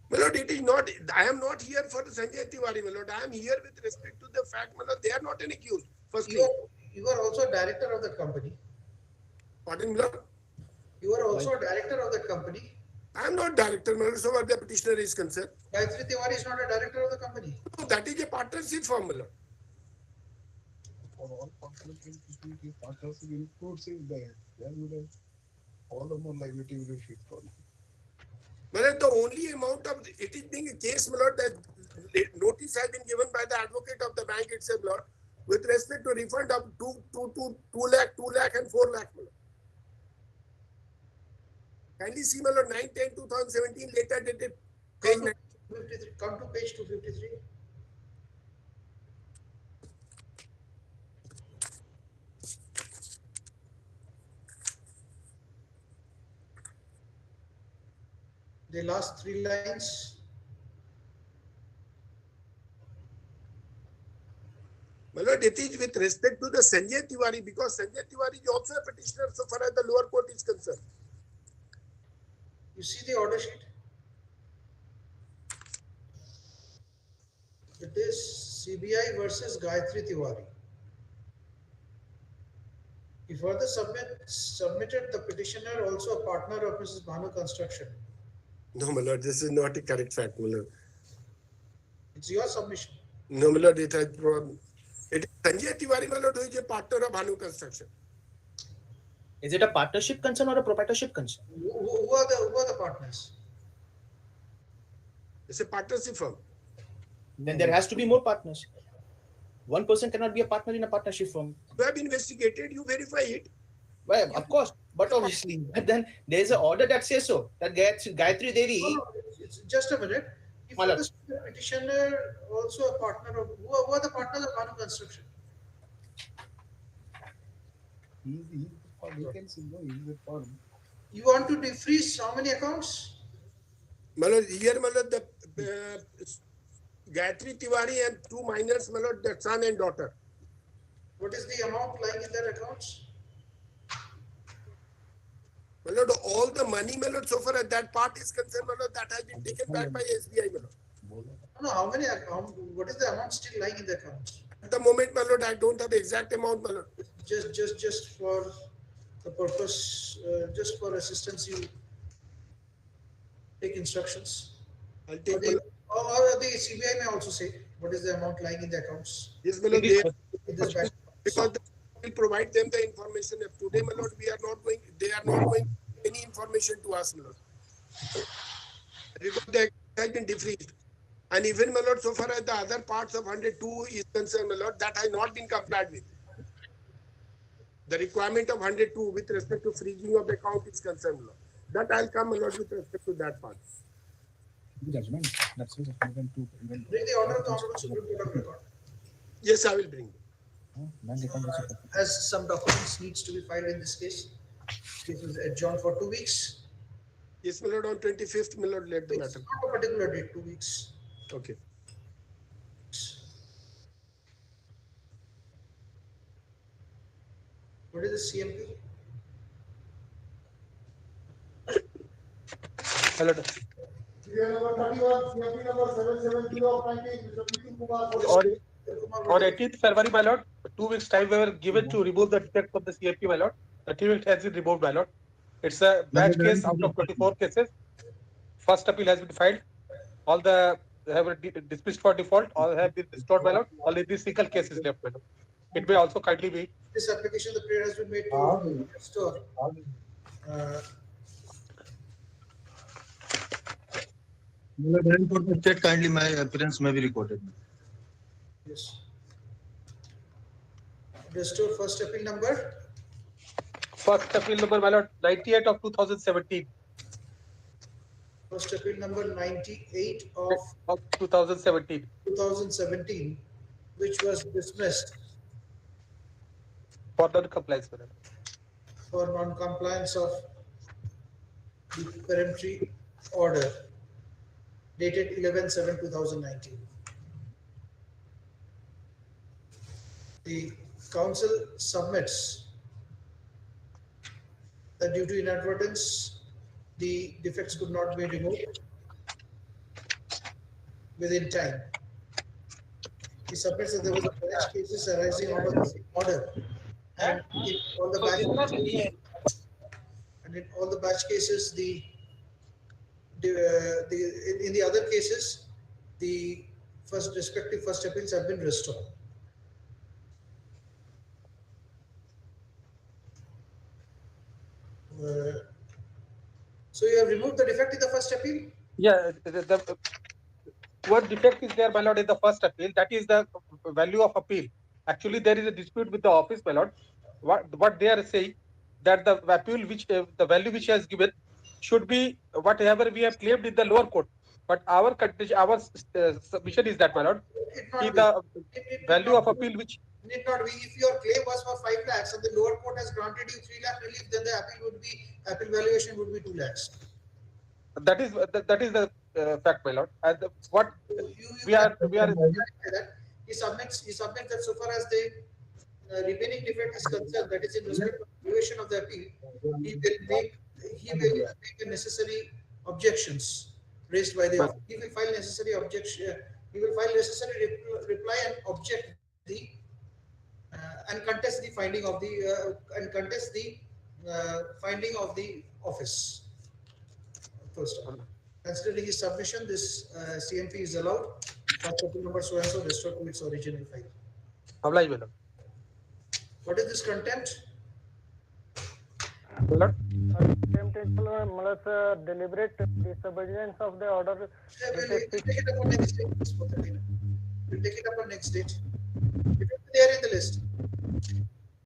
My lord, it is not. I am not here for Sanjay Tiwari, my lord. I am here with respect to the fact, my lord, they are not an accused. Firstly, you are also a director of the company. Pardon, my lord? You are also a director of the company. I am not director, my lord, so far the petitioner is concerned. Gayatri Tiwari is not a director of the company. No, that is a partnership firm, my lord. For all partnership includes in there. Then we have all the more liability will be fit for you. But the only amount of it is being a case, my lord, that notice has been given by the advocate of the bank itself, lord, with respect to refund of 2 lakh, 2 lakh, and 4 lakh, my lord. Kindly see, my lord, 9/10/2017, later dated. Come to page 253. The last 3 lines. My lord, it is with respect to the Sanjay Tiwari, because Sanjay Tiwari is also a petitioner so far as the lower court is concerned. You see the order sheet? It is CBI versus Gayatri Tiwari. He further submitted the petitioner also a partner of Mrs. Bhanu Construction. No, my lord, this is not a correct fact, my lord. It's your submission. No, my lord, it is Sanjay Tiwari, my lord, who is a partner of Bhanu Construction. Is it a partnership concern or a proprietorship concern? Who are the partners? It's a partnership firm. Then there has to be more partners. One person cannot be a partner in a partnership firm. You have investigated, you verify it. Well, of course, but obviously, but then there's an order that says so. That Gayatri Devi. No, it's just a minute. If My for lord. the petitioner also a partner of who are the partners of Banu Construction? He's for vacancy, no, he's the firm. You want to defreeze how many accounts? Malad, here, Malad, the Gayatri Tiwari and two minors, Malad, the son and daughter. What is the amount lying in their accounts? Malad, all the money, Malad, so far as that part is concerned, Malad, that has been taken back by SBI, Malad. No, how many accounts? What is the amount still lying in the accounts? At the moment, Malad, I don't have the exact amount, Malad. Just for the purpose, just for assistance, you take instructions. I'll take. Or the CBI may also say what is the amount lying in the accounts. Yes, Malad, because they will provide them the information. If today, Malad, they are not going any information to us, Malad. Because the account has been defreezed. And even, Malad, so far as the other parts of 102 is concerned, Malad, that has not been complied with. The requirement of 102 with respect to freezing of the account is concerned, Malad. That I'll come, Malad, with respect to that part. Judgment. That's it. Bring the order of the Honorable Supreme Court of Record. Yes, I will bring it. As some documents needs to be filed in this case, this is adjourned for 2 weeks. Yes, my lord, on 25th, my lord, let the matter. Not a particular date, 2 weeks. Okay. What is the CMP? Hello. Serial number 31, CMP number 770 of 19, Mr. Nitin Kumar. On 18th February, my lord, 2 weeks time we were given to remove the defect of the CMP, my lord. The defect has been removed, my lord. It's a batch case out of 24 cases. First appeal has been filed. All the have been dismissed for default. All have been restored, my lord. Only this single case is left, my lord. It may also kindly be. This application, the prayer has been made to restore. For the state, kindly my appearance may be recorded. Yes. Restore first appeal number. First appeal number, my lord, 98 of 2017. First appeal number 98 of 2017. 2017, which was dismissed for non-compliance, my lord. For non-compliance of the peremptory order dated 11/7/2019. The council submits that due to inadvertence, the defects could not be removed within time. He submits that there was a batch cases arising out of this order, and in all the batch cases, in the other cases, the respective first appeals have been restored. So you have removed the defect in the first appeal? Yeah, the what defect is there, my lord, in the first appeal? That is the value of appeal. Actually, there is a dispute with the office, my lord. What they are saying that the appeal which the value which has given should be whatever we have claimed in the lower court. But our condition, our submission is that, my lord, the value of appeal which need not be. If your claim was for 5 lakhs and the lower court has granted you 3 lakh relief, then the appeal valuation would be 2 lakhs. That is the fact, my lord. And what we are. He submits that so far as the remaining defect is concerned, that is in respect of valuation of the appeal, he will make the necessary objections raised by the office. He will file necessary objection. He will file necessary reply and object the and contest the finding of the finding of the office. First, considering his submission, this CMP is allowed. First appeal number so and so restored to its original file. What is this contempt? Contempt is deliberate disobedience of the order. We'll take it up on next date. We'll take it up on next date. It will be there in the list.